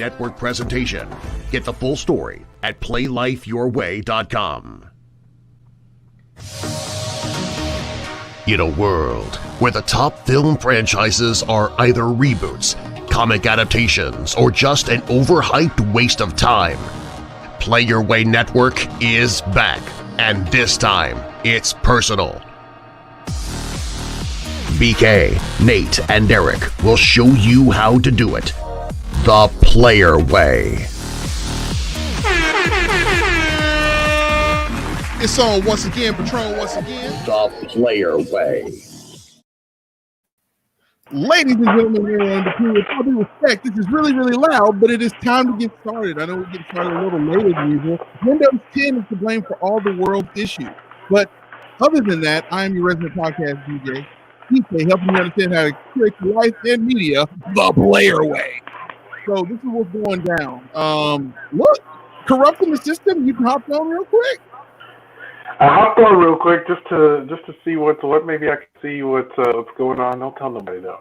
Network presentation. Get the full story at PlayLifeYourWay.com. In a world where the top film franchises are either reboots, comic adaptations, or just an overhyped waste of time, Play Your Way Network is back, and this time it's personal. BK, Nate, and Eric will show you how to do it the Player Way. It's on once again, Patron once again. The Player Way. Ladies and gentlemen, with all due respect, this is really, really loud, but it is time to get started. I know we get started a little later than usual. Windows 10 is to blame for all the world's issues. But other than that, I am your resident podcast DJ, DK, helping you understand how to curate your life and media the Player Way. So this is what's going down. Look, corrupting the system, you can hop on real quick. I hopped on real quick just to see what's what. Maybe I can see what's going on. Don't tell nobody though.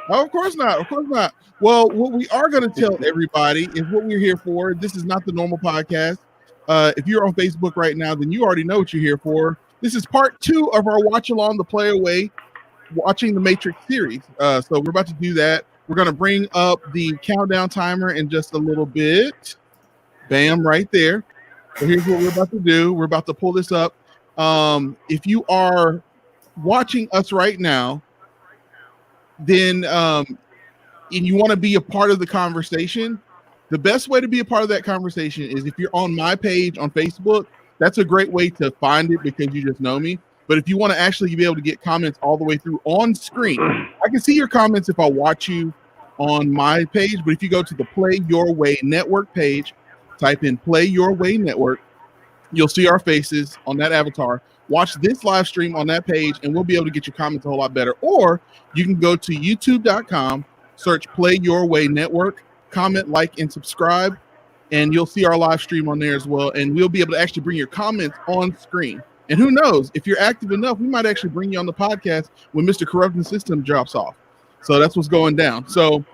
Oh, of course not. Of course not. Well, what we are going to tell everybody is what we're here for. This is not the normal podcast. If you're on Facebook right now, then you already know what you're here for. This is part 2 of our watch along the Player Way, watching the Matrix series. So we're about to do that. We're going to bring up the countdown timer in just a little bit. Bam, right there. So here's what we're about to do. We're about to pull this up. If you are watching us right now, then and you want to be a part of the conversation, the best way to be a part of that conversation is if you're on my page on Facebook. That's a great way to find it because you just know me. But if you want to actually be able to get comments all the way through on screen, I can see your comments if I watch you on my page. But if you go to the Play Your Way Network page, type in Play Your Way Network, you'll see our faces on that avatar. Watch this live stream on that page, and we'll be able to get your comments a whole lot better. Or you can go to youtube.com, search Play Your Way Network, comment, like, and subscribe, and you'll see our live stream on there as well. And we'll be able to actually bring your comments on screen. And who knows, if you're active enough, we might actually bring you on the podcast when Mr. Corrupting System drops off. So that's what's going down. So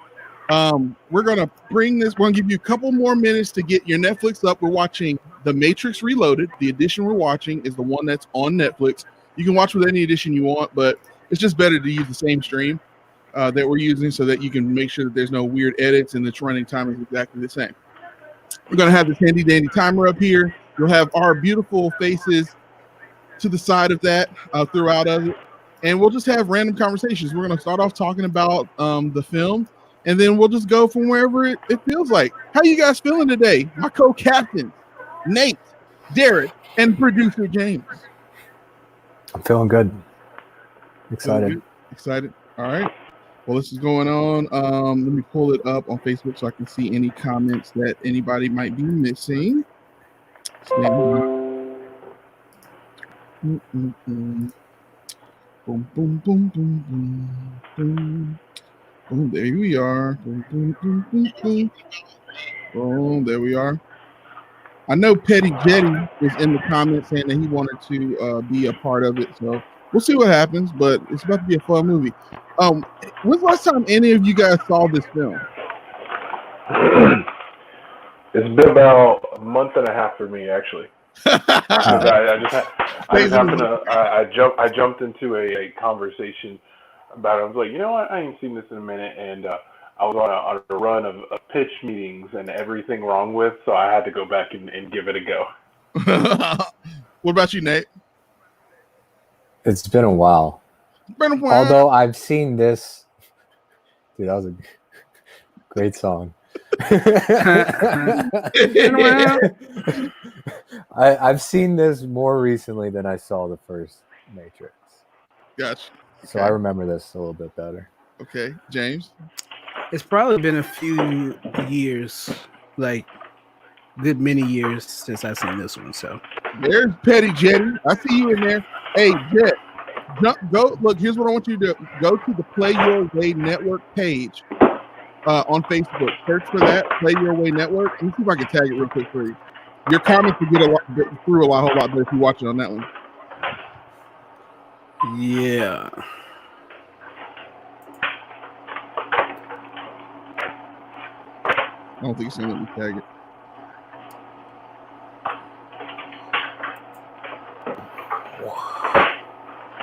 we're going to bring this. We're going to give you a couple more minutes to get your Netflix up. We're watching The Matrix Reloaded. The edition we're watching is the one that's on Netflix. You can watch with any edition you want, but it's just better to use the same stream that we're using so that you can make sure that there's no weird edits and its running time is exactly the same. We're going to have this handy dandy timer up here. You'll have our beautiful faces to the side of that throughout of it. And we'll just have random conversations. We're going to start off talking about the film, and then we'll just go from wherever it feels like. How you guys feeling today? My co-captains, Nate, Derek, and producer James. I'm feeling good. Excited. Excited. All right. Well, this is going on. Let me pull it up on Facebook so I can see any comments that anybody might be missing. Boom, boom, boom, boom, boom, boom, boom. Boom, there we are. Boom, boom, boom, boom, boom. Boom, there we are. I know Petty Jetty was in the comments saying that he wanted to be a part of it, so we'll see what happens, but it's about to be a fun movie. When's the last time any of you guys saw this film? It's been about a month and a half for me, actually. I jumped into a conversation about it. I was like, you know what? I ain't seen this in a minute, and I was on a run of pitch meetings and everything wrong with, so I had to go back and give it a go. What about you, Nate? It's been a while. Although I've seen this, dude, that was a great song. I've seen this more recently than I saw the first Matrix. Gotcha. So I remember this a little bit better. Okay, James? It's probably been a few years, like good many years since I've seen this one. So there's Petty Jetty. I see you in there. Hey, Jet, go look. Here's what I want you to do. Go to the Play Your Way Network page on Facebook. Search for that, Play Your Way Network. Let me see if I can tag it real quick for you. Your comments will get whole lot better if you watch it on that one. Yeah. I don't think it's gonna let me tag it.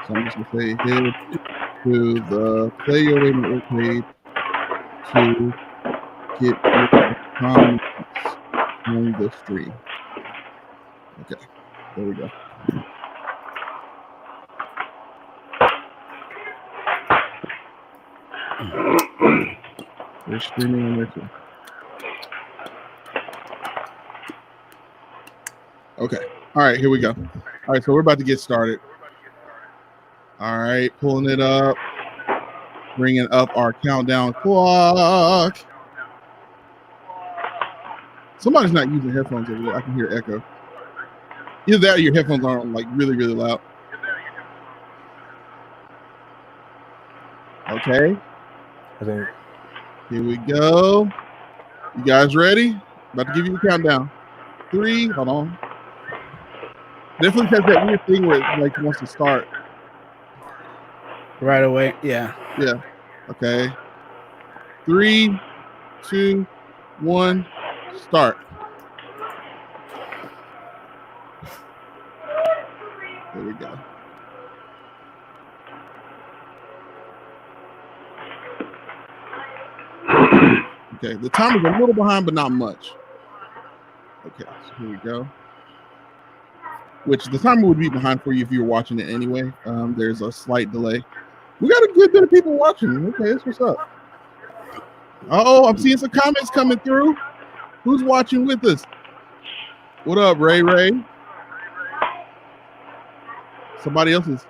So I'm just gonna say head to the Play Your Way Network page to get your comments on the stream. Okay, there we go. They're streaming on there too. Okay. All right, here we go. All right, so we're about to get started. All right, pulling it up, bringing up our countdown clock. Somebody's not using headphones over there. I can hear echo. Either that or your headphones aren't like really, really loud. Okay. I think. Here we go. You guys ready? About to give you the countdown. 3, hold on. Definitely has that weird thing where it like wants to start. Right away. Yeah. Yeah. Okay. 3, 2, 1, start. There we go. Okay, the timer's a little behind, but not much. Okay, so here we go. Which the timer would be behind for you if you were watching it anyway. There's a slight delay. We got a good bit of people watching. Okay, that's what's up. Oh, I'm seeing some comments coming through. Who's watching with us? What up, Ray Ray? Somebody else is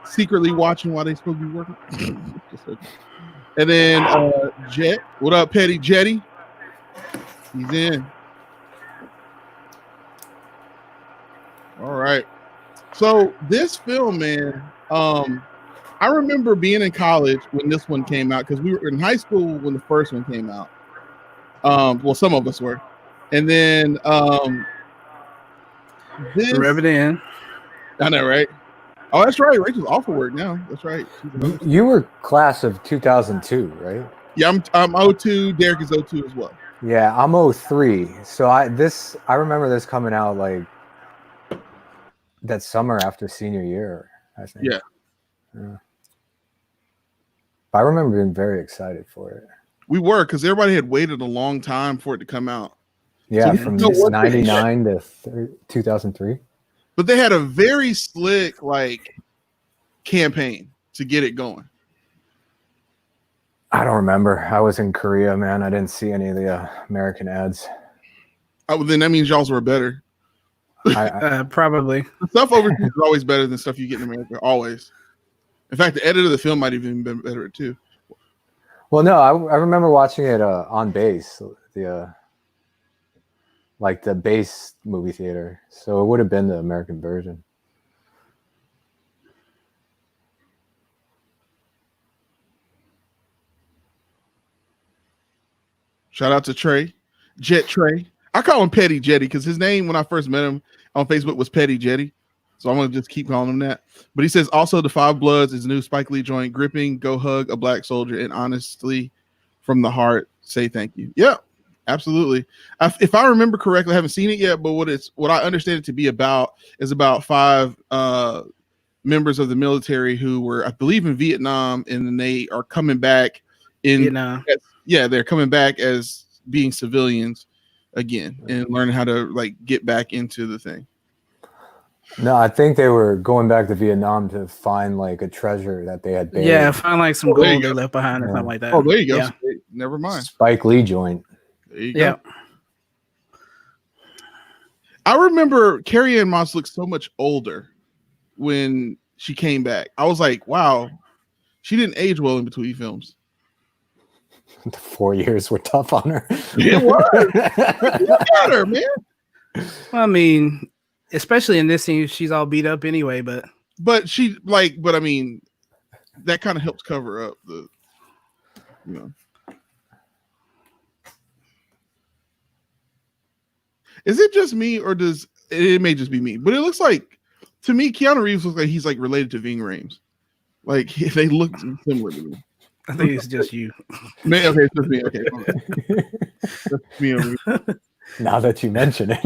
secretly watching while they're supposed to be working. And then Jet. What up, Petty Jetty? He's in. All right. So this film, man, I remember being in college when this one came out because we were in high school when the first one came out. Well, some of us were. And then this. Rev it in. I know, right? Oh, that's right. Rachel's off of work now. That's right. You were class of 2002, right? Yeah, I'm 02. Derek is 02 as well. Yeah, I'm 03. So I remember this coming out like that summer after senior year, I think. Yeah. I remember being very excited for it. We were, because everybody had waited a long time for it to come out. Yeah, So from 99 to 2003. But they had a very slick like campaign to get it going. I don't remember. I was in Korea, man. I didn't see any of the American ads. Oh, then that means y'all's were better. Probably. Stuff overseas is always better than stuff you get in America. Always. In fact, the edit of the film might even been better too. Well, no, I remember watching it on base, like the base movie theater. So it would have been the American version. Shout out to Trey, Jet Trey. I call him Petty Jetty because his name when I first met him on Facebook was Petty Jetty. So I'm going to just keep calling him that. But he says also The Five Bloods is a new Spike Lee joint. Gripping, go hug a black soldier, and honestly, from the heart, say thank you. Yeah, absolutely. If I remember correctly, I haven't seen it yet, but what I understand it to be about is about 5 members of the military who were, I believe, in Vietnam, and then they are coming back in Vietnam. Yeah, they're coming back as being civilians again and learning how to like get back into the thing. No, I think they were going back to Vietnam to find like a treasure that they had buried. Yeah, find like some gold they left behind or something like that. Oh, there you go. Yeah. Never mind. Spike Lee joint. There you go. I remember Carrie-Anne Moss looked so much older when she came back. I was like, wow, she didn't age well in between films. The 4 years were tough on her. It was. Look at her, man. Well, I mean, especially in this scene, she's all beat up anyway, but I mean, that kind of helps cover up the, you know. Is it just me, or does it may just be me? But it looks like, to me, Keanu Reeves looks like he's like related to Ving Rhames. Like they look similar to me. I think it's just you. Okay, it's just me. Okay, that's me over here. Now that you mention it.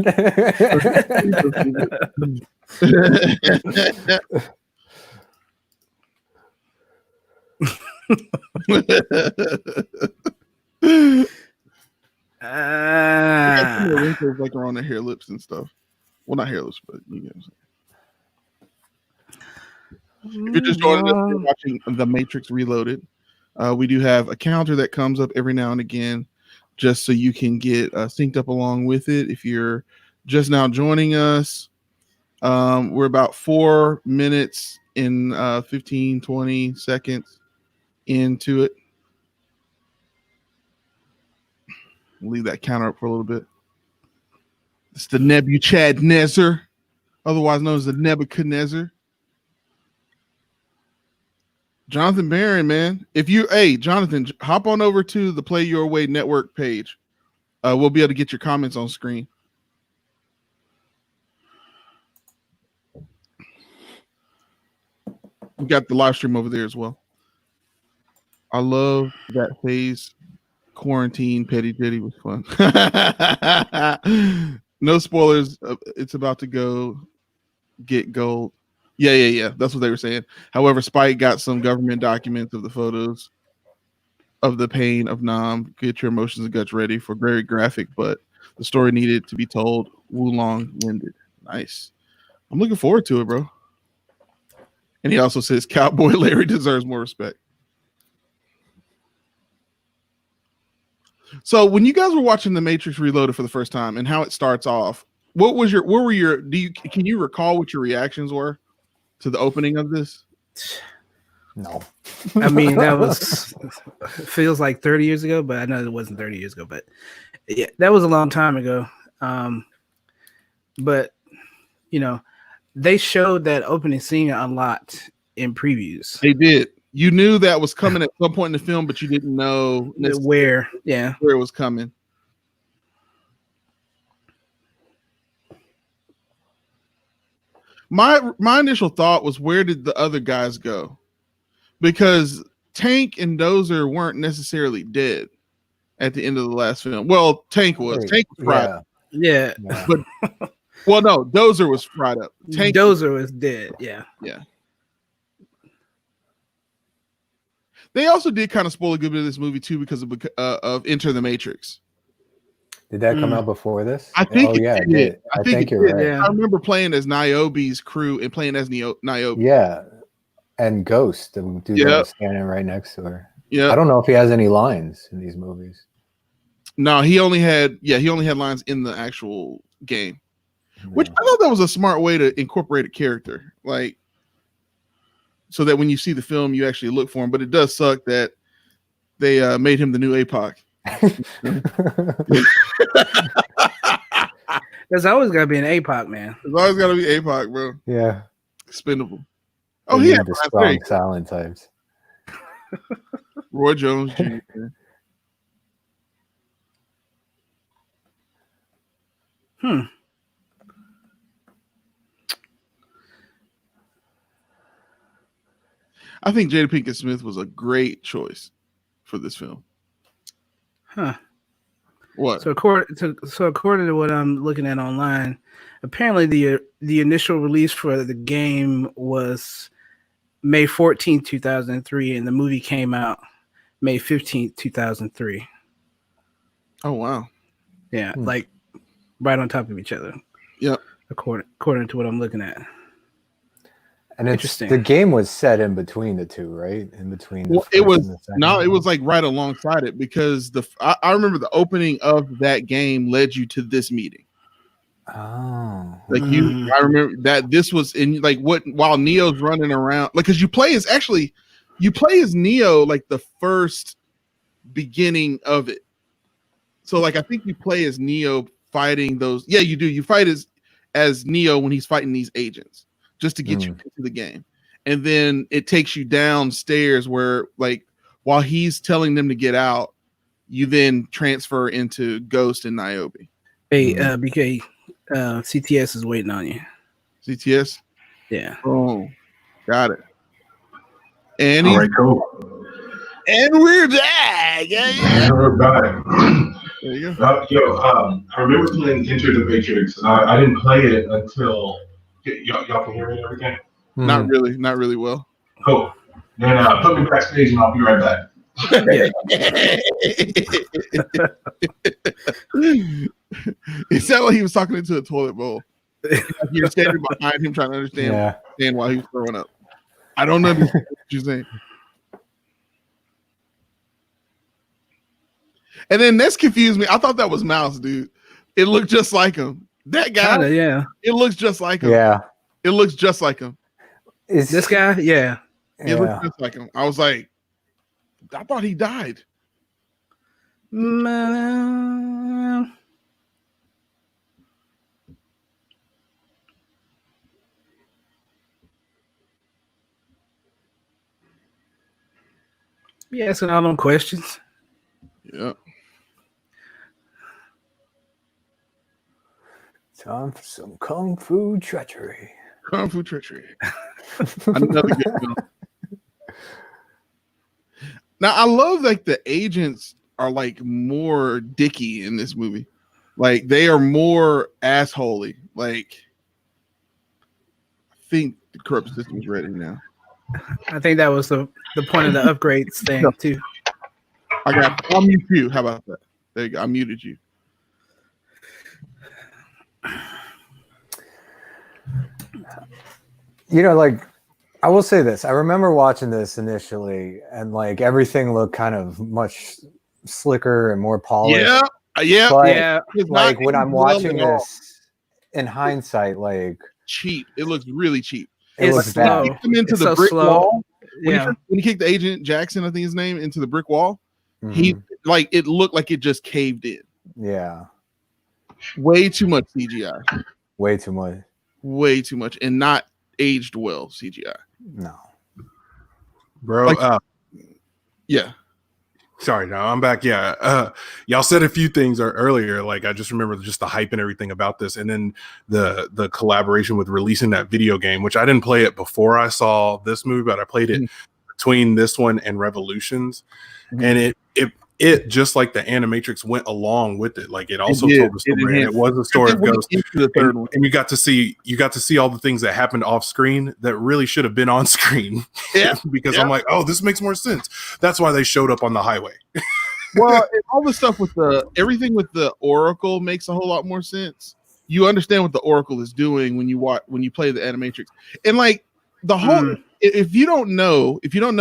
Wrinkles like around their hair lips and stuff. Well, not hair lips, but you get what I'm saying. If you're just joining us, you're watching The Matrix Reloaded. We do have a counter that comes up every now and again, just so you can get synced up along with it. If you're just now joining us, we're about 4 minutes and 15, 20 seconds into it. Leave that counter up for a little bit. It's the Nebuchadnezzar, otherwise known as the Nebuchadnezzar. Jonathan Barron, man. Jonathan, hop on over to the Play Your Way Network page. We'll be able to get your comments on screen. We got the live stream over there as well. I love that phase. Quarantine Petty Jetty was fun. No spoilers. It's about to go get gold. Yeah. That's what they were saying. However, Spike got some government documents of the photos of the pain of Nam. Get your emotions and guts ready for very graphic, but the story needed to be told. Wulong winded. Nice. I'm looking forward to it, bro. And he also says Cowboy Larry deserves more respect. So when you guys were watching The Matrix Reloaded for the first time and how it starts off, can you recall what your reactions were to the opening of this? No. I mean, that feels like 30 years ago, but I know it wasn't 30 years ago, but yeah, that was a long time ago. But they showed that opening scene a lot in previews. They did. You knew that was coming at some point in the film, but you didn't know where it was coming. My initial thought was, where did the other guys go? Because Tank and Dozer weren't necessarily dead at the end of the last film. Well, Tank was. Tank was fried up. Yeah. But no, Dozer was fried up. Dozer was dead. Yeah. Yeah. They also did kind of spoil a good bit of this movie too because of Enter the Matrix. Did that come out before this? I think it did. I think you're right. Yeah. I remember playing as Niobe's crew and playing as Niobe. Yeah, and Ghost, the dude that was standing right next to her. Yeah, I don't know if he has any lines in these movies. No, he only had lines in the actual game, which I thought that was a smart way to incorporate a character, like, so that when you see the film, you actually look for him. But it does suck that they made him the new APOC. There's always got to be an APOC, man. There's always got to be APOC, bro. Yeah. Expendable. Oh, he had the strong silent types. Roy Jones Jr. I think Jada Pinkett Smith was a great choice for this film. Huh. What? So according to what I'm looking at online, apparently the initial release for the game was May 14th, 2003, and the movie came out May 15th, 2003. Oh wow. Yeah, like right on top of each other. Yep. According to what I'm looking at. And interesting. The game was set in between the two, right? In between. It was like right alongside it, because I remember the opening of that game led you to this meeting. Oh, like I remember that this was in while Neo's running around, like, because you play as Neo like the first beginning of it. So like I think you play as Neo fighting those. Yeah, you do. You fight as Neo when he's fighting these agents, just to get you into the game. And then it takes you downstairs where, like, while he's telling them to get out, you then transfer into Ghost and Niobe. Hey, BK, CTS is waiting on you. CTS? Yeah. Oh, got it. And all right, cool. And we're back. And we're back. There you go. I remember playing Enter the Matrix. I didn't play it until y'all can hear me and everything. Not really well. Cool. Then put me backstage and I'll be right back. It sounded like he was talking into a toilet bowl. You're standing behind him trying to understand why he was throwing up. I don't understand what you're saying. And then this confused me. I thought that was Mouse, dude. It looked just like him. That guy, Kinda, yeah. It looks just like him. Yeah. It looks just like him. Is This guy, yeah. It looks just like him. I was like, I thought he died. Yeah, asking all them questions. Yeah. time for some kung fu treachery. Kung Fu Treachery. Another good film. Now I love like the agents are like more dicky in this movie. Like they are more assholey. Like I think the corrupt system is ready now. I think that was the point of the upgrades thing too. I'll mute you. How about that? There you go. I muted you. You know, like, I will say this. I remember watching this initially, and like everything looked kind of much slicker and more polished. Yeah. But, like when I'm watching this in hindsight, like cheap. It looks really cheap. It looks bad. When he kicked him into the brick wall. When he kicked the Agent Jackson, I think his name, into the brick wall, he like it looked like it just caved in. Yeah. Way too much CGI. Way too much. Way too much, and not aged well CGI. No. Bro, Like, yeah. Sorry, no, I'm back. Yeah. Y'all said a few things earlier. Like, I just remember just the hype and everything about this. And then the collaboration with releasing that video game, which I didn't play it before I saw this movie, but I played it between this one and Revolutions. And it just like the Animatrix went along with it. Like it also told the story. And it was a story of Ghost. And you got to see all the things that happened off screen that really should have been on screen. Yeah. Because I'm like, oh, this makes more sense. That's why they showed up on the highway. Well, and all the stuff with everything with the Oracle makes a whole lot more sense. You understand what the Oracle is doing when you play the Animatrix. And like the whole if you don't know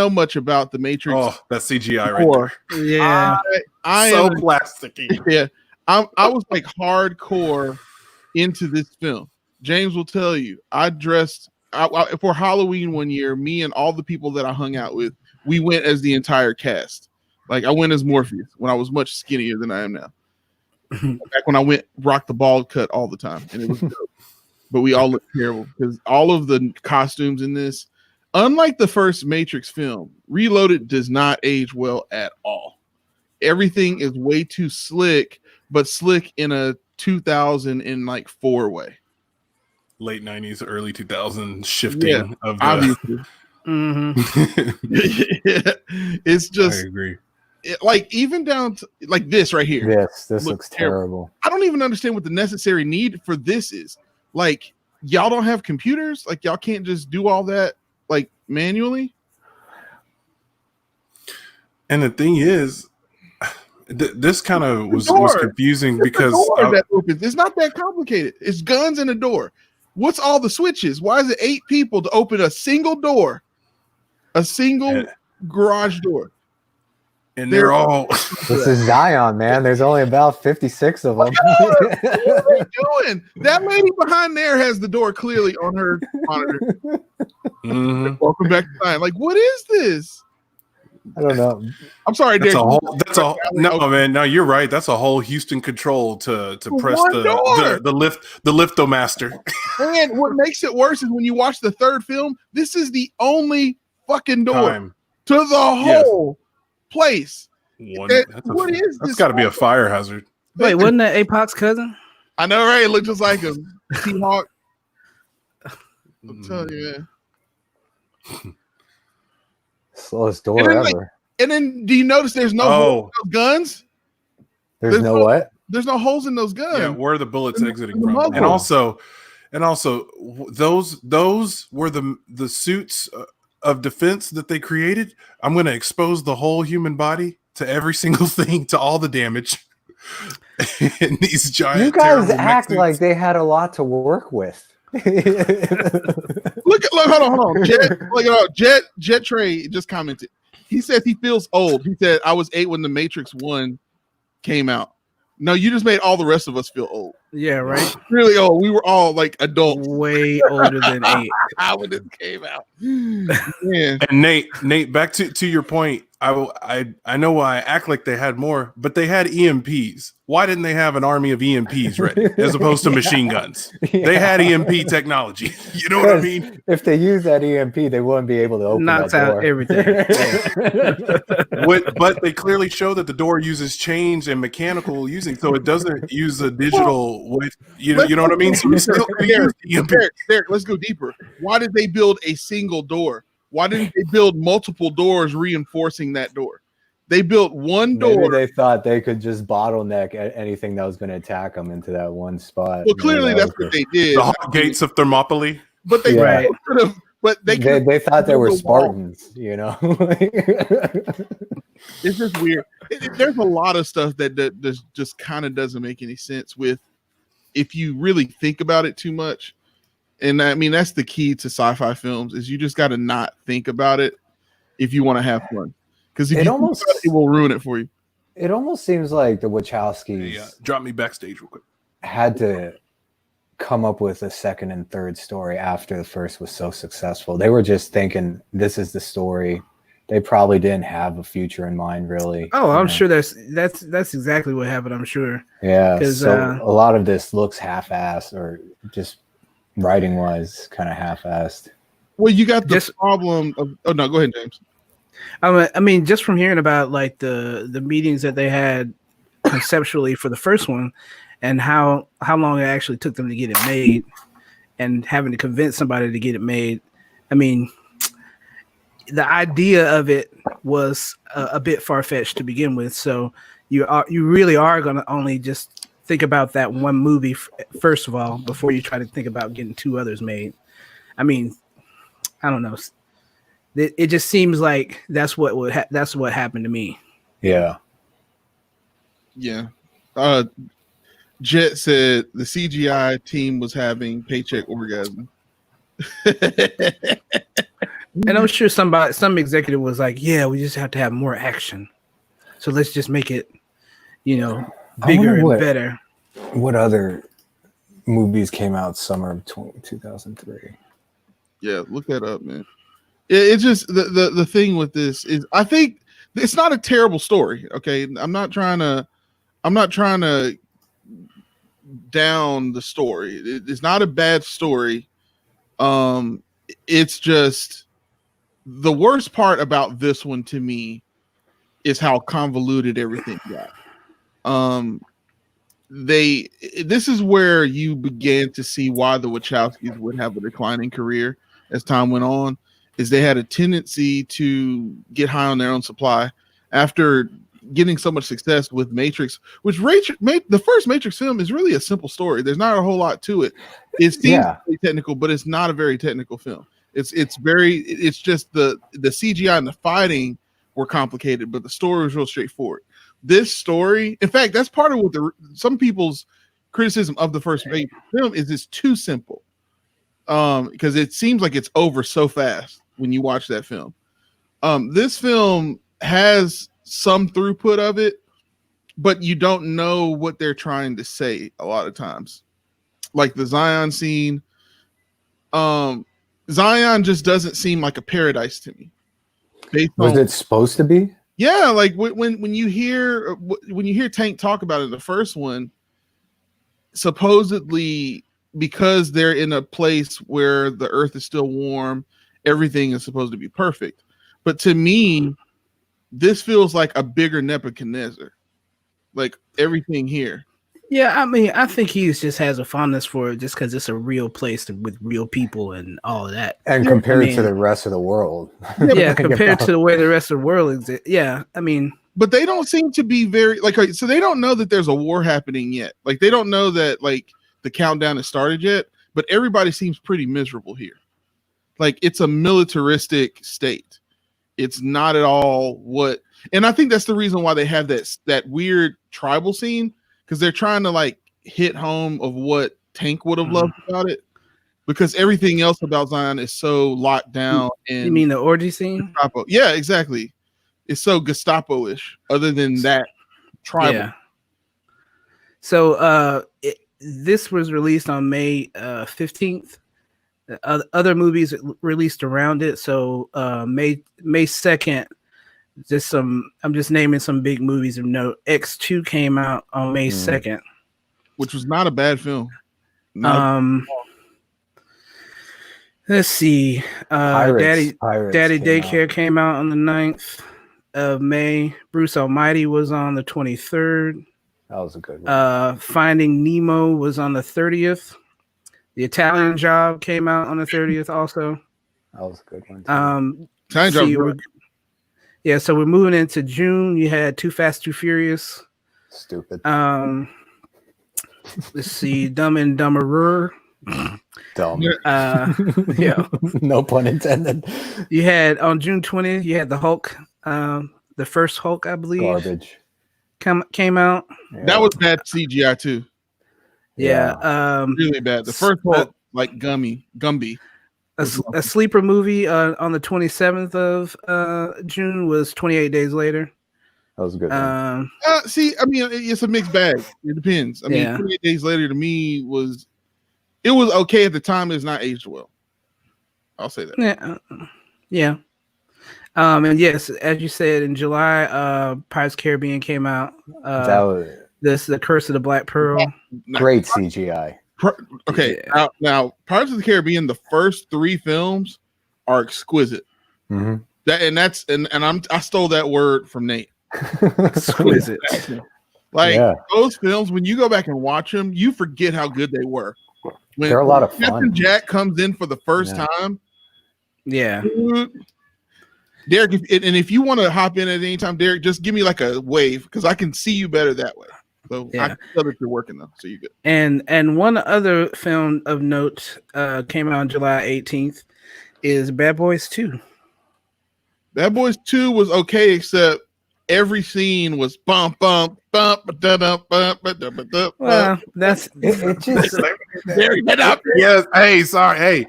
much about the Matrix, that CGI right there. Yeah, I so am plasticky. Yeah, I was like hardcore into this film. James will tell you, I dressed for Halloween one year. Me and all the people that I hung out with, we went as the entire cast. Like I went as Morpheus when I was much skinnier than I am now. Back when I went rock the bald cut all the time, and it was dope. But we all look terrible because all of the costumes in this, unlike the first Matrix film, Reloaded does not age well at all. Everything is way too slick, but slick in a 2004 way. Late 90s, early 2000s shifting of the obviously. It's just I agree. Like even down to like this right here. This looks terrible. I don't even understand what the necessary need for this is. Like y'all don't have computers, like y'all can't just do all that like manually. And the thing is, this kind of was confusing because that opens. It's not that complicated. It's guns and a door. What's all the switches? Why is it 8 people to open a single door, a single garage door? And they're all. This is Zion, man. There's only about 56 of them. What are they doing? That lady behind there has the door clearly on her monitor. Welcome back to Zion. Like, what is this? I don't know. I'm sorry, Derek. No, man. No, you're right. That's a whole Houston control to press the liftomaster. And what makes it worse is when you watch the third film, this is the only fucking door to the whole place. What is this? That's got to be a fire hazard. Wait, wasn't that Apoc's cousin? I know, right? It looked just like him. T-Hawk. I'm telling you, man. Slowest door ever. And then, do you notice there's no holes in those guns? There's no what? There's no holes in those guns. Yeah, where are the bullets exiting from? And also, those were the suits of defense that they created. I'm going to expose the whole human body to every single thing, to all the damage. And these giant. You guys act like they had a lot to work with. Look, hold on. Jet Trey just commented. He says he feels old. He said, I was 8 when The Matrix 1 came out. No, you just made all the rest of us feel old. Yeah, right. Really old. We were all like adults. Way older than 8. When this came out. Man. And Nate, back to your point. I know why I act like they had more, but they had EMPs. Why didn't they have an army of EMPs ready as opposed to machine guns? Yeah. They had EMP technology. You know what I mean? If they use that EMP, they wouldn't be able to open knocks that out door. Everything. But they clearly show that the door uses chains and mechanical using, so it doesn't use a digital way. You know what I mean? So we still use EMP. Derek, let's go deeper. Why did they build a single door? Why didn't they build multiple doors reinforcing that door? They built one door. Maybe they thought they could just bottleneck anything that was going to attack them into that one spot. Well, clearly that's what they did. The gates of Thermopylae. But they could have. But they thought they were Spartans. You know, it's just weird. There's a lot of stuff that just kind of doesn't make any sense with if you really think about it too much. And I mean, that's the key to sci-fi films is you just got to not think about it if you want to have fun. Because if it will ruin it for you. It almost seems like the Wachowskis drop me backstage real quick. Had to come up with a second and third story after the first was so successful. They were just thinking, this is the story. They probably didn't have a future in mind, really. Oh, I'm sure that's exactly what happened. I'm sure. Yeah. So a lot of this looks half-assed or just writing-wise kind of half-assed. Well, you got this problem of. Oh no, go ahead, James. I mean, just from hearing about like the meetings that they had conceptually for the first one, and how long it actually took them to get it made, and having to convince somebody to get it made. I mean, the idea of it was a bit far-fetched to begin with. So you really are going to only just think about that one movie first of all before you try to think about getting 2 others made. I mean, I don't know. It just seems like that's what happened to me. Yeah. Yeah. Jet said the CGI team was having paycheck orgasm. And I'm sure some executive was like, yeah, we just have to have more action. So let's just make it, bigger and better. What other movies came out summer of 2003? Yeah, look that up, man. It's just the thing with this is I think it's not a terrible story. Okay, I'm not trying to down the story. It's not a bad story. It's just the worst part about this one to me is how convoluted everything got. This is where you began to see why the Wachowskis would have a declining career as time went on. Is they had a tendency to get high on their own supply after getting so much success with Matrix, which the first Matrix film is really a simple story. There's not a whole lot to it. It seems really technical, but it's not a very technical film. It's just the CGI and the fighting were complicated, but the story was real straightforward. This story, in fact, that's part of what some people's criticism of the first Matrix film is it's too simple. Because it seems like it's over so fast when you watch that film. This film has some throughput of it, but you don't know what they're trying to say a lot of times. Like the Zion scene. Zion just doesn't seem like a paradise to me. Was it supposed to be? Yeah, like when you hear Tank talk about it in the first one, supposedly because they're in a place where the earth is still warm, everything is supposed to be perfect. But to me, this feels like a bigger Nebuchadnezzar. Like everything here. Yeah, I mean, I think he just has a fondness for it just because it's a real place with real people and all of that. And Yeah, compared I mean- to the rest of the world. Yeah, Think compared about- to the way the rest of the world exists. Yeah, I mean, But they don't seem to be very like so they don't know that there's a war happening yet. Like they don't know that like the countdown has started yet, but everybody seems pretty miserable here. Like it's a militaristic state. It's not at all what, and I think that's the reason why they have that weird tribal scene, because they're trying to like hit home of what Tank would have loved about it, because everything else about Zion is so locked down. And you mean the orgy scene? Gestapo. Yeah, exactly. It's so Gestapo-ish. Other than that, tribal. Yeah. So this was released on May 15th. Other movies released around it. So May 2nd, I'm just naming some big movies of note. X2 came out on May 2nd. Which was not a bad film. Let's see. Pirates Daddy came Daycare out. came out on the 9th of May. Bruce Almighty was on the 23rd. That was a good one. Finding Nemo was on the 30th. The Italian Job came out on the 30th also. That was a good one. Too. Italian see, Job, yeah, so we're moving into June. You had Too Fast, Too Furious. Stupid. Let's see, Dumb and Dumberer. Dumb. Yeah. No pun intended. You had on June 20th, you had the Hulk, the first Hulk, I believe. Garbage. Came out. Yeah. that was bad CGI too. Yeah. Really bad. The first one, like Gumby. A sleeper movie on the 27th of June was 28 Days Later. That was a good one. See, I mean, it's a mixed bag. It depends. I mean, Yeah. 28 Days Later to me was okay at the time. It's not aged well. I'll say that. Yeah. Yeah. And yes, as you said, in July, Pirates of the Caribbean came out. That was This The Curse of the Black Pearl. great CGI. Okay, Yeah. now Pirates of the Caribbean, the first 3 films are exquisite. Mhm. I stole that word from Nate. Exquisite. Like Yeah. those films, when you go back and watch them, you forget how good they were. When They're a lot of Captain fun. Jack comes in for the first Yeah. time, Yeah. dude, Derek, if you want to hop in at any time, Derek, just give me like a wave because I can see you better that way. So I Yeah. can tell that you're working though, so you good. And one other film of note came out on July 18th is Bad Boys 2. Bad Boys 2 was okay, except every scene was bump, bump, bump, da da bump, da da da. Well, that's It just Derek, get up. Yes. Hey, sorry. Hey,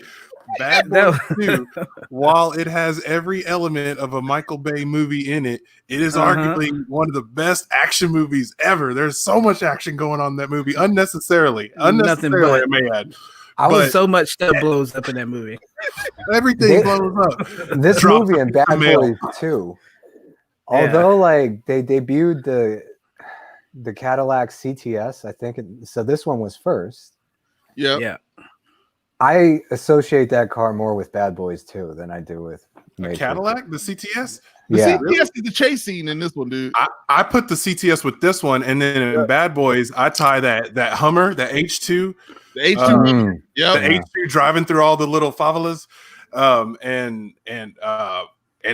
Bad That Boys 2, while it has every element of a Michael Bay movie in it, it is arguably one of the best action movies ever. There's so much action going on in that movie, unnecessarily. Nothing Unnecessarily, but- I may add. I was so much stuff blows up in that movie. Everything They- blows up. this Drop movie and the Bad mail. Boys too. Although like they debuted the Cadillac CTS, I think so this one was first. Yeah. Yeah. I associate that car more with Bad Boys 2 than I do with A Matrix. Cadillac, the CTS. The Yeah. CTS is the chase scene in this one, dude. I put the CTS with this one, and then in Bad Boys, I tie that Hummer, that H2, The H2. Mm. Yep. the H2 driving through all the little favelas, and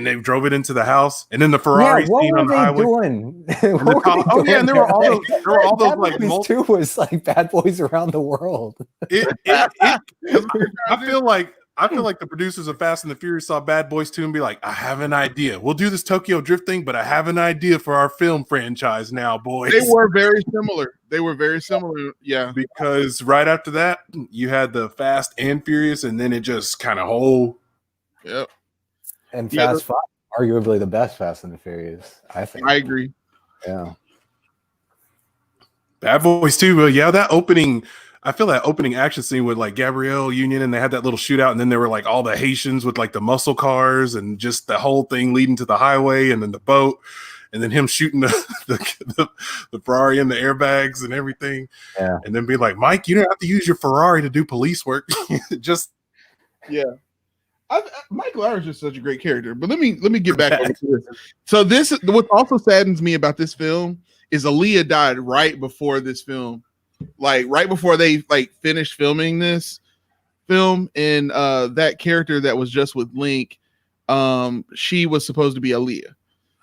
they drove it into the house, and then the Ferrari Yeah, what scene were on the they highway. doing? And the top- oh yeah, and there were all those Bad like Boys 2 was like Bad Boys around the world. I feel like the producers of Fast and the Furious saw Bad Boys 2 and be like, I have an idea. We'll do this Tokyo Drift thing, but I have an idea for our film franchise now, boys. They were very similar. Yeah. Because right after that, you had the Fast and Furious, and then it just kind of whole. Yep. And Yeah, Fast Five, arguably the best Fast and the Furious, I think. I agree. Yeah. Bad Boys 2, but yeah, that opening, I feel that opening action scene with like Gabrielle Union, and they had that little shootout, and then there were like all the Haitians with like the muscle cars and just the whole thing leading to the highway, and then the boat, and then him shooting the Ferrari and the airbags and everything. Yeah. And then be like, Mike, you don't have to use your Ferrari to do police work. Just Yeah. Mike Lowry is just such a great character. But let me get back over to this. So this what also saddens me about this film is Aaliyah died right before this film. like right before they like finished filming this film, and that character that was just with Link, she was supposed to be Aaliyah.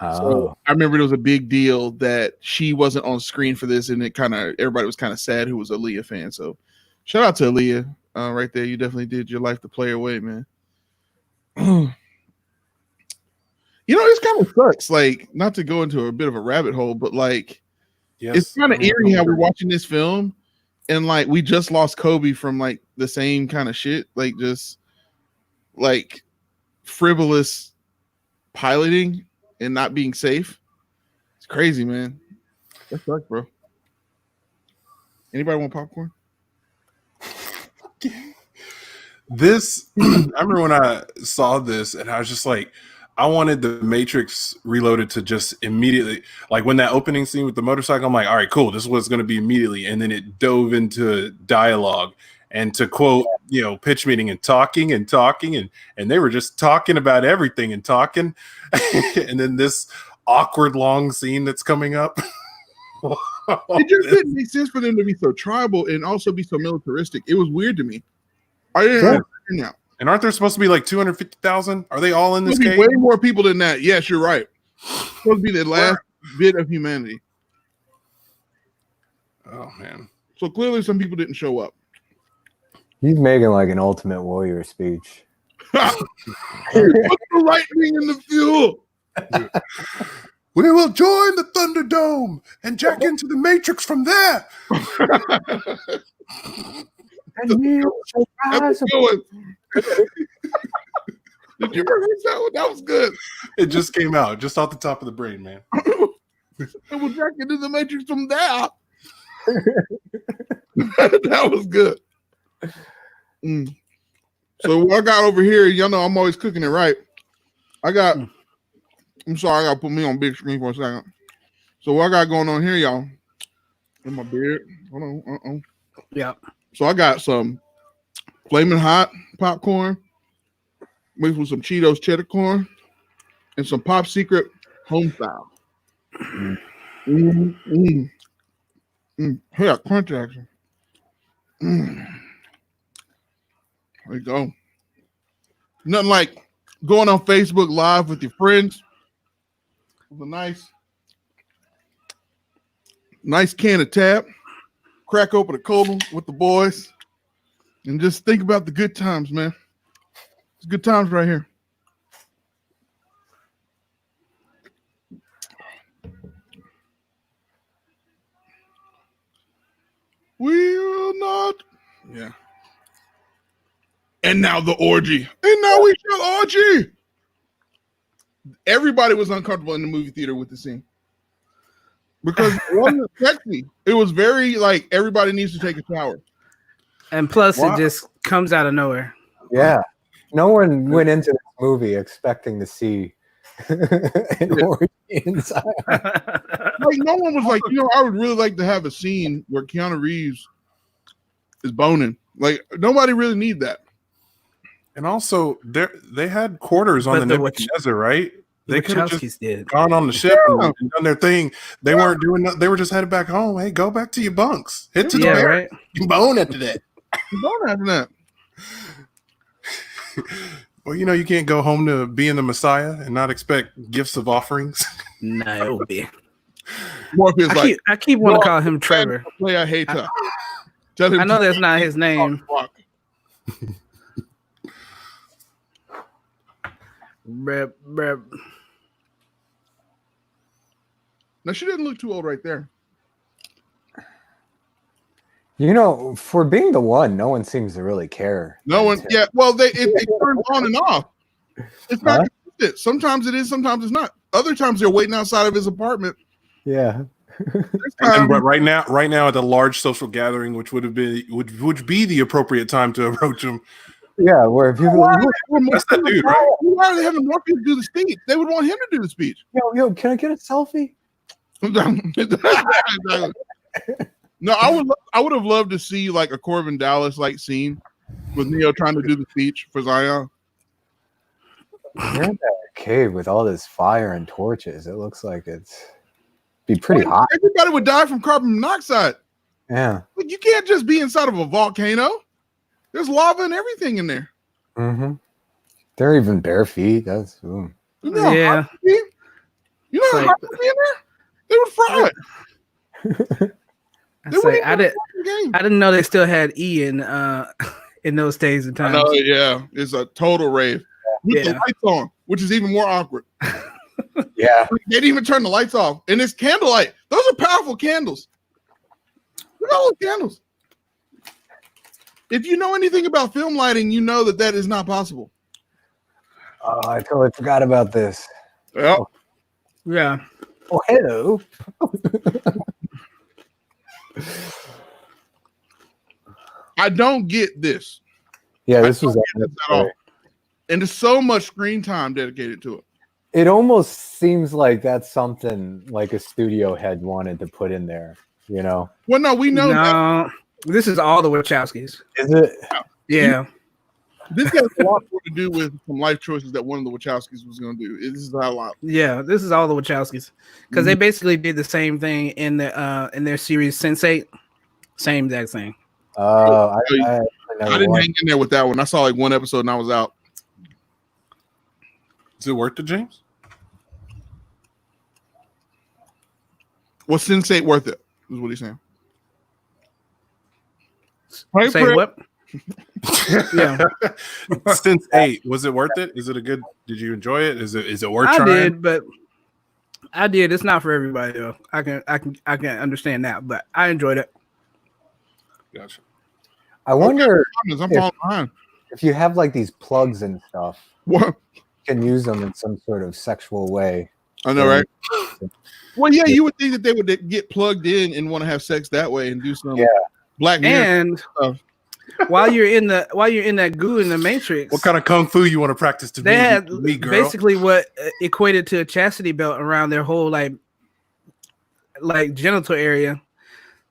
So I remember it was a big deal that she wasn't on screen for this, and it kind of everybody was kind of sad who was a Aaliyah fan. So shout out to Aaliyah right there. You definitely did your life to play away, man. You know, this kind of sucks. Like, not to go into a bit of a rabbit hole, but like, it's kind of eerie how we're watching this film, and like we just lost Kobe from like the same kind of shit, like just like frivolous piloting and not being safe. It's crazy, man. That sucks, bro. Anybody want popcorn? This, I remember when I saw this, and I was just like, I wanted the Matrix Reloaded to just immediately, like when that opening scene with the motorcycle, I'm like, all right, cool, this is what it's going to be immediately. And then it dove into dialogue, and to quote, you know, pitch meeting and talking, and they were just talking about everything and talking. And then this awkward long scene that's coming up. It just didn't make sense for them to be so tribal and also be so militaristic. It was weird to me. I didn't understand that. And aren't there supposed to be like 250,000? Are they all in this game? Way more people than that. Yes, you're right. It's supposed to be the last bit of humanity. Oh man! So clearly, some people didn't show up. He's making like an Ultimate Warrior speech. Put the lightning in the fuel. We will join the Thunderdome and jack into the Matrix from there. Did you rehearse that one? That was good. It just came out, just off the top of the brain, man. And we'll jack into the Matrix from there. That was good. So what I got over here, y'all know I'm always cooking it right. I'm sorry, I gotta put me on big screen for a second. So what I got going on here, y'all? In my beard. Hold on. Yeah. So I got some flaming hot popcorn mixed with some Cheetos cheddar corn and some Pop Secret home style. Yeah, crunch action. There you go. Nothing like going on Facebook Live with your friends with a nice can of tap, crack open a cola with the boys, and just think about the good times, man. It's good times right here. We will not. Yeah. And now the orgy. And now we shall orgy. Everybody was uncomfortable in the movie theater with the scene. Because it wasn't sexy. It was very like everybody needs to take a shower. And plus, it just comes out of nowhere. Yeah. No one went into this movie expecting to see an orgy inside. Like, no one was like, I would really like to have a scene where Keanu Reeves is boning. Like, nobody really need that. And also, they had quarters on the Nebuchadnezzar, right? They could have just gone on the ship and done their thing. They weren't doing that. They were just headed back home. Hey, go back to your bunks. Hit to the bed. Right? You bone after that. You bone after that. Well, you can't go home to being the Messiah and not expect gifts of offerings. Nairobi. Morpheus I keep wanting to call him Trevor. I hate her. I know that's not his name. Brep. Now, she doesn't look too old right there. For being the one, no one seems to really care. No one, yeah. Well, it turns on and off. It's not consistent. Sometimes it is, sometimes it's not. Other times they're waiting outside of his apartment. Yeah. But right now at the large social gathering, which would be the appropriate time to approach him. Yeah, where people that's that dude, right? Why are they having Morpheus do the speech? They would want him to do the speech. Yo, can I get a selfie? No, I would have loved to see like a Corbin Dallas like scene with Neo trying to do the speech for Zion. You're in that cave with all this fire and torches. It looks like be pretty hot. Everybody would die from carbon monoxide. Yeah. But you can't just be inside of a volcano. There's lava and everything in there. Mm-hmm. They're even bare feet. That's You know how Yeah. hot it'd be? You know It's how like- hot it'd be in there? They would fry it. I They wouldn't say, even I didn't. watch the game. I didn't know they still had E in those days and I times. know, yeah. It's a total rave. With the Yeah. lights on, which is even more awkward. yeah. They didn't even turn the lights off. And it's candlelight. Those are powerful candles. Look at all those candles. If you know anything about film lighting, you know that that is not possible. Oh, I totally forgot about this. Well, Yeah. Oh, hello. I don't get this. Yeah, this was. I don't get this at all. And there's so much screen time dedicated to it. It almost seems like that's something like a studio head wanted to put in there. You know? Well, no, we know that No, this is all the Wachowskis. Is it? Yeah. this has a lot more to do with some life choices that one of the Wachowskis was going to do. This is how a lot. Yeah, this is all the Wachowskis because they basically did the same thing in their series Sense8. Same exact thing. Oh, I I never didn't watched. hang in there with that one. I saw like one episode and I was out. Is it worth it, James? Was Sense8 worth it? Is what he's saying. Right, Say Fred? what? Yeah, Since 8, was it worth it? Is it a good? Did you enjoy it? Is it worth I trying? did, but I did. It's not for everybody though. I can understand that, but I enjoyed it. Gotcha. I wonder I'm falling behind. if you have like these plugs and stuff, What? you can use them in some sort of sexual way. I know, right? Well, yeah, you would think that they would get plugged in and want to have sex that way and do some Yeah. Black Mirror And stuff. while you're in that goo in the Matrix, What kind of kung fu you want to practice to they had me, girl? basically what equated to a chastity belt around their whole like genital area.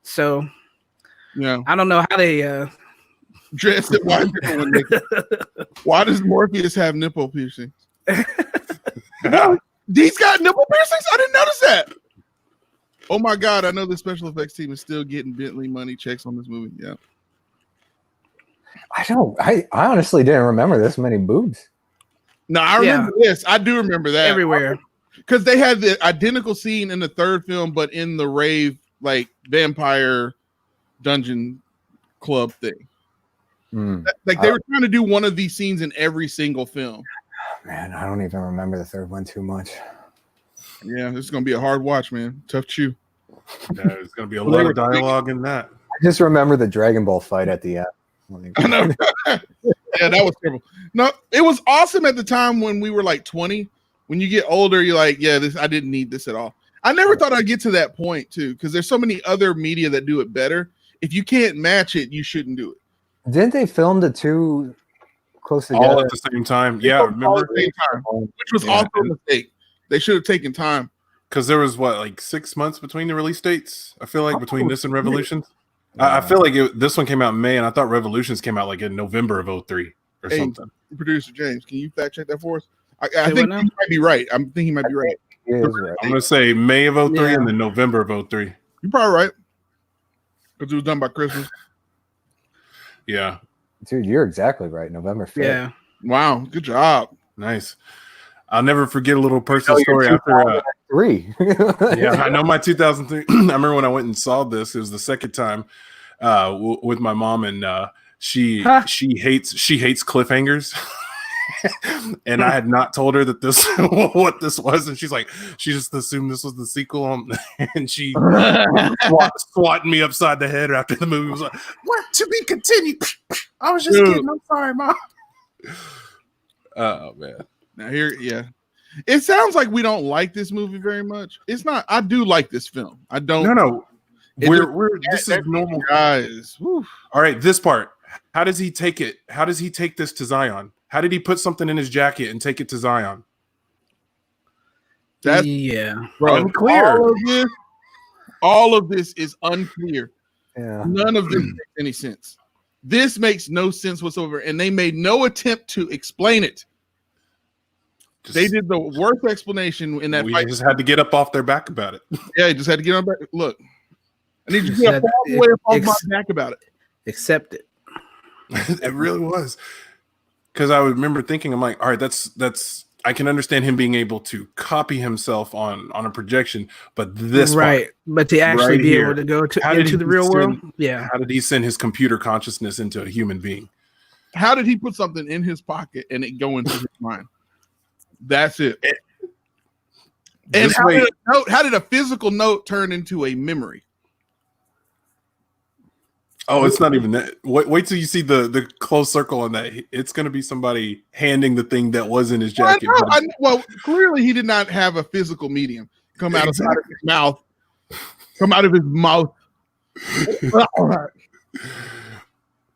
So Yeah. I don't know how they Dressed it. Why does Morpheus have nipple piercings? These got nipple piercings? I didn't notice that. Oh my God. I know the special effects team is still getting Bentley money checks on this movie. Yeah. I honestly didn't remember this many boobs. No, I remember this. I do remember that. everywhere. Because they had the identical scene in the third film, but in the rave, like vampire dungeon club thing. Like they were trying to do one of these scenes in every single film. Man, I don't even remember the third one too much. Yeah, this is gonna be a hard watch, man. Tough chew. Yeah, there's going to be a lot of dialogue in that. I just remember the Dragon Ball fight at the end. Like, I know. Yeah, that was terrible. No, it was awesome at the time when we were like 20. When you get older, you're like, yeah, I didn't need this at all. I never thought I'd get to that point too, because there's so many other media that do it better. If you can't match it, you shouldn't do it. Didn't they film the two close All together? at the same time. Yeah, All remember? at the same time, which was Yeah. also a mistake. They should have taken time. Because there was like 6 months between the release dates. I feel like between this and Revolutions. I feel like this one came out in May, and I thought Revolutions came out like in November of 03 or Hey, something. Producer James, can you fact check that for us? I Say think what he now? might be right. I'm thinking he might be right. He is right. I'm gonna say May of 03 Yeah. and then November of 03. You're probably right. Because it was done by Christmas. Yeah, Dude, you're exactly right. November 5th. Yeah. Wow, good job. nice. I'll never forget a little personal story after. 3. Yeah, I know my 2003. I remember when I went and saw this. It was the second time with my mom, and she hates cliffhangers. And I had not told her that this what this was, and she's like, she just assumed this was the sequel, and she swatting me upside the head after the movie was like, "What to be continued?" I was just kidding. I'm sorry, mom. Oh man. Now here, yeah. It sounds like we don't like this movie very much. It's not. I do like this film. I don't. No. It We're this is normal. Guys. Whew. All right, this part. How does he take it? How does he take this to Zion? How did he put something in his jacket and take it to Zion? That's Bro, Unclear. All of this is unclear. Yeah. None of this makes any sense. This makes no sense whatsoever, and they made no attempt to explain it. They did the worst explanation in that We fight. just had to get up off their back about it. Yeah, you just had to get on back. Look, I need you to get all the way up off my back about it. Accept it. It really was. Because I remember thinking, I'm like, all right, that's I can understand him being able to copy himself on a projection, but this right, part, but to actually right be here, able to go how did into he the real world, send- yeah. How did he send his computer consciousness into a human being? How did he put something in his pocket and it go into his mind? That's it. And how did a physical note turn into a memory? Oh, it's not even that. Wait till you see the close circle on that. It's going to be somebody handing the thing that was in his jacket. Well, clearly he did not have a physical medium come out of his mouth. Come out of his mouth.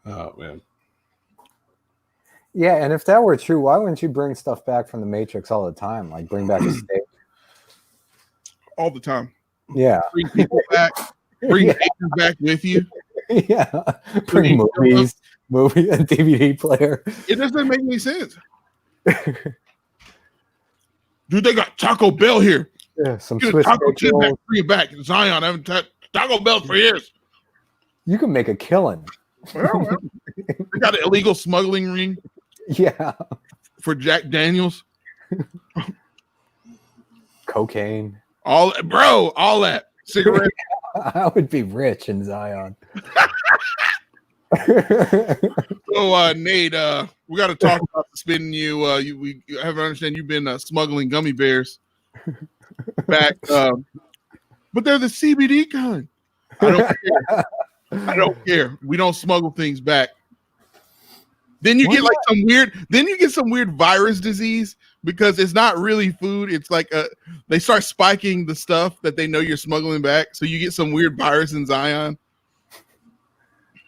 Oh man. Yeah, and if that were true, why wouldn't you bring stuff back from the Matrix all the time? Like bring back a steak. All the time. Yeah. Bring people back. Bring actors back with you. Yeah. Bring movies, a DVD player. It doesn't make any sense. Dude, they got Taco Bell here. Yeah, some Get a Swiss taco chip back, rolls. bring it back. Zion, I haven't had Taco Bell for years. You can make a killing. Well, they got an illegal smuggling ring Yeah. for Jack Daniels. Cocaine. All that. Cigarettes. I would be rich in Zion. So, Nate, we got to talk about suspending you. We have to understand you've been smuggling gummy bears back, but they're the CBD kind. I don't care. I don't care. We don't smuggle things back. Then you get like some weird. Then you get some weird virus disease because it's not really food. It's like they start spiking the stuff that they know you're smuggling back, so you get some weird virus in Zion.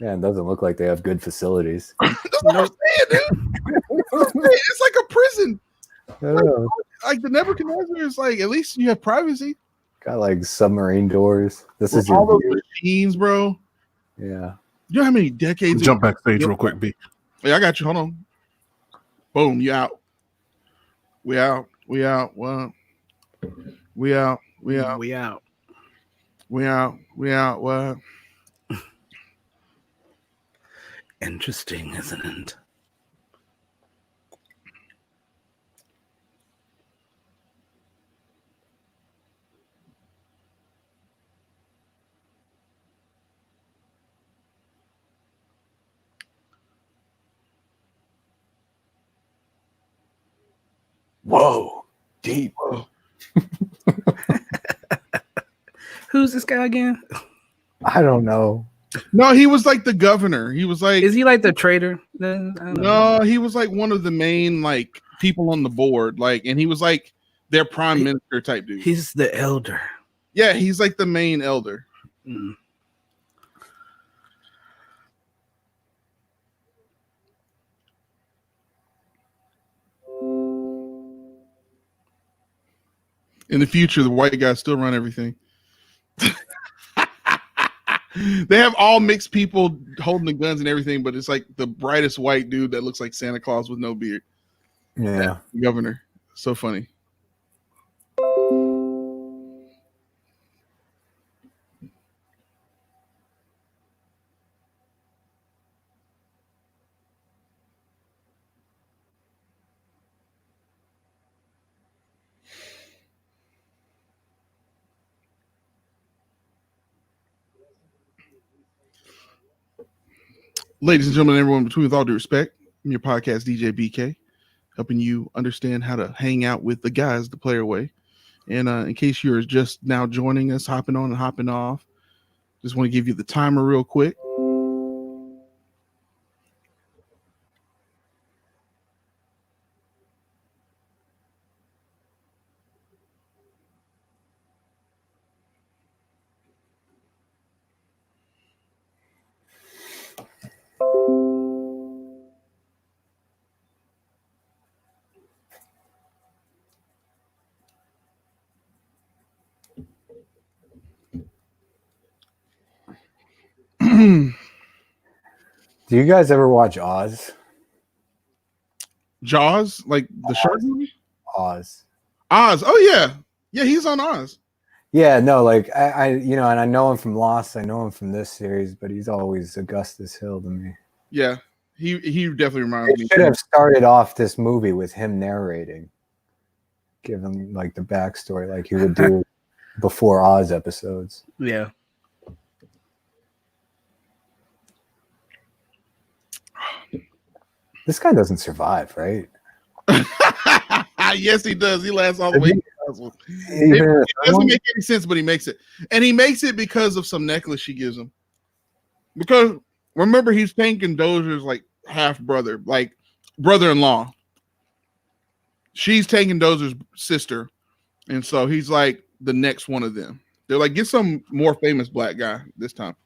Yeah, it doesn't look like they have good facilities. That's what I'm saying, dude. It's like a prison. Oh, Like the Nebuchadnezzar is like, at least you have privacy. got like submarine doors. This is all your those view. machines, bro. Yeah. You know how many decades? Jump backstage real quick, B. Yeah, I got you. Hold on. Boom, you out. We out. We out. What? We out. We out. We out. We out. We out. What? Interesting, isn't it? Whoa. Deep. Who's this guy again? I don't know. No, he was like the governor. He was like, Is he like the traitor? I don't know. no, he was like one of the main like people on the board. Like, and he was like their prime minister type dude. He's the elder. Yeah, he's like the main elder. Mm. In the future, the white guys still run everything. They have all mixed people holding the guns and everything, but it's like the brightest white dude that looks like Santa Claus with no beard. Yeah. Governor. So funny. Ladies and gentlemen, everyone between, with all due respect, I'm your podcast DJ BK, helping you understand how to hang out with the guys the player way. And in case you're just now joining us, hopping on and hopping off, just want to give you the timer real quick. Do you guys ever watch Oz? Jaws, like the shark movie? Oz. Oz. Oh yeah. Yeah, he's on Oz. Yeah, no, like and I know him from Lost. I know him from this series, but he's always Augustus Hill to me. Yeah, he definitely reminds me. Should have started off this movie with him narrating, give him like the backstory, like he would do before Oz episodes. Yeah. This guy doesn't survive, right? Yes, he does. He lasts all the way. Even It doesn't make any sense, but he makes it, and he makes it because of some necklace she gives him. Because remember, he's thinking Dozier's like half brother, like brother-in-law. She's taking Dozier's sister, and so he's like the next one of them. They're like, get some more famous black guy this time.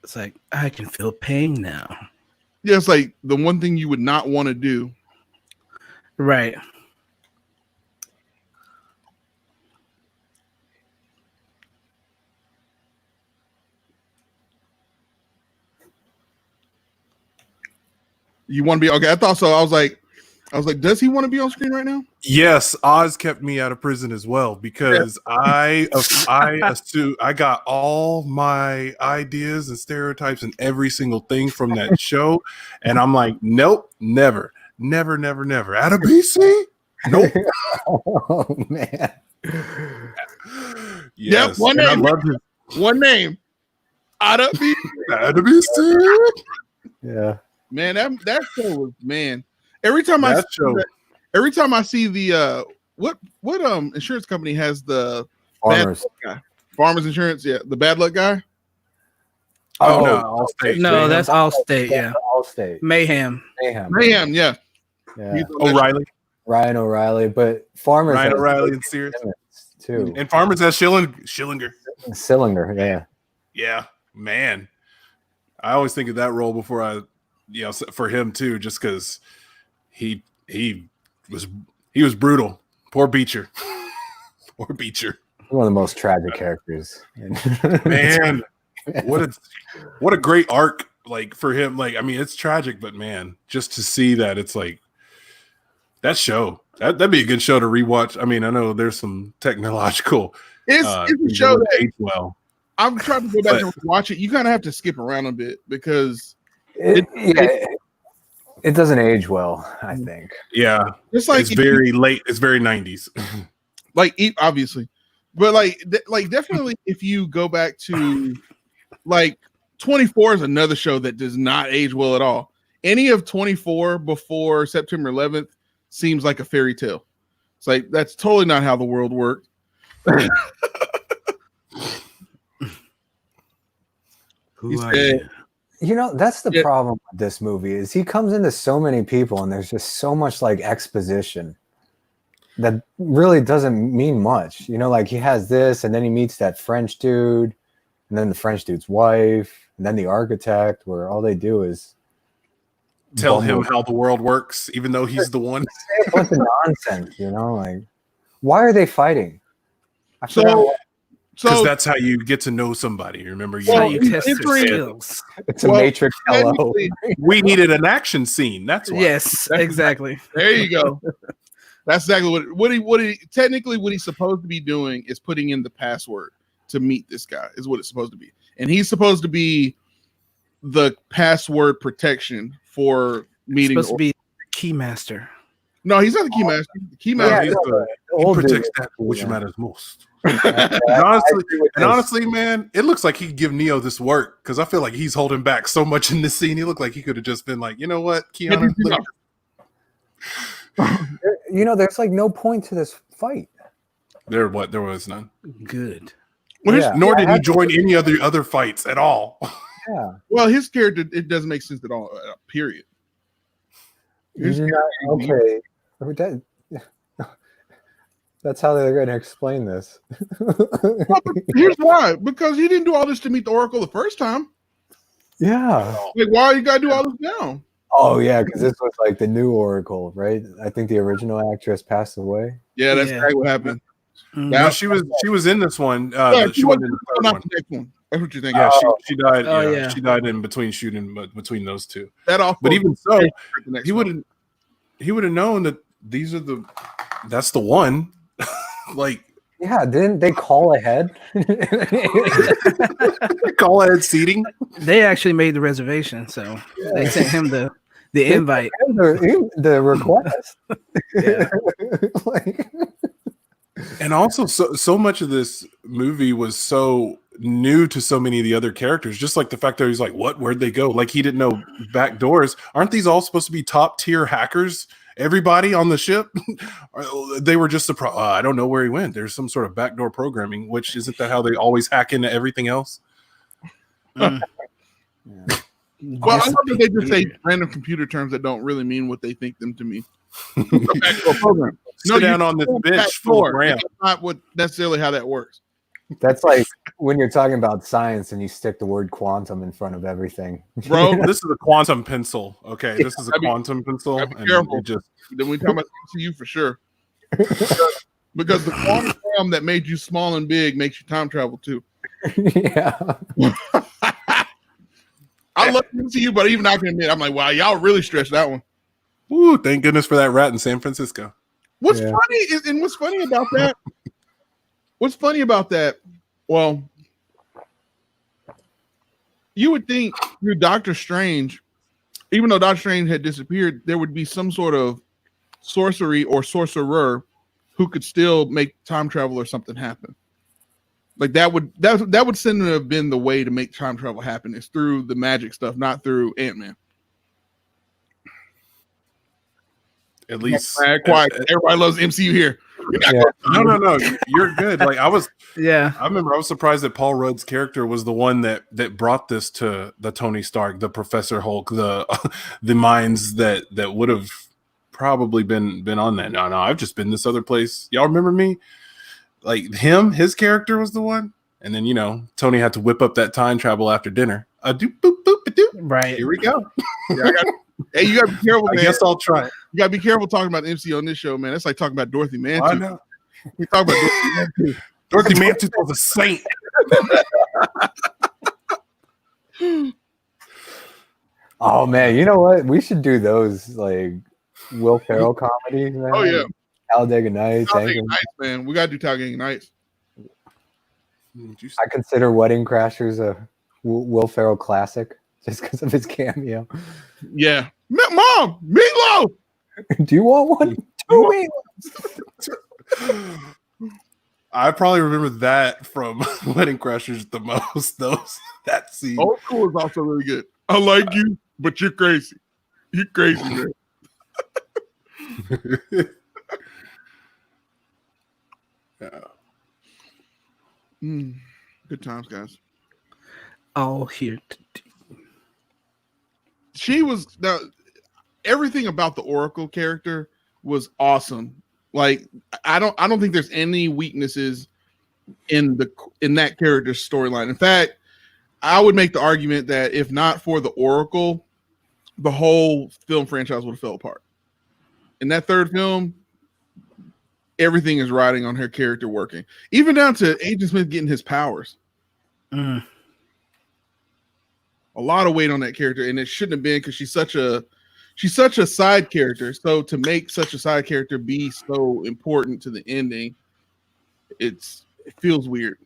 It's like, I can feel pain now. Yeah, it's like the one thing you would not want to do. Right. You want to be okay? I thought so. I was like, does he want to be on screen right now? Yes, Oz kept me out of prison as well because I assume I got all my ideas and stereotypes and every single thing from that show, and I'm like, nope, never. Out of BC? Nope. Oh man. Yep, Yes. one and I name. loved his One name. Out of me. Out of BC. Yeah. Man, that show was, man. Every time I see the what insurance company has the Farmers. bad luck guy? Farmers Insurance, yeah, the bad luck guy. Oh, no, Allstate. No, that's Allstate. Yeah. Allstate. Mayhem. Mayhem, yeah. Yeah. O'Reilly. Ryan O'Reilly, but Farmers Ryan has O'Reilly and Sears. too. And Farmers has Schillinger. Cylinder, yeah. Yeah, man. I always think of that role before for him too, just because he was brutal. Poor Beecher. Poor Beecher. One of the most tragic characters. Man, what a great arc, like, for him. Like, I mean, it's tragic, but man, just to see that, it's like that show. That'd be a good show to rewatch. I mean, I know there's some technological. It's a show that age well. I'm trying to go back and watch it. You kind of have to skip around a bit because it doesn't age well, I think. Yeah, it's like it's very late. It's very 90s. Like, obviously, but like definitely, if you go back to like 24 is another show that does not age well at all. Any of 24 before September 11th seems like a fairy tale. It's like that's totally not how the world worked. Who are you? You know, that's the problem with this movie is he comes into so many people and there's just so much like exposition that really doesn't mean much. You know, like he has this and then he meets that French dude and then the French dude's wife and then the architect where all they do is tell him how the world works, even though he's the one. A bunch of nonsense, you know, like why are they fighting? Because that's how you get to know somebody. Remember, you test their skills. It's a Matrix hello. We needed an action scene. That's why. Yes, exactly. There you go. That's exactly what he's supposed to be doing is putting in the password to meet this guy is what it's supposed to be. And he's supposed to be the password protection for meeting. He's supposed to be the key master. No, he's not the key master. The key master he protects that which matters most. and honestly, man, it looks like he could give Neo this work because I feel like he's holding back so much in this scene. He looked like he could have just been like, you know what, Keanu. You know, there's like no point to this fight. There was none. Good. Nor did he join any other fights at all. Yeah. Well, his character, it doesn't make sense at all. Period. Okay. That's how they're going to explain this. Here's why. Because he didn't do all this to meet the Oracle the first time. Yeah. Like, why you got to do all this now? Oh, yeah, because this was like the new Oracle, right? I think the original actress passed away. Yeah, that's exactly what happened. Mm-hmm. No, she was in this one. She wasn't in the third one. The next one. That's what you're thinking. Yeah, she died. She died in between shooting between those two. That off. But even so, he would have known that these are the That's the one. Like, Yeah, didn't they call ahead? call ahead seating. They actually made the reservation, so they sent him the invite. The request. Yeah. Like, And also, so much of this movie was so new to so many of the other characters. Just like the fact that he's like, "What? Where'd they go?" Like he didn't know back doors. Aren't these all supposed to be top tier hackers? Everybody on the ship, they were just surprised. I don't know where he went. There's some sort of backdoor programming. Which isn't that how they always hack into everything else? Well, I love that they just say random computer terms that don't really mean what they think them to mean. Backdoor program. Sit down on this bench full of RAM. That's not what necessarily how that works. that's like when you're talking about science and you stick the word quantum in front of everything. Bro, This is a quantum pencil. Okay, this is a I mean, quantum pencil. gotta be And careful. it just then we talk about MCU for sure. Because the quantum realm that made you small and big makes you time travel too. Yeah. I love MCU, but even I can admit, I'm like, wow, y'all really stretched that one. Woo, thank goodness for that rat in San Francisco. What's Yeah. funny is, and what's funny about that? What's funny about that? Well, you would think through Doctor Strange, even though Doctor Strange had disappeared, there would be some sort of sorcery or sorcerer who could still make time travel or something happen. Like that would seem to have been the way to make time travel happen is through the magic stuff, not through Ant-Man. At least, Quiet. Everybody loves MCU here. Yeah. no, you're good. Like I Yeah. remember I was surprised that Paul Rudd's character was the one that brought this to the Tony Stark, the Professor Hulk, the the minds that would have probably been on that. No, I've just been this other place. Y'all remember me? Like his character was the one, and then Tony had to whip up that time travel after dinner. Do boop boop do. Right. Here we go. Hey, you gotta be careful, I man. guess I'll try. You gotta be careful talking about the MCU on this show, man. That's like talking about Dorothy Mann. I know. We talk about Dorothy Mann too. Dorothy Mantooth was a saint. Oh man, you know what? We should do those like Will Ferrell comedies. Man. Oh yeah, Talladega Nights. Talladega Anchorman. Nights, man. We gotta do Talladega Nights. I consider Wedding Crashers a Will Ferrell classic just because of his cameo. Yeah, Mom, meatloaf. Do you want one? Two meatloafs. I probably remember that from Wedding Crashers the most. That scene. Old School is also really good. I like you, but you're crazy. You're crazy, man. Good times, guys. All here. She was now. Everything about the Oracle character was awesome. Like I don't think there's any weaknesses in that character's storyline. In fact, I would make the argument that if not for the Oracle, the whole film franchise would have fell apart. In that third film, everything is riding on her character working, even down to Agent Smith getting his powers. A lot of weight on that character, and it shouldn't have been because she's such a side character. So to make such a side character be so important to the ending, it feels weird.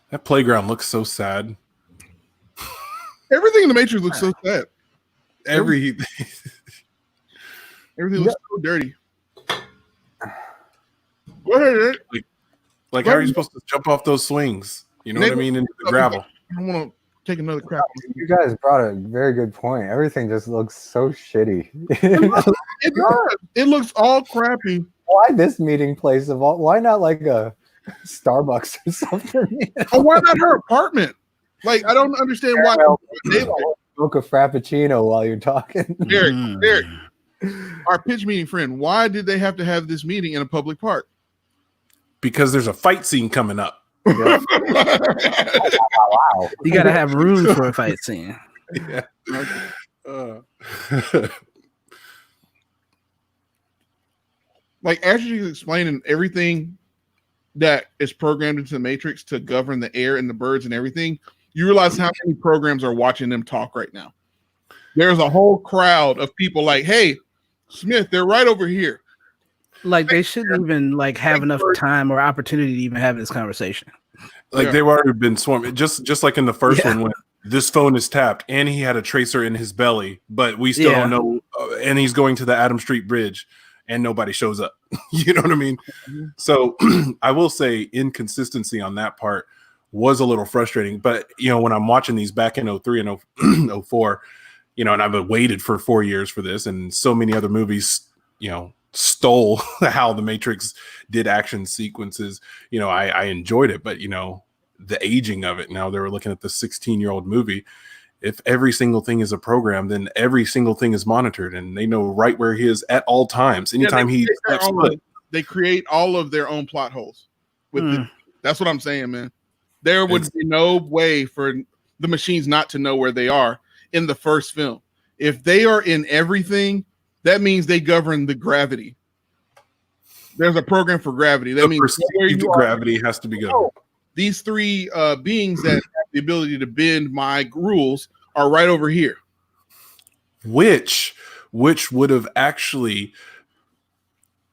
That playground looks so sad. Everything in the Matrix looks so sad. Everything Everything looks so dirty. Go ahead, Eric. like how are you supposed to jump off those swings? You know what I mean? Into the gravel. I don't want to take another crap. You guys brought a very good point. Everything just looks so shitty. It does. It looks all crappy. Why this meeting place of all? Why not like a Starbucks or something? Or why not her apartment? Like, I don't understand why. Smoke a frappuccino while you're talking. Eric, our pitch meeting friend, why did they have to have this meeting in a public park? Because there's a fight scene coming up. Wow. You got to have room for a fight scene. Yeah. Like, as she's explaining everything that is programmed into the Matrix to govern the air and the birds and everything, You realize how many programs are watching them talk right now. There's a whole crowd of people like, hey, Smith, they're right over here. Like they shouldn't even like have enough time or opportunity to even have this conversation. Like Yeah. they've already been swarmed. Just like in the first one when this phone is tapped and he had a tracer in his belly, but we still don't know. And he's going to the Adam Street Bridge and nobody shows up. You know what I mean? So I will say inconsistency on that part was a little frustrating. But, you know, when I'm watching these back in 03 and 04, you know, and I've waited for 4 years for this, and so many other movies, you know, stole how the Matrix did action sequences. You know, I enjoyed it, but, you know, the aging of it, now they were looking at the 16-year-old movie. If every single thing is a program, then every single thing is monitored and they know right where he is at all times. Anytime he steps foot. They create all of their own plot holes. That's what I'm saying, man. There would be no way for the machines not to know where they are in the first film. If they are in everything, that means they govern the gravity. There's a program for gravity. That means where you gravity has to be governed. These three beings that have the ability to bend my rules are right over here. Which would have actually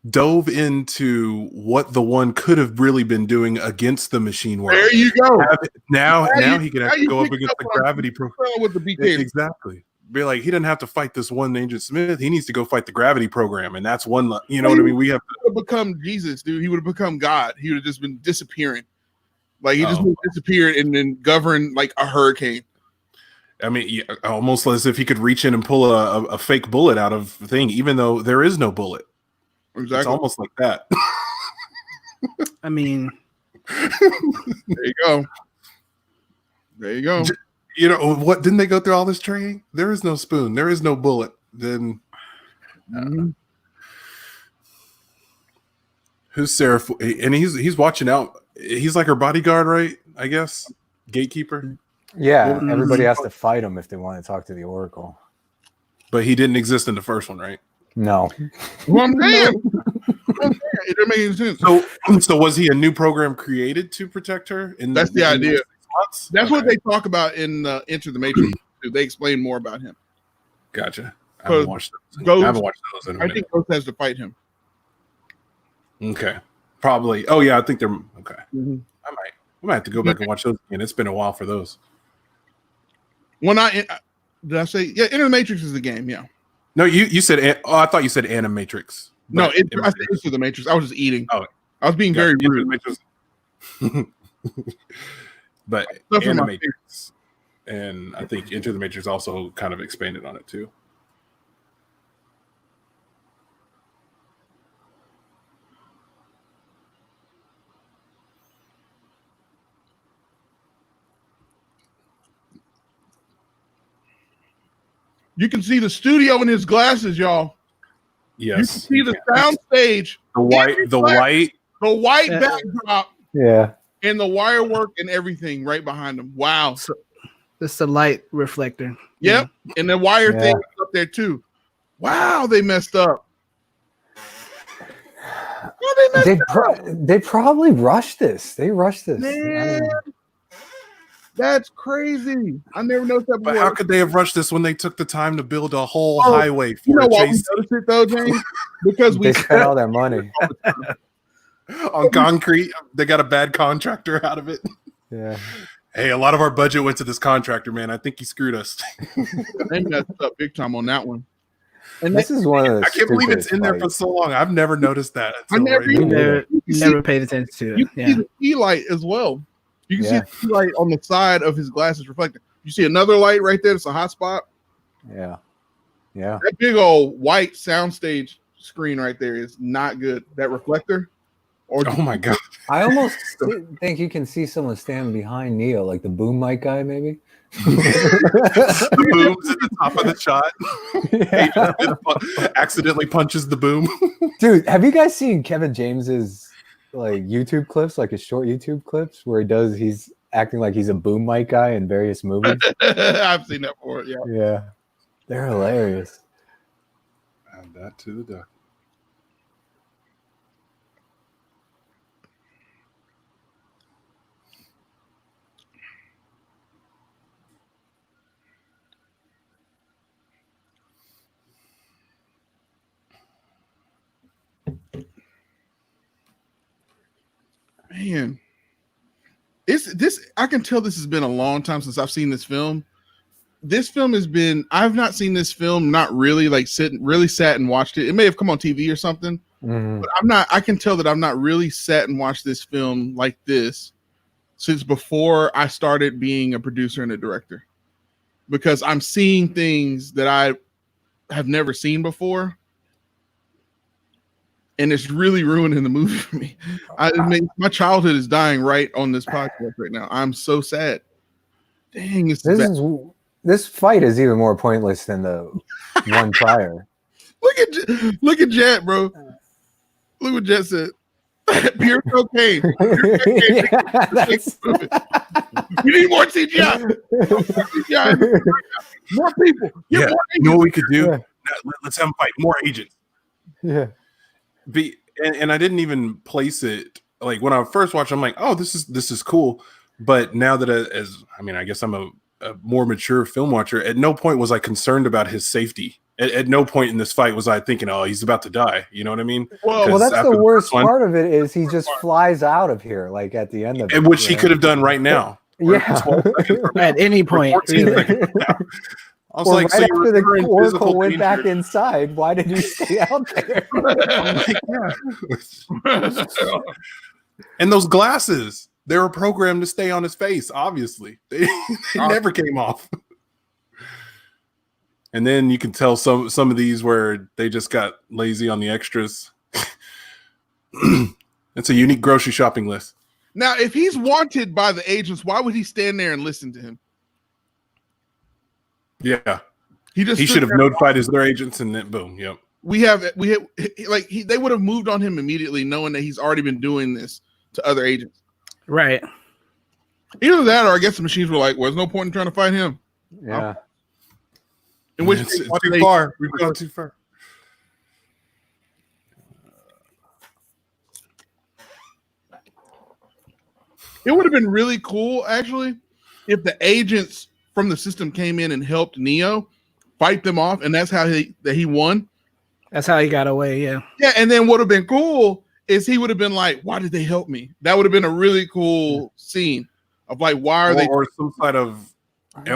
dove into what the one could have really been doing against the machine world. There you go. Now he could actually go up against the gravity program with the BK. Exactly. Be like, he didn't have to fight this one Agent Smith. He needs to go fight the gravity program, and that's one. You know what I mean? We have to become Jesus, dude. He would have become God. He would have just been disappearing. Like he just disappeared and then governed like a hurricane. I mean, almost as if he could reach in and pull a fake bullet out of the thing, even though there is no bullet. Exactly. It's almost like that. I mean, there you go. There you go. You know what? Didn't they go through all this training? There is no spoon. There is no bullet. Then who's Sarah? And he's watching out. He's like her bodyguard, right? I guess gatekeeper. Yeah, everybody has to fight him if they want to talk to the Oracle. But he didn't exist in the first one, right? No. Well, I'm saying. It doesn't make any sense. So was he a new program created to protect her? That's the idea. That's what they talk about in Enter the Matrix. They explain more about him. Gotcha. I haven't watched those. In a minute. I think Ghost has to fight him. Okay. Probably. Oh yeah, I think they're okay. I might have to go back and watch those again. It's been a while for those. Did I say Enter the Matrix is the game? Yeah. No, you said. Oh, I thought you said Animatrix. No, I said Enter the Matrix. I was just eating. Oh, I was being very rude. But Animatrix, and I think Enter the Matrix also kind of expanded on it too. You can see the studio in his glasses, y'all. Yes. You can see the sound stage. The white backdrop. Yeah. And the wire work and everything right behind them. Wow. So it's the light reflector. Yep. Yeah. And the wire thing is up there too. Wow, they messed up. They probably rushed this. They rushed this. Man, that's crazy. I never noticed that before. But how could they have rushed this when they took the time to build a whole highway for a chase? We noticed it though, James? Because they spent all that money on concrete. They got a bad contractor out of it. Yeah. Hey, a lot of our budget went to this contractor, man. I think he screwed us. They messed up big time on that one. And this is one of the I can't believe it's in there for so long. I've never noticed that. I never paid attention to it. You can see the key light as well. You can see the key light on the side of his glasses reflecting. You see another light right there. It's a hot spot. Yeah. Yeah. That big old white soundstage screen right there is not good. That reflector. Oh my god! I almost think you can see someone standing behind Neo, like the boom mic guy, maybe. The boom's at the top of the shot. Accidentally punches the boom. Dude, have you guys seen Kevin James's like YouTube clips, like his short YouTube clips, where he's acting like he's a boom mic guy in various movies? I've seen that before. Yeah. Yeah, they're hilarious. Add that to the duck. Man, it's this. I can tell this has been a long time since I've seen this film. This film has been. I've not seen this film. Not really like sat and watched it. It may have come on TV or something. Mhm. But I'm not. I can tell that I've not really sat and watched this film like this since before I started being a producer and a director, because I'm seeing things that I have never seen before, and it's really ruining the movie for me. My childhood is dying right on this podcast right now. I'm so sad. Dang, it's bad. This fight is even more pointless than the one prior. Look at Jet, bro. Look what Jet said. Pure cocaine. Yeah, that's- We need more CGI. More people. Get Yeah, more you know what we could do? Yeah. Let's have them fight more agents. yeah. And I didn't even place it like when I first watched. I'm like, oh, this is cool. But now that I guess I'm a more mature film watcher. At no point was I concerned about his safety. At no point in this fight was I thinking, oh, he's about to die. You know what I mean? Well, that's after the the worst first one- part of it is he just flies out of here like at the end of it. And which he you could know? have done right now. Yeah. 12 seconds from now. At any point, 14 really. seconds from now. I was Or like, right so you're after the referring oracle physical went back danger. inside, why did he stay out there? And those glasses, they were programmed to stay on his face, obviously. They never came off. And then you can tell some of these where they just got lazy on the extras. It's a unique grocery shopping list. Now, if he's wanted by the agents, why would he stand there and listen to him? Yeah. He just He stood should have there. notified his other agents and then boom. Yep. They would have moved on him immediately, knowing that he's already been doing this to other agents. Right. Either that, or I guess the machines were like, "Well, there's no point in trying to fight him." Yeah. In which It's case, why too they- far. We've gone too far. It would have been really cool, actually, if the agents from the system came in and helped Neo fight them off, and that's how he won. That's how he got away. Yeah. Yeah, and then what would have been cool is he would have been like, "Why did they help me?" That would have been a really cool scene of like, "Why are they?" Or some side of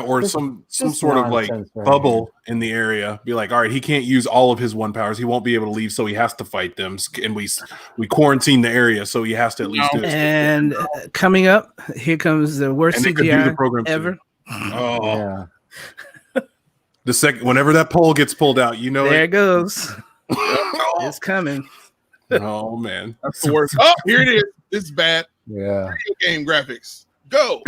or Just- some just sort of like nonsense right bubble in the area. Be like, all right, he can't use all of his one powers. He won't be able to leave, so he has to fight them. And we quarantine the area, so he has to at least do it. And coming up, here comes the worst And they could do the CGI program too. ever. Oh, Yeah. the second whenever that pole gets pulled out, you know There it it. goes. It's coming. Oh man, That's the worst. Oh, here it is. This is bad. Yeah. Video game graphics. Go.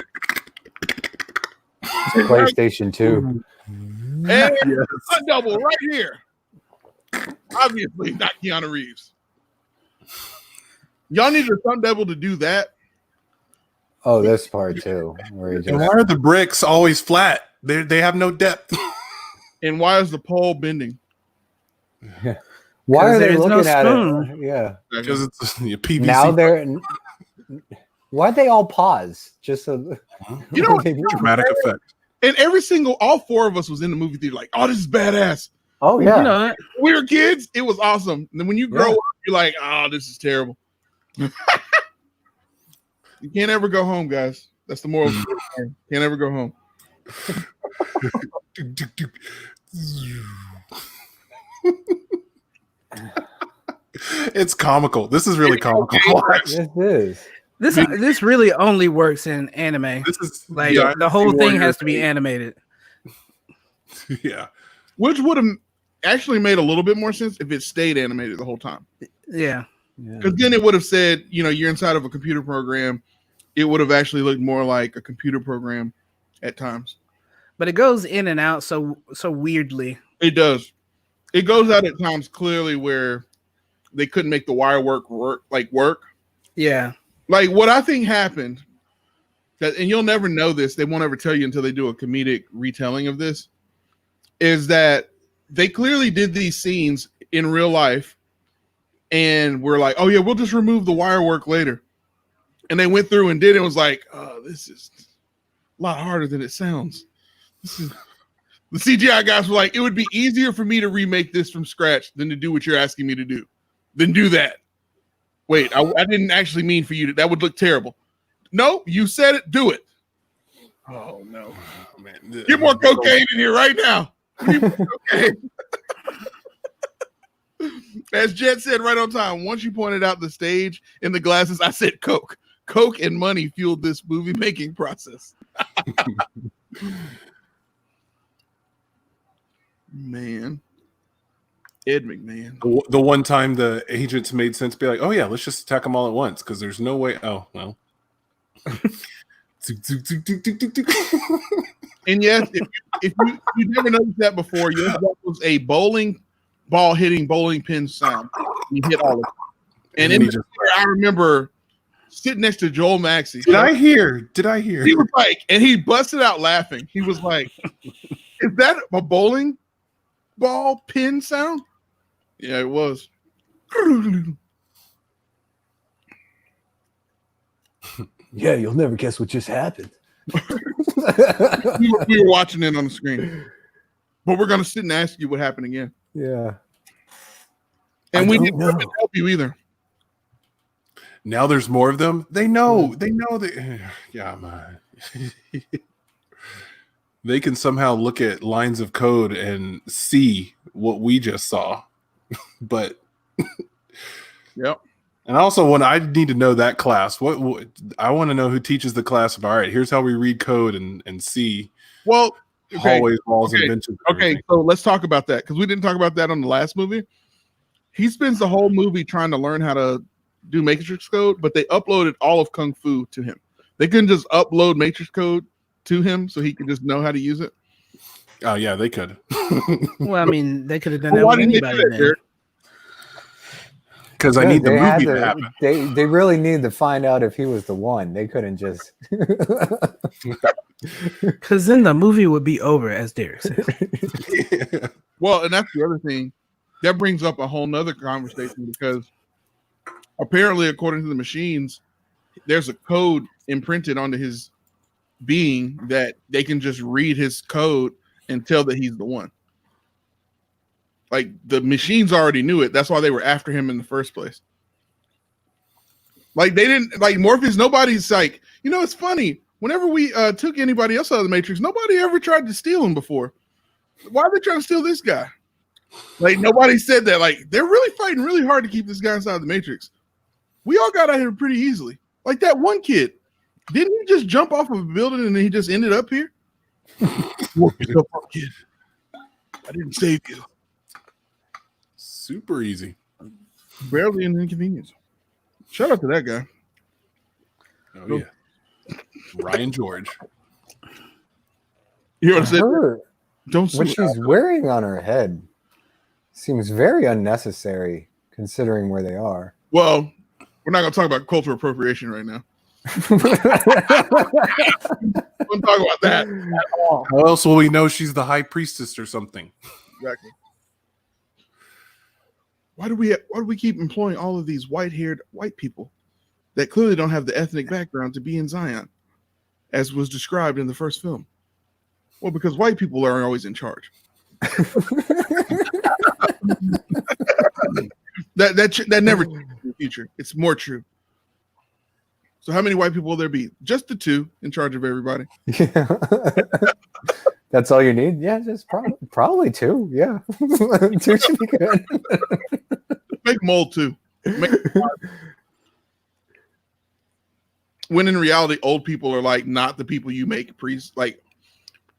PlayStation 2. And a double right here. Obviously, not Keanu Reeves. Y'all need a stunt double to do that. Oh, this part too. Where he and just, why are the bricks always flat? They have no depth. And why is the pole bending? why are they there's no looking at spoon. it? Yeah. Because it's a PVC. Now they're. Why'd they all pause? Just so. You know, dramatic effect. and all four of us was in the movie theater like, "Oh, this is badass." Oh yeah. You know what? We were kids. It was awesome. And then when you grow up, you're like, "Oh, this is terrible." You can't ever go home, guys. That's the moral. Of the story. Can't ever go home. It's comical. This is really comical. This is. This really only works in anime. This is Like yeah, the whole thing Warrior has to be thing. animated. Yeah. Which would have actually made a little bit more sense if it stayed animated the whole time. Yeah. Yeah. Because then it would have said, you're inside of a computer program. It would have actually looked more like a computer program at times. But it goes in and out so weirdly. It does. It goes out at times clearly where they couldn't make the wire work. Yeah. Like what I think happened, and you'll never know this, they won't ever tell you until they do a comedic retelling of this, is that they clearly did these scenes in real life and we're like, "Oh yeah, we'll just remove the wire work later." And they went through and did it and was like, "Oh, this is a lot harder than it sounds." The CGI guys were like, "It would be easier for me to remake this from scratch than to do what you're asking me to do. Then do that." Wait, I didn't actually mean for you to. That would look terrible. No, you said it. Do it. Oh no, Oh, man. get more cocaine in here right now. Get more cocaine. As Jet said right on time, once you pointed out the stage and the glasses, I said Coke. Coke and money fueled this movie making process. Man. Ed McMahon. The one time the agents made sense, be like, "Oh yeah, let's just attack them all at once," because there's no way. Oh well. And yes, if you never noticed that before, yes, that was a bowling ball hitting bowling pin sound. He hit all of it. And in the I remember sitting next to Joel Maxey. Did I hear? He was like, and he busted out laughing. He was like, "Is that a bowling ball pin sound?" Yeah, it was. Yeah, you'll never guess what just happened. we were watching it on the screen, but we're gonna sit and ask you what happened again. Yeah, and we didn't help you either. Now there's more of them. They know. They know that. Yeah, man. They can somehow look at lines of code and see what we just saw. But yep. And also, when I need to know that class, what I want to know who teaches the class of, all right, here's how we read code and see. Well, okay. Hallways, walls, and benches. Okay, so let's talk about that because we didn't talk about that on the last movie. He spends the whole movie trying to learn how to do Matrix code, but they uploaded all of Kung Fu to him. They couldn't just upload Matrix code to him so he could just know how to use it. Oh yeah, they could. Well, I mean, they could have done that with anybody. Because I need the movie to happen. They really needed to find out if he was the one. They couldn't just. Because then the movie would be over, as Derek said. Yeah. Well, and that's the other thing. That brings up a whole nother conversation because apparently, according to the machines, there's a code imprinted onto his being that they can just read his code and tell that he's the one. Like the machines already knew it. That's why they were after him in the first place. Like they didn't like Morpheus. Nobody's like, it's funny. Whenever we took anybody else out of the Matrix, nobody ever tried to steal him before. Why are they trying to steal this guy? Like nobody said that. Like they're really fighting really hard to keep this guy inside the Matrix. We all got out here pretty easily. Like that one kid. Didn't he just jump off of a building and he just ended up here? Work yourself up, kid. I didn't save you. Super easy. Barely an inconvenience. Shout out to that guy. Oh yeah. Ryan George. You know what I'm saying? Don't what she's wearing on her head seems very unnecessary considering where they are. Well, we're not going to talk about cultural appropriation right now. Don't talk about that at all. How else will we know she's the high priestess or something? Exactly. Why do we keep employing all of these white-haired white people that clearly don't have the ethnic background to be in Zion, as was described in the first film? Well, because white people are always in charge. that never changes in the future. It's more true. So how many white people will there be? Just the two in charge of everybody. Yeah. That's all you need? Yeah, just probably two. Yeah. Two should be good. Make mold two. When in reality, old people are like not the people you make priests. Like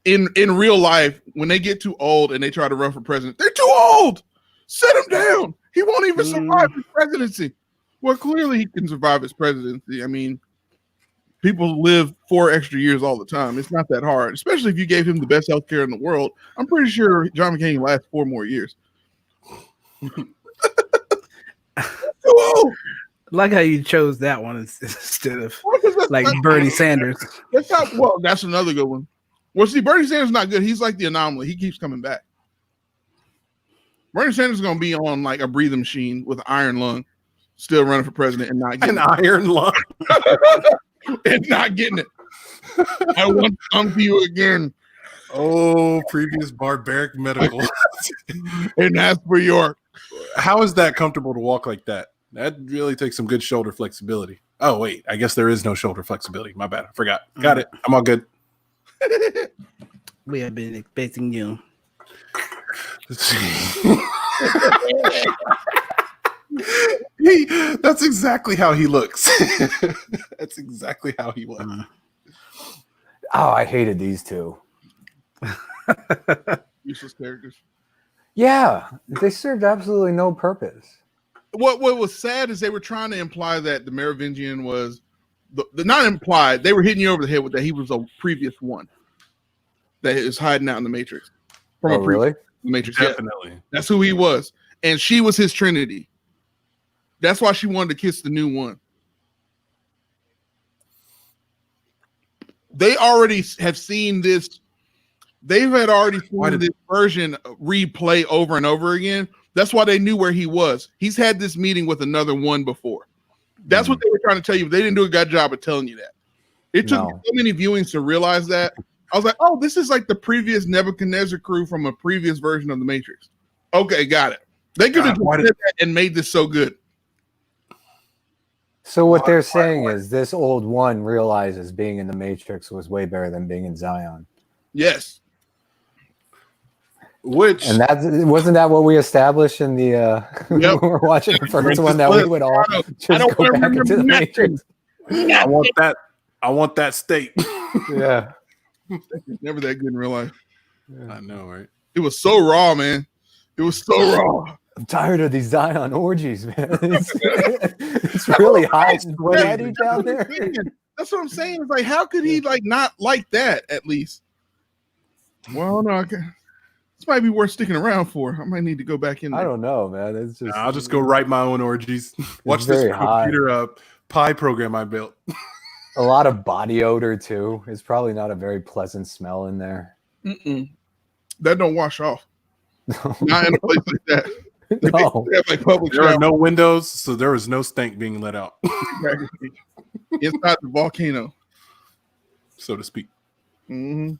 in real life, when they get too old and they try to run for president, they're too old. Set him down. He won't even survive his presidency. Well, clearly he can survive his presidency. I mean, people live 4 extra years all the time. It's not that hard, especially if you gave him the best healthcare in the world. I'm pretty sure John McCain lasts 4 more years. Like how you chose that one instead of like Bernie Sanders. That's another good one. Well, see, Bernie Sanders is not good. He's like the anomaly. He keeps coming back. Bernie Sanders is going to be on like a breathing machine with an iron lung, still running for president and not getting iron lung and not getting it. I want to come to you again. Oh, previous barbaric medical. And that's for York. How is that comfortable to walk like that? That really takes some good shoulder flexibility. Oh wait, I guess there is no shoulder flexibility. My bad. I forgot. Got it. I'm all good. We have been expecting you. That's exactly how he looks. That's exactly how he was. Oh, I hated these two. Useless characters. Yeah, they served absolutely no purpose. What was sad is they were trying to imply that the Merovingian was the not implied. They were hitting you over the head with that he was a previous one that is hiding out in the Matrix. Oh, really? The Matrix, Definitely. yeah. That's who he was, and she was his Trinity. That's why she wanted to kiss the new one. They already have seen this. They've had already seen this version replay over and over again. That's why they knew where he was. He's had this meeting with another one before. That's what they were trying to tell you. They didn't do a good job of telling you that. It took so many viewings to realize that. I was like, oh, this is like the previous Nebuchadnezzar crew from a previous version of the Matrix. Okay, got it. They could have said that and made this so good. So what they're saying is this old one realizes being in the Matrix was way better than being in Zion. Yes. And wasn't that what we established in the when we were watching the first one, that we would all just go back into the Matrix? I want that state. Yeah. It's never that good in real life. Yeah. I know, right? It was so raw, man. It was so raw. I'm tired of these Zion orgies, man. It's really hot and sweaty down there. That's what I'm saying. It's like, how could he like not like that at least? Well, no, this might be worth sticking around for. I might need to go back in there. I don't know, man. It's just I'll just go write my own orgies. Watch this computer pie program I built. A lot of body odor too. It's probably not a very pleasant smell in there. That don't wash off. Not in a place like that. No. There are no windows, so there is no stank being let out. Inside the volcano, so to speak. Inside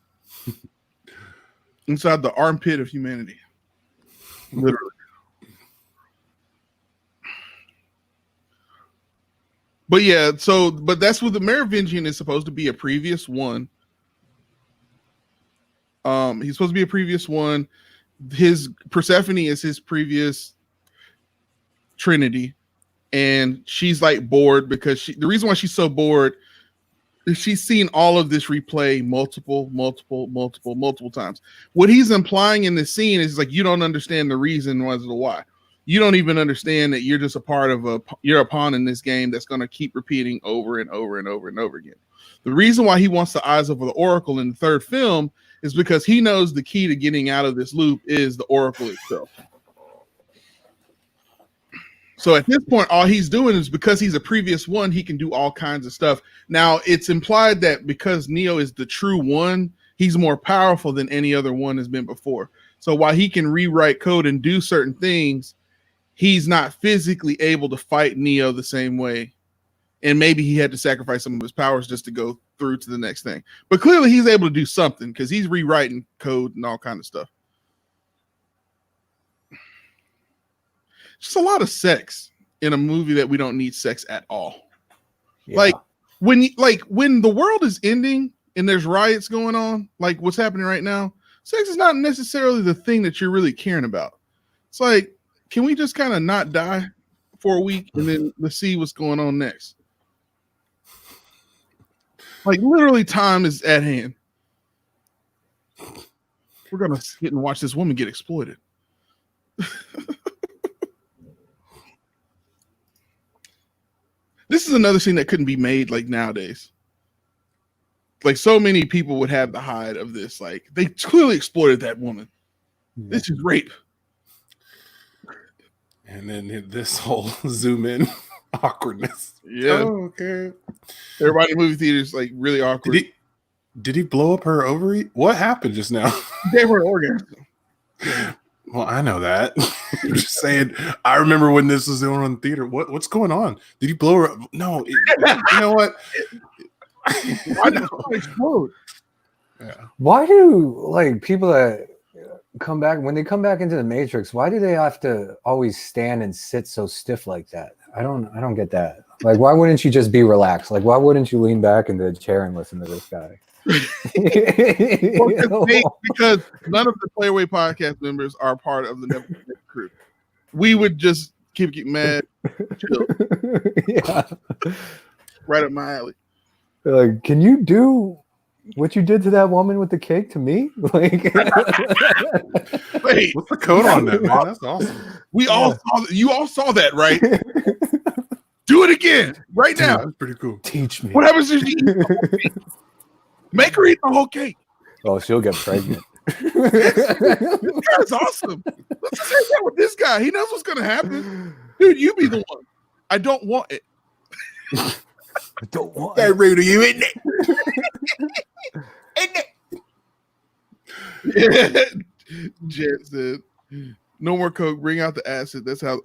the armpit of humanity. Literally. But yeah, but that's what the Merovingian is supposed to be, a previous one. He's supposed to be a previous one. His Persephone is his previous Trinity, and she's like bored because the reason why she's so bored is she's seen all of this replay multiple times. What he's implying in this scene is like, you don't understand the reason was the why. You don't even understand that you're just a part of you're a pawn in this game that's going to keep repeating over and over and over and over again. The reason why he wants the eyes of the Oracle in the third film is because he knows the key to getting out of this loop is the Oracle itself. So at this point, all he's doing is, because he's a previous one, he can do all kinds of stuff. Now, it's implied that because Neo is the true one, he's more powerful than any other one has been before. So while he can rewrite code and do certain things, he's not physically able to fight Neo the same way. And maybe he had to sacrifice some of his powers just to go through to the next thing. But clearly he's able to do something because he's rewriting code and all kind of stuff. Just a lot of sex in a movie that we don't need sex at all. Yeah. Like when the world is ending and there's riots going on, like what's happening right now, sex is not necessarily the thing that you're really caring about. It's like, can we just kind of not die for a week and then let's see what's going on next? Like literally time is at hand. We're going to sit and watch this woman get exploited. This is another scene that couldn't be made like nowadays. Like so many people would have the hide of this. Like they clearly exploited that woman. Yeah. This is rape. And then this whole zoom in awkwardness. Yeah. Oh, okay. Everybody in the movie theater is like really awkward. Did he blow up her ovary? What happened just now? He gave her an orgasm. Well, I know that. I'm just saying. I remember when this was on in theater. What's going on? Did he blow her up? No. You know what? Why did it explode? Yeah. Why do people that when they come back into the Matrix, why do they have to always stand and sit so stiff like that? I don't get that. Like, why wouldn't you just be relaxed? Like, why wouldn't you lean back in the chair and listen to this guy? Because none of the Playaway podcast members are part of the Never crew. We would just keep mad, chill. Yeah. Right up my alley. Like, can you do what you did to that woman with the cake to me? Like, wait, what's the code on that, man? That's awesome. We all saw that. You all saw that, right? Do it again right now. That's pretty cool. Teach me. What happens if you eat the whole cake? Make her eat the whole cake. Oh, she'll get pregnant. That's awesome. Let's just hang out with this guy. He knows what's gonna happen. Dude, you be the one. I don't want it. I don't want That it. rude of you, isn't it? Jet said, no more coke, bring out the acid. That's how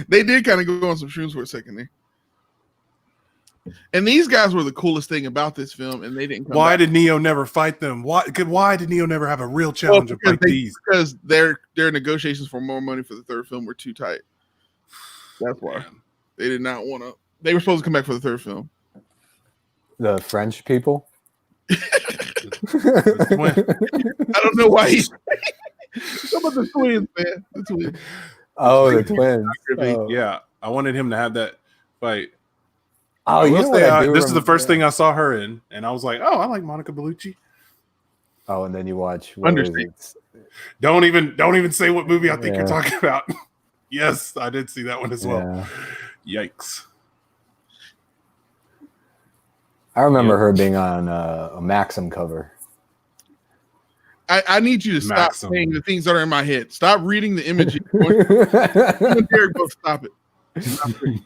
they did kind of go on some shrooms for a second there. And these guys were the coolest thing about this film, and they didn't come Why back. did Neo never fight them? Why did Neo never have a real challenge like these? Because their negotiations for more money for the third film were too tight. That's why they did not want to. They were supposed to come back for the third film. The French people. I don't know why he's some of the twins, man. The twins. Oh, the twins. Oh, Yeah, I wanted him to have that fight. oh I you will know what say, I do this is the remember? first thing I saw her in, and I was like, "Oh, I like Monica Bellucci." Oh, and then you watch. What is Understand. it? Don't even say what movie I think you're Yeah. talking about. Yes, I did see that one as well. Yeah. Yikes! I remember Yeah. her being on a Maxim cover. I need you to stop Maxim. saying the things that are in my head. Stop reading the images. You and Derek both stop it. Stop it.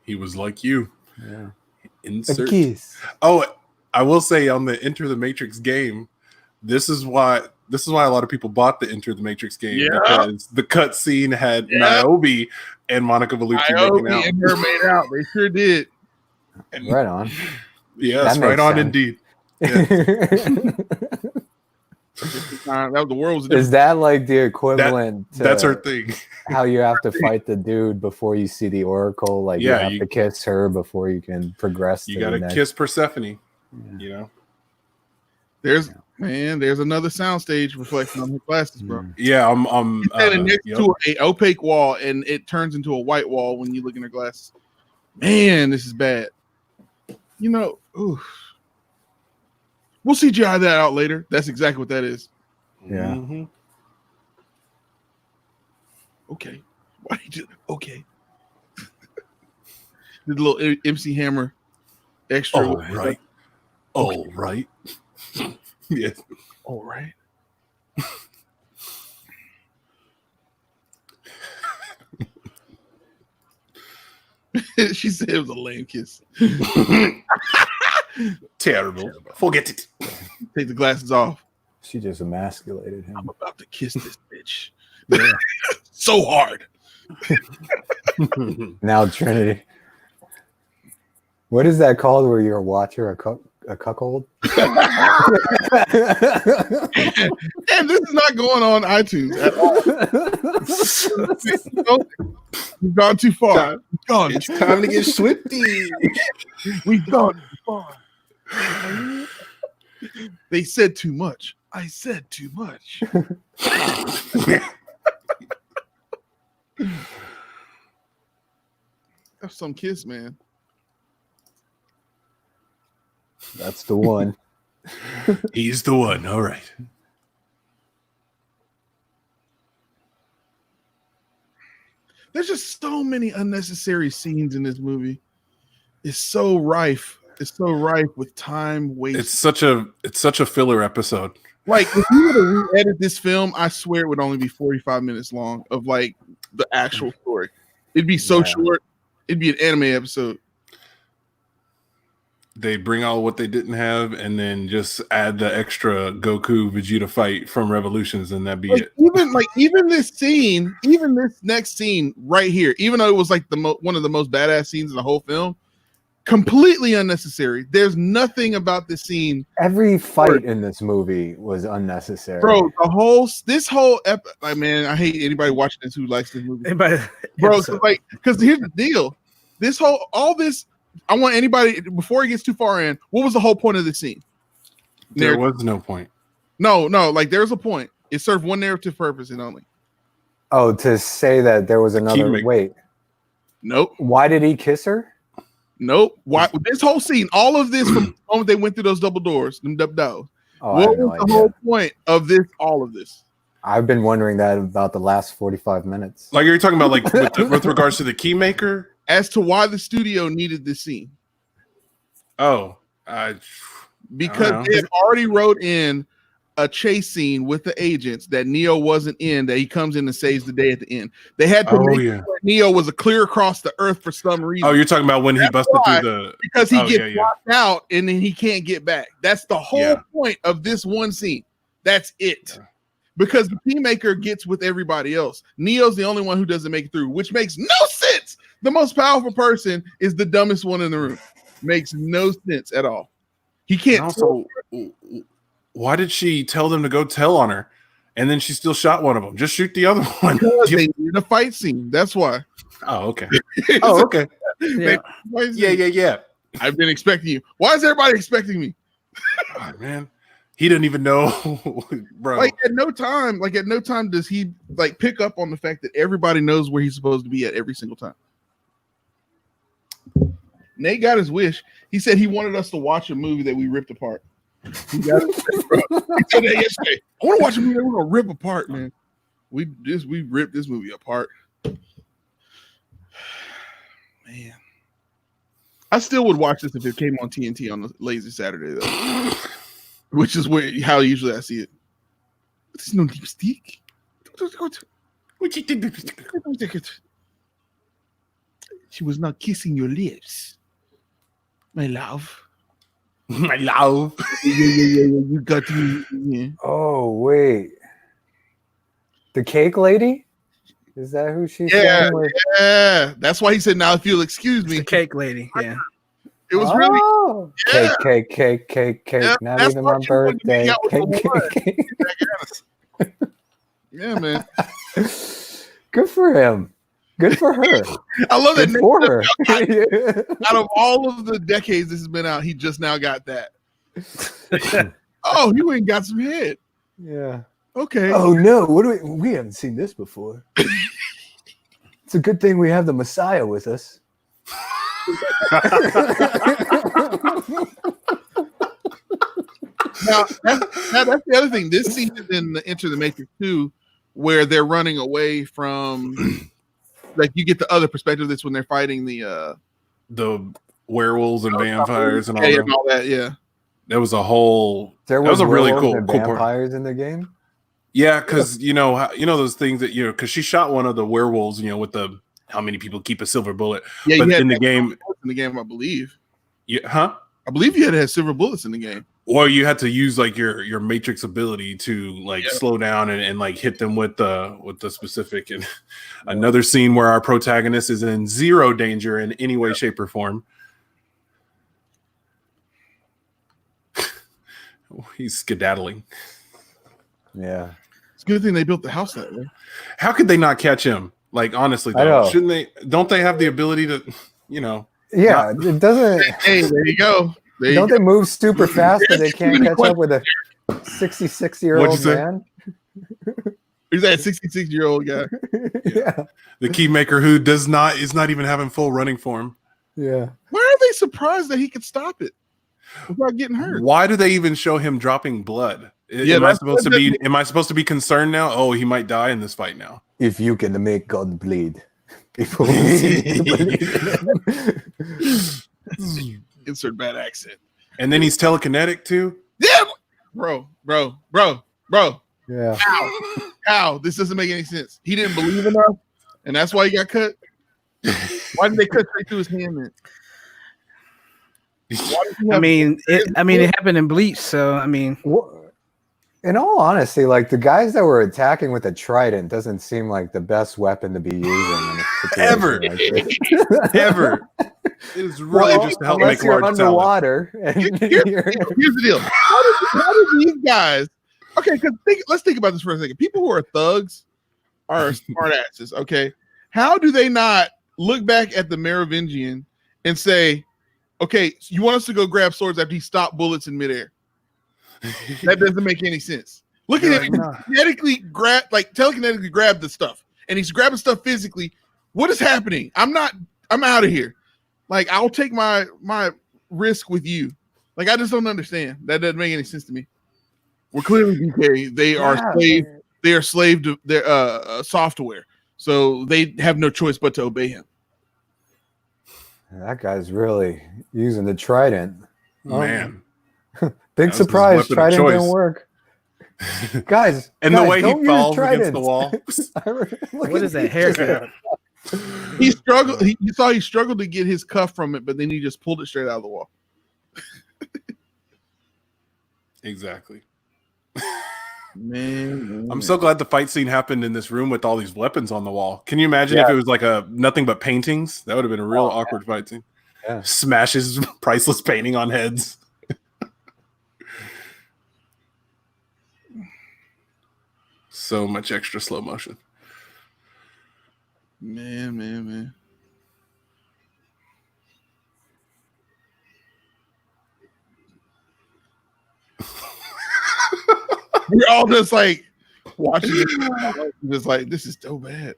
He was like you. Yeah. A Insert. kiss. Oh, I will say on the Enter the Matrix game, this is why a lot of people bought the Enter the Matrix game, Yeah. because the cutscene had Niobe and Monica Bellucci making out. Niobe and her made out. They sure did. Right on. Yes, That right makes on sense. indeed. The world was Is that like the equivalent to That's her thing. how you have to fight the dude before you see the Oracle? Like you Yeah, have to kiss her before you can progress. You to got the to next. kiss Persephone. Yeah. You know. There's another soundstage reflecting on her glasses, bro. Mm. Yeah, I'm She's standing next yep. to a opaque wall, and it turns into a white wall when you look in her glasses. Man, this is bad. You know, oof. We'll CGI that out later. That's exactly what that is. Yeah. Mhm. Okay. Why did you? Okay. The little MC Hammer extra. All right. All right. Yeah. All right. She said it was a lame kiss. Terrible. Forget it. Take the glasses off. She just emasculated him. I'm about to kiss this bitch. Yeah. So hard. Now Trinity. What is that called where you're a watcher, a cuckold? And this is not going on iTunes at all. We've gone too far. We've gone. It's time to get swifty. We've gone too far. They said too much. I said too much. That's some kiss, man. That's the one. He's the one. All right. There's just so many unnecessary scenes in this movie. It's so rife. It's so rife with time waste. It's such a filler episode. Like if you were to re-edit this film, I swear it would only be 45 minutes long of like the actual story. It'd be so Yeah. short. It'd be an anime episode. They bring out what they didn't have and then just add the extra Goku Vegeta fight from Revolutions, and that'd be Like, it. even this scene, even this next scene right here, even though it was like one of the most badass scenes in the whole film, completely unnecessary. There's nothing about this scene. Every fight in this movie was unnecessary. Bro, like, man, I hate anybody watching this who likes this movie. Bro, because here's the deal. I want anybody, before he gets too far in, what was the whole point of this scene? There was no point. No, like there's a point. It served one narrative purpose and only. Oh, to say that there was another. Wait. Nope. Why did he kiss her? Nope. Why this whole scene, all of this from the moment they went through those double doors, them dub doors. What was the whole point of this? All of this. I've been wondering that about the last 45 minutes. Like, you're talking about, like, with regards to the Keymaker? As to why the studio needed this scene. Oh. Because they had already wrote in a chase scene with the agents that Neo wasn't in, that he comes in and saves the day at the end. They had to make sure Neo was clear across the earth for some reason. Oh, you're talking about when he busted through because he gets locked out and then he can't get back. That's the whole point of this one scene. That's it. Because the Keymaker gets with everybody else. Neo's the only one who doesn't make it through, which makes no sense. The most powerful person is the dumbest one in the room. Makes no sense at all. He can't. Also, why did she tell them to go tell on her? And then she still shot one of them. Just shoot the other one. Because they needed a fight scene. That's why. Oh, okay. Oh, okay. Yeah. I've been expecting you. Why is everybody expecting me? Oh, man. He didn't even know, bro. Like at no time does he like pick up on the fact that everybody knows where he's supposed to be at every single time. Nate got his wish. He said he wanted us to watch a movie that we ripped apart. He said that yesterday. I want to watch a movie that we're gonna rip apart, man. We ripped this movie apart. Man. I still would watch this if it came on TNT on a lazy Saturday, though. Which is how usually I see it. There's no lipstick. She was not kissing your lips, my love. My love. Yeah. You got me. Yeah. Oh wait, the cake lady. Is that who she's? Yeah. That's why he said, "Now, if you'll excuse me." The cake lady. Yeah. It was really cake. Yeah, Not even my birthday. Cake. Yeah, man. Good for him. Good for her. I love that. Good for her. Out of all of the decades this has been out, he just now got that. Oh, he went and got some head. Yeah. Okay. Oh no! What do we haven't seen this before. It's a good thing we have the Messiah with us. Now that's the other thing. This scene is in Enter the Matrix 2, where they're running away from, like, you get the other perspective of this when they're fighting the werewolves and vampires and all that. that. And all that. Yeah, there was a whole. There was a really cool vampires in the game. Yeah, because you know those things that because she shot one of the werewolves, with the how many people keep a silver bullet. Yeah, but in the game, I believe. Yeah, huh? I believe you had to have silver bullets in the game. Or you had to use like your matrix ability to slow down and like hit them with the specific. And another scene where our protagonist is in zero danger in any way, shape, or form. He's skedaddling. Yeah, it's a good thing they built the house that way. How could they not catch him? Like, honestly, though, shouldn't they? Don't they have the ability to, Yeah, it doesn't. Hey, there you go. Don't they move super fast that they can't catch up with a 66-year-old man? He's that 66-year-old guy. Yeah. The Keymaker who is not even having full running form. Yeah. Why are they surprised that he could stop it without getting hurt? Why do they even show him dropping blood? Am I supposed to be concerned now? Oh, he might die in this fight now. If you can make God bleed, people will see Insert bad accent. And then he's telekinetic too. Yeah, bro. Yeah. How? This doesn't make any sense. He didn't believe enough, and that's why he got cut. Why did they cut straight through his hand then? It happened in Bleach, so I mean. In all honesty, like the guys that were attacking with a trident doesn't seem like the best weapon to be using in a situation ever. like this. It is really just to help unless make you're large salad. underwater. And Here's the deal. How did these guys? Okay, because let's think about this for a second. People who are thugs are smart asses. Okay, how do they not look back at the Merovingian and say, "Okay, so you want us to go grab swords after he stopped bullets in midair?" That doesn't make any sense. Look at him telekinetically grab the stuff, and he's grabbing stuff physically. What is happening? I'm out of here. Like, I'll take my risk with you. Like, I just don't understand. That doesn't make any sense to me. We're clearly BK. They are slave. They are slave to their software, so they have no choice but to obey him. That guy's really using the trident. Man, big was surprise! his weapon of Trident didn't choice. work. Guys, and the way he don't use falls against tridents. the wall. What is that haircut? He struggled. You saw he struggled to get his cuff from it, but then he just pulled it straight out of the wall. Exactly. Man, I'm so glad the fight scene happened in this room with all these weapons on the wall. Can you imagine if it was like a nothing but paintings? That would have been a real awkward fight scene. Yeah. Smashes Priceless painting on heads. So much extra slow motion. Man. We're all just like watching it, just like, this is so bad.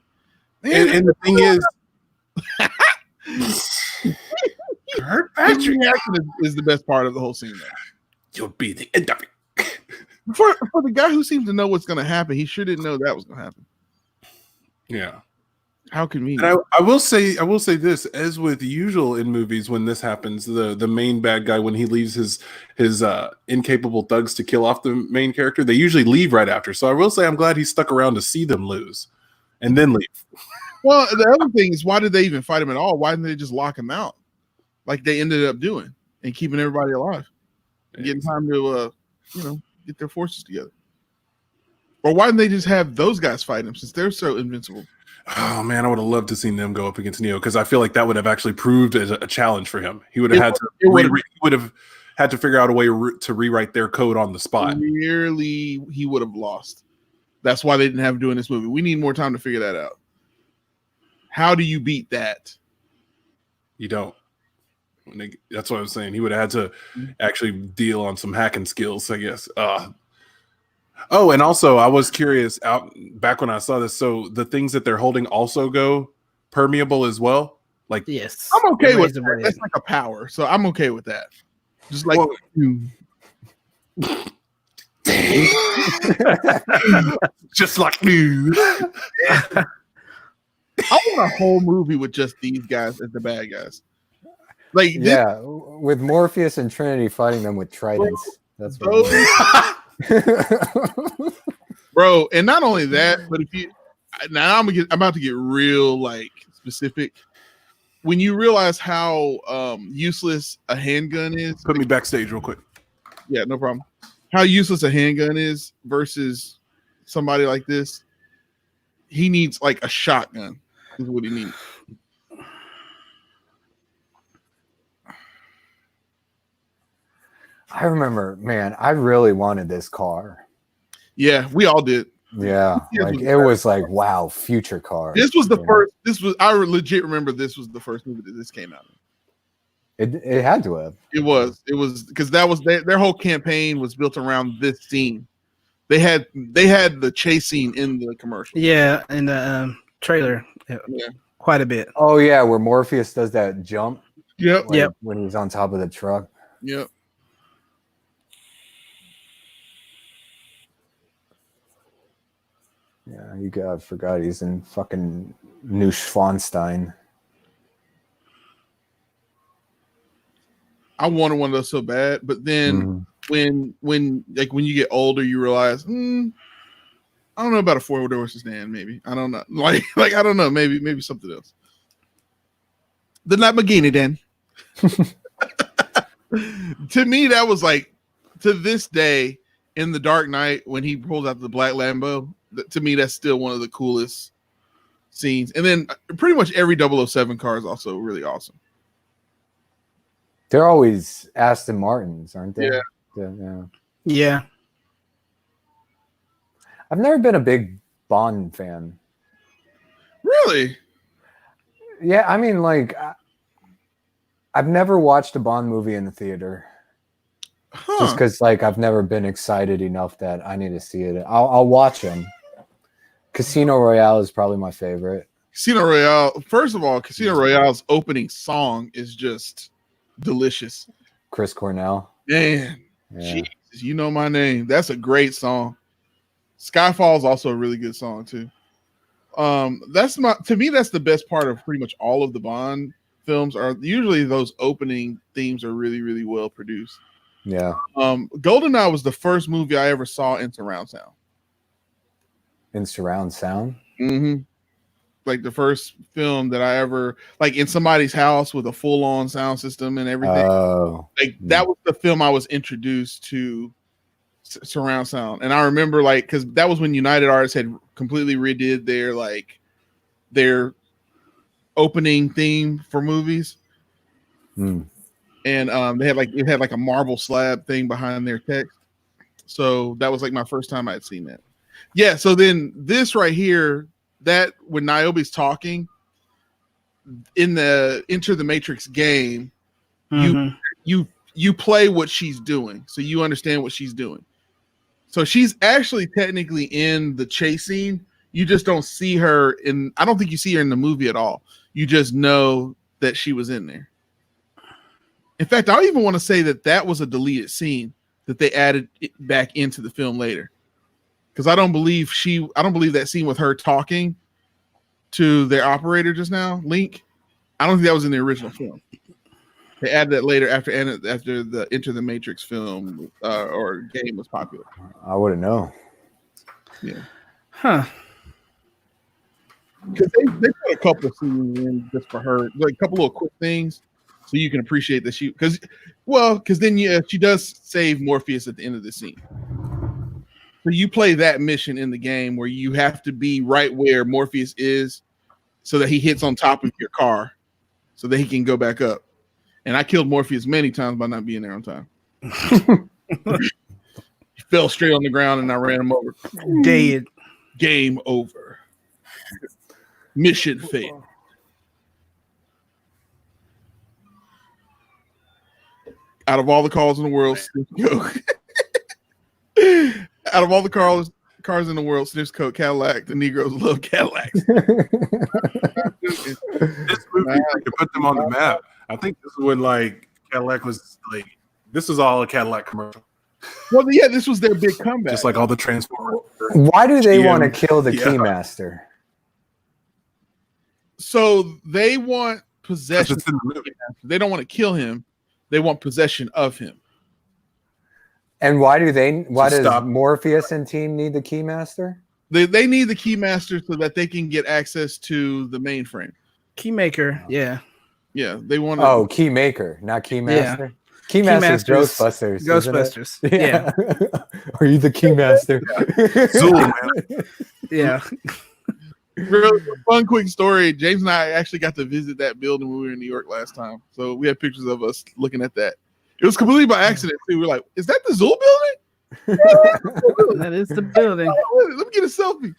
Man, And the thing is, Kurt Patrick is the best part of the whole scene. Though. You'll be the end of it. For the guy who seems to know what's going to happen, he sure didn't know that was going to happen. Yeah. How convenient. And I will say this, as with usual in movies when this happens, the main bad guy, when he leaves his incapable thugs to kill off the main character, they usually leave right after. So I will say I'm glad he stuck around to see them lose and then leave. Well, the other thing is, why did they even fight him at all? Why didn't they just lock him out like they ended up doing and keeping everybody alive and getting time to get their forces together? Or why didn't they just have those guys fight him since they're so invincible? Oh man, I would have loved to see them go up against Neo, because I feel like that would have actually proved as a challenge for him. He would have he would have had to figure out a way to rewrite their code on the spot. Clearly, he would have lost. That's why they didn't have him doing this movie. We need more time to figure that out. How do you beat that? You don't. That's what I'm saying. He would have had to actually deal on some hacking skills, I guess. Oh, and also I was curious back when I saw this. So the things that they're holding also go permeable as well. Like, yes, I'm okay with that. That's like a power, so I'm okay with that. Just like just like you. I want a whole movie with just these guys as the bad guys. Like, yeah, with Morpheus and Trinity fighting them with tridents. That's what bro. And not only that, but if you now I'm about to get real like specific. When you realize how useless a handgun is, Put me backstage real quick. Yeah, no problem. How useless a handgun is versus somebody like this, he needs like a shotgun. Is what he needs. I remember, man, I really wanted this car. Yeah, we all did. Yeah, like it was like, wow, future car. This was the first. I legit remember this was the first movie that this came out. It had to have. It was because that was their whole campaign was built around this scene. They had the chase scene in the commercial. Yeah, in the trailer. Yeah, quite a bit. Oh yeah, where Morpheus does that jump. Yep. Like, when he's on top of the truck. Yep. Yeah, I forgot he's in fucking Neuschwanstein. I wanted one of those so bad, but then when you get older, you realize, I don't know about a four-door sedan. Maybe I don't know. Like I don't know. Maybe something else. The Lamborghini, then. To me, that was like, to this day, in The Dark Knight when he pulls out the black Lambo. To me, that's still one of the coolest scenes. And then pretty much every 007 car is also really awesome. They're always Aston Martins, aren't they? Yeah. Yeah. Yeah. I've never been a big Bond fan. Really? Yeah, I mean, like, I've never watched a Bond movie in the theater. Just because, like, I've never been excited enough that I need to see it. I'll watch them. Casino Royale is probably my favorite. Casino Royale. First of all, Casino Royale's opening song is just delicious. Chris Cornell. Man, Yeah. Jesus, you know my name. That's a great song. Skyfall is also a really good song too. To me, that's the best part of pretty much all of the Bond films. Are usually those opening themes are really, really well produced. Yeah. GoldenEye was the first movie I ever saw in surround sound. In surround sound? Mm-hmm. Like the first film that I ever, like, in somebody's house with a full-on sound system and everything. Oh. Like that was the film I was introduced to surround sound. And I remember, like, because that was when United Artists had completely redid their opening theme for movies. Hmm. And it had like a marble slab thing behind their text. So that was like my first time I'd seen that. Yeah. So then this right here, that when Niobe's talking in the Enter the Matrix game, you play what she's doing, so you understand what she's doing. So she's actually technically in the chase scene. You just don't see her in. I don't think you see her in the movie at all. You just know that she was in there. In fact, I even want to say that was a deleted scene that they added back into the film later. Because I don't believe that scene with her talking to their operator just now, Link. I don't think that was in the original film. They added that later after the Enter the Matrix film or game was popular. I wouldn't know. Yeah. Huh. Because they put a couple of scenes in just for her, like a couple little quick things, so you can appreciate that because then she does save Morpheus at the end of the scene. So you play that mission in the game where you have to be right where Morpheus is so that he hits on top of your car so that he can go back up. And I killed Morpheus many times by not being there on time. He fell straight on the ground and I ran him over. Dead. Game over. Mission failed. Out of all the cars in the world, out of all the cars in the world, Sniff's Coat, Cadillac, the Negroes love Cadillacs. This movie could put them on the map. I think this is when like Cadillac was like, this was all a Cadillac commercial. Well, yeah, this was their big comeback. Just like all the Transformers. Why do they GM. want to kill the Yeah. Keymaster? So they want possession. It's in the movie. They don't want to kill him. They want possession of him. And why does stop. Morpheus and team need the Keymaster? They need the Keymaster so that they can get access to the mainframe. Keymaker. Yeah. Yeah, they want. Oh, Keymaker, not Keymaster. Keymaster's Keymaster's Ghostbusters. isn't it? Ghostbusters. Yeah. Are you the Keymaster? Zool, man. Yeah. Real fun, quick story. James and I actually got to visit that building when we were in New York last time. So we had pictures of us looking at that. It was completely by accident. We were like, "Is that the Zool building?" That is the building. Let me get a selfie.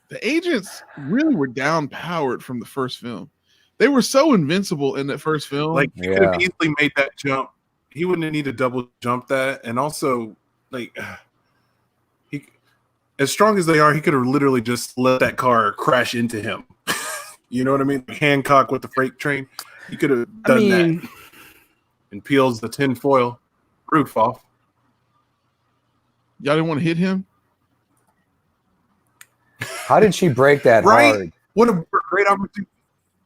The agents really were down powered from the first film. They were so invincible in that first film. Like he could have easily made that jump. He wouldn't have needed to double jump that. And also, like he, as strong as they are, he could have literally just let that car crash into him. You know what I mean? Like Hancock with the freight train. He could have done that. And peels the tin foil roof off. Y'all didn't want to hit him? How did she break that Right? hard What a great opportunity.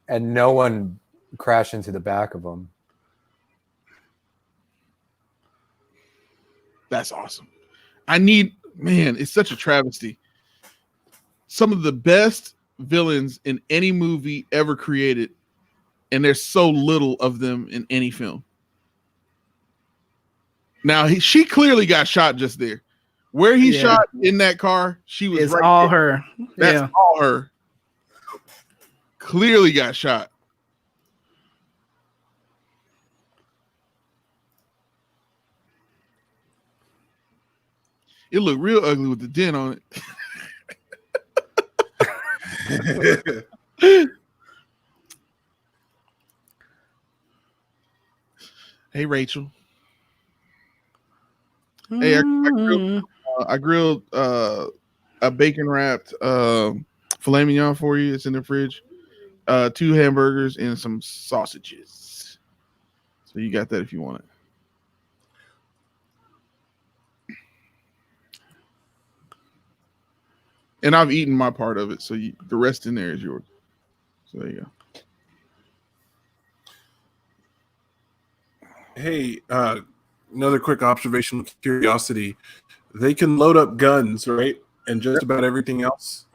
and no one crashed into the back of him? That's awesome. It's such a travesty. Some of the best villains in any movie ever created, and there's so little of them in any film. Now, she clearly got shot just there. Where he shot in that car, she was It's right all there. her. That's Yeah. all her. clearly got shot. It looked real ugly with the dent on it. Hey, Rachel. Hey, I grilled a bacon wrapped filet mignon for you. It's in the fridge. 2 hamburgers and some sausages. So you got that if you want it. And I've eaten my part of it, so the rest in there is yours. So there you go. Hey, another quick observational curiosity. They can load up guns, right? And just about everything else.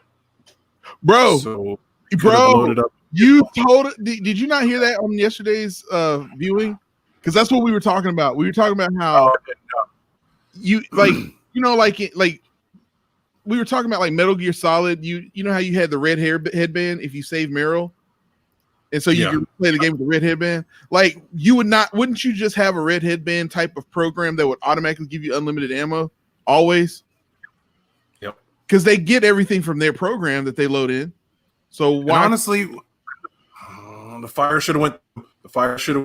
Bro, So, bro, you told it. Did you not hear that on yesterday's viewing? Because that's what we were talking about. We were talking about how you like, like we were talking about like Metal Gear Solid. You know how you had the red headband if you save Meryl, and so you could play the game with the red headband. Like wouldn't you just have a red headband type of program that would automatically give you unlimited ammo always? Yep. Because they get everything from their program that they load in. So why? And honestly, the fire should have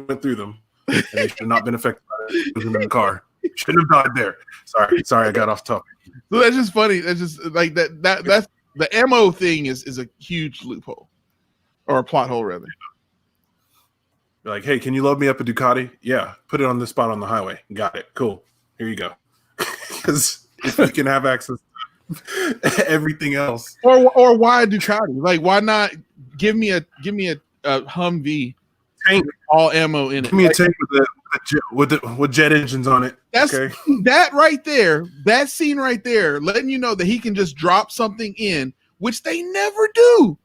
went through them, and they should have not been affected by it. It was in the car. Shouldn't have died there. Sorry, I got off topic. So that's just funny. That's just like that's the ammo thing is a huge loophole, or a plot hole rather. Like, hey, can you load me up a Ducati? Yeah, put it on this spot on the highway. Got it. Cool. Here you go. Because if you can have access to everything else, or why Ducati? Like, why not give me a Humvee tank, all ammo in it? give me a tank with jet engines on it. That's okay. That right there. That scene right there, letting you know that he can just drop something in, which they never do.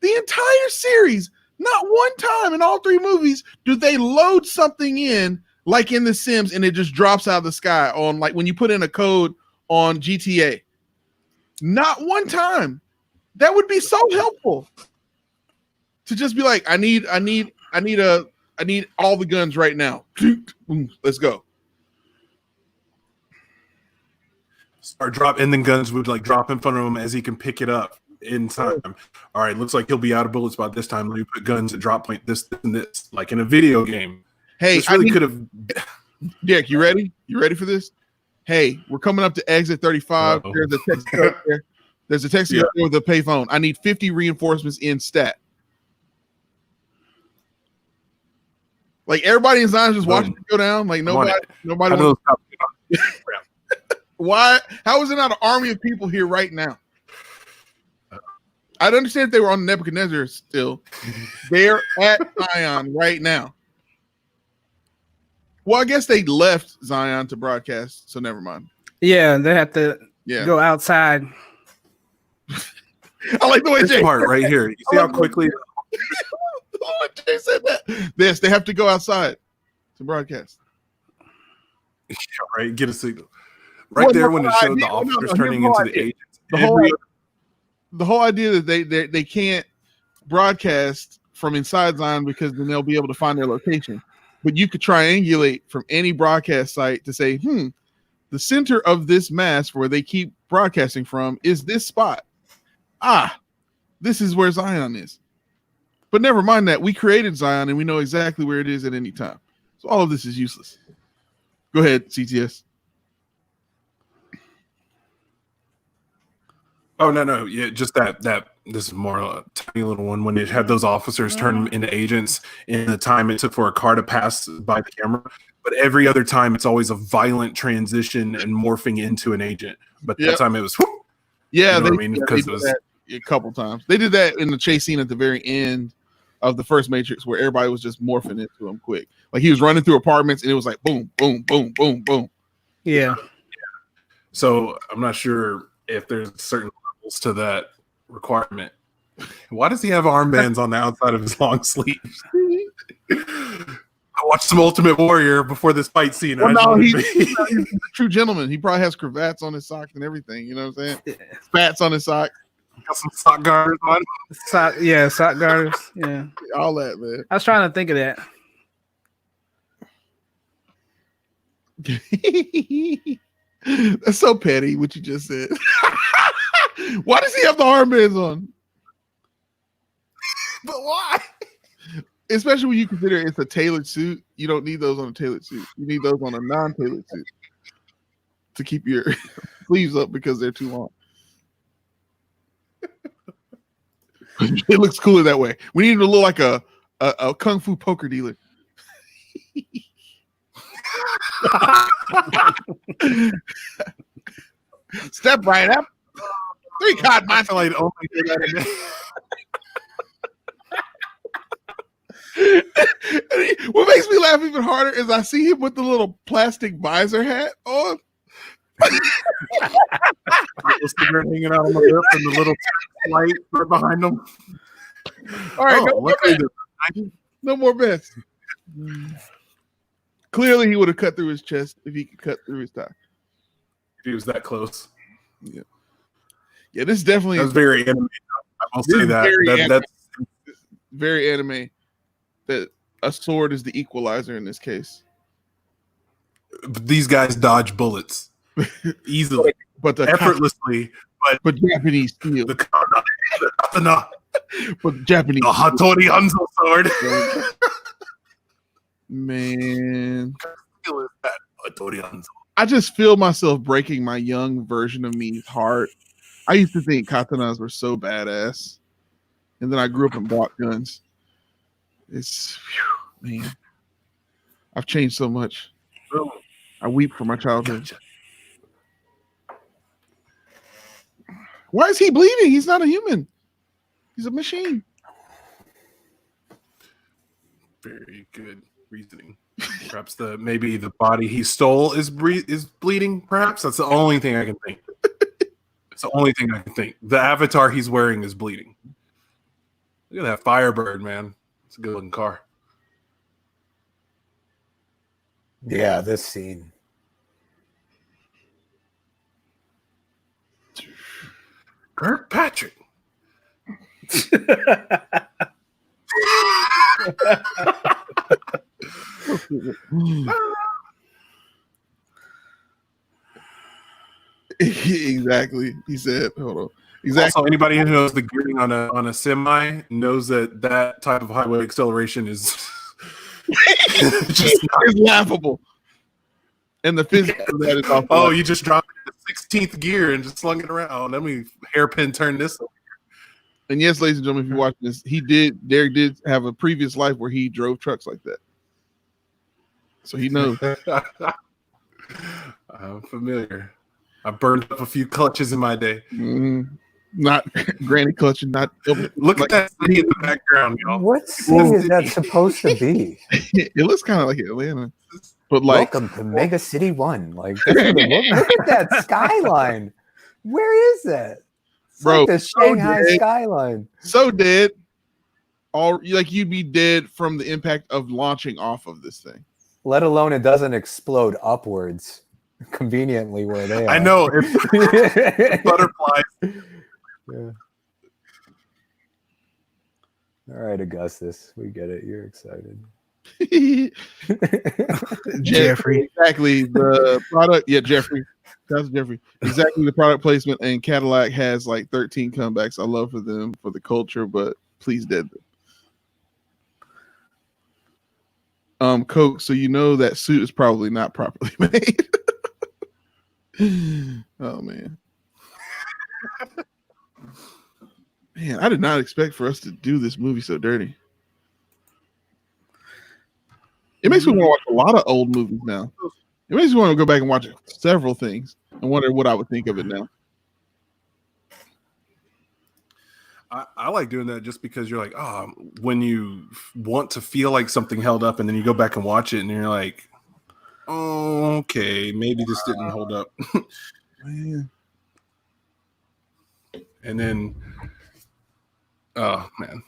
The entire series, not one time in all 3 movies do they load something in like in The Sims and it just drops out of the sky on like when you put in a code on GTA. Not one time. That would be so helpful to just be like, I need all the guns right now. Let's go. Or drop, and then guns would like drop in front of him as he can pick it up in time. All right, looks like he'll be out of bullets by this time. Let me put guns at drop point this and this, like in a video game. Hey, this really could have. Dick, you ready? You ready for this? Hey, we're coming up to exit 35. Uh-oh. There's a text there. There's a text there with a payphone. I need 50 reinforcements in stat. Like everybody in Zion just watching it go down. Like nobody. Why? How is there not an army of people here right now? I'd understand if they were on Nebuchadnezzar still. They're at Zion right now. Well, I guess they left Zion to broadcast, so never mind. Yeah, they have to go outside. I like the way This part right here. You see how quickly Jay said that. Yes, they have to go outside to broadcast. right? Get a signal. Right there when it showed the officers turning into the agents. The whole idea that they can't broadcast from inside Zion because then they'll be able to find their location. But you could triangulate from any broadcast site to say, the center of this mass where they keep broadcasting from is this spot. This is where Zion is. But never mind that. We created Zion and we know exactly where it is at any time. So all of this is useless. Go ahead, CTS. Oh no, yeah, just that this is more a tiny little one when it had those officers turn into agents in the time it took for a car to pass by the camera. But every other time it's always a violent transition and morphing into an agent. But that time it was yeah, you know what I mean? Because it was that a couple times. They did that in the chase scene at the very end of the first Matrix where everybody was just morphing into him quick. Like he was running through apartments and it was like boom, boom, boom, boom, boom. Yeah. So I'm not sure if there's certain levels to that requirement. Why does he have armbands on the outside of his long sleeves? I watched some Ultimate Warrior before this fight scene. Well, no, he's a true gentleman. He probably has cravats on his socks and everything. You know what I'm saying? Spats on his socks. Got some sock garters on. Sock garters. Yeah, All that, man. I was trying to think of that. That's so petty what you just said. Why does he have the armbands on? But why? Especially when you consider it's a tailored suit. You don't need those on a tailored suit. You need those on a non-tailored suit to keep your sleeves up because they're too long. It looks cooler that way. We need him to look like a kung fu poker dealer. Step right up. 3 card I feel like only hear that What makes me laugh even harder is I see him with the little plastic visor hat on. little cigarette hanging out on the lip and the little light right behind them. All right, Oh, no more bets. Clearly, he would have cut through his chest if he could cut through his tie. He was that close. Yeah, this is definitely That was very anime. I will This say is that. very That's very anime. That a sword is the equalizer in this case. these guys dodge bullets easily, But the effortlessly. but Japanese steel. The katana, But Japanese the Hattori Hanzo sword. man. Hattori Hanzo. I just feel myself breaking my young version of me's heart. I used to think katanas were so badass. And then I grew up and bought guns. It's, man. I've changed so much. I weep for my childhood. Gotcha. Why is he bleeding? He's not a human. He's a machine. Very good reasoning. Perhaps maybe the body he stole is bleeding. Perhaps that's the only thing I can think. It's the only thing I can think. The avatar he's wearing is bleeding. Look at that Firebird, man. It's a good looking car. Yeah, this scene. Kirkpatrick. Exactly. He said, hold on. Exactly. Also, anybody who knows the gearing on a semi knows that type of highway acceleration is just It's laughable. And the physics of that is off. oh, you just dropped it to 16th gear and just slung it around. Oh, let me hairpin turn this. And yes, ladies and gentlemen, if you're watching this, Derek did have a previous life where he drove trucks like that. So he knows. I'm familiar. I burned up a few clutches in my day. Not granny clutching, not Look at that city in the background, y'all. What city is that supposed to be? It looks kind of like Atlanta. But like Welcome to Mega City 1. Like, that's what it look at that skyline. Where is that? It's Bro, like the so Shanghai dead. skyline. so dead. All like you'd be dead from the impact of launching off of this thing. Let alone it doesn't explode upwards conveniently where they are. I know. It's butterflies. Yeah. All right, Augustus. We get it. You're excited. Jeffrey. Exactly the product. Yeah, Jeffrey. That's Jeffrey. Exactly the product placement. And Cadillac has like 13 comebacks. I love for them for the culture, but please dead them. Coke. So you know that suit is probably not properly made. Oh man. Man, I did not expect for us to do this movie so dirty. It makes me want to watch a lot of old movies now. It makes me want to go back and watch several things and wonder what I would think of it now. I like doing that just because you're like, when you want to feel like something held up and then you go back and watch it and you're like, oh, okay, maybe this didn't hold up. Man. And then, oh, man.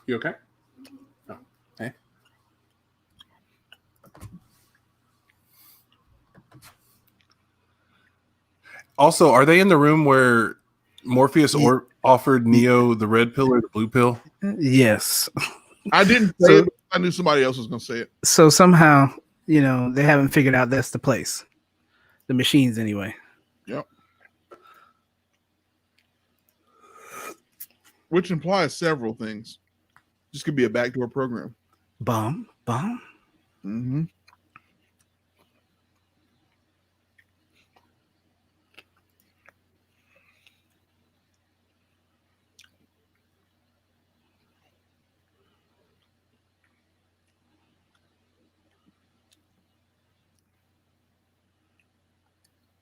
You okay? Oh, hey. Also, are they in the room where Morpheus offered Neo the red pill or the blue pill? Yes. I didn't say it. I knew somebody else was going to say it. So somehow, they haven't figured out that's the place. The machines, anyway. Yep. Which implies several things. This could be a backdoor program. Bomb. Mm-hmm.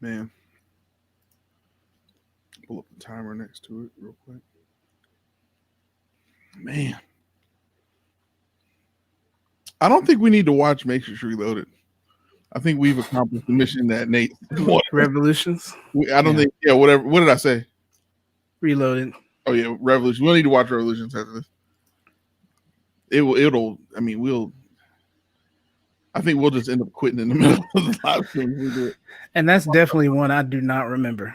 Man. Pull up the timer next to it real quick. Man. I don't think we need to watch Matrix Reloaded. I think we've accomplished the mission that Nate wanted. Revolutions. I don't think, whatever. What did I say? Reloaded. Oh, yeah, Revolution. We'll need to watch Revolutions after this. I think we'll just end up quitting in the middle of the live stream. We do it. And that's definitely one I do not remember.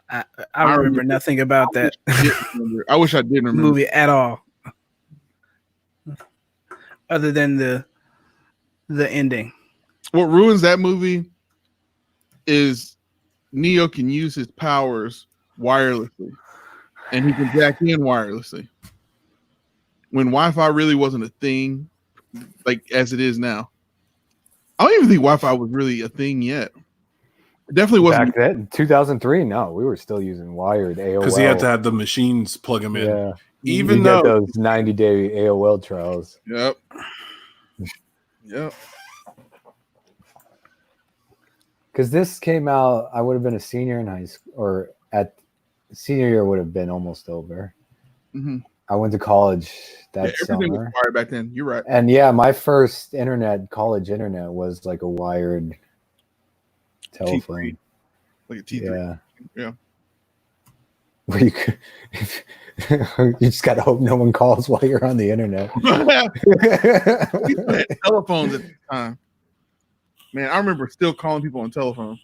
I remember nothing about that I wish I did remember movie at all, other than the ending. What ruins that movie is Neo can use his powers wirelessly, and he can jack in wirelessly. When Wi-Fi really wasn't a thing, like as it is now. I don't even think Wi-Fi was really a thing yet. It definitely wasn't. Back then, 2003, no, we were still using wired AOL. Because he had to have the machines plug them in. Yeah. Even You though get those 90-day AOL trials. Yep. Because this came out, I would have been a senior in high school, or at senior year would have been almost over. Mm-hmm. I went to college that everything summer. was wired back then. You're right. And my first college internet was like a wired telephone. Like a T3. Yeah. Where you could, you just gotta hope no one calls while you're on the internet. We had telephones at the time. Man, I remember still calling people on telephone.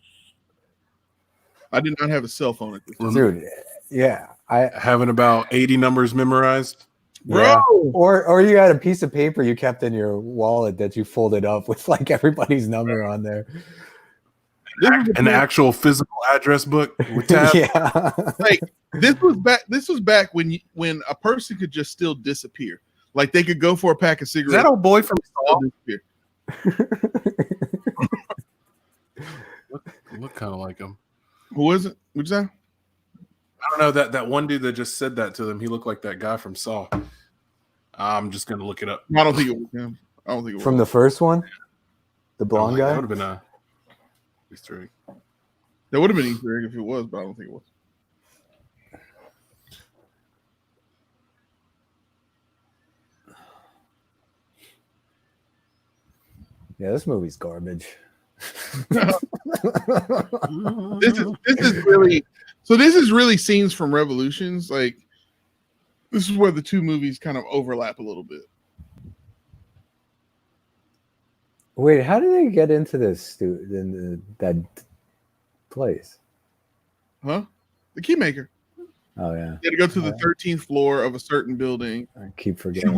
I did not have a cell phone at this time. Dude, yeah. having about 80 numbers memorized. Yeah. Or you had a piece of paper you kept in your wallet that you folded up with like everybody's number on there. An actual physical address book with tabs. Yeah. Like this was back when a person could just still disappear. Like they could go for a pack of Is cigarettes. that old boy from Saw? Look kind of like him. Who was it? What'd you say? I don't know, that one dude that just said that to them. He looked like that guy from Saw. I'm just gonna look it up. I don't think it was him. I don't think it was From the first one? The blonde guy? That would have been a Easter egg. That would have been Easter egg if it was, but I don't think it was. Yeah, this movie's garbage. This is really scenes from Revolutions. Like this is where the two movies kind of overlap a little bit. Wait, how did they get into this that place? Huh? The Keymaker. Oh yeah. You had to go to the 13th floor of a certain building. I keep forgetting.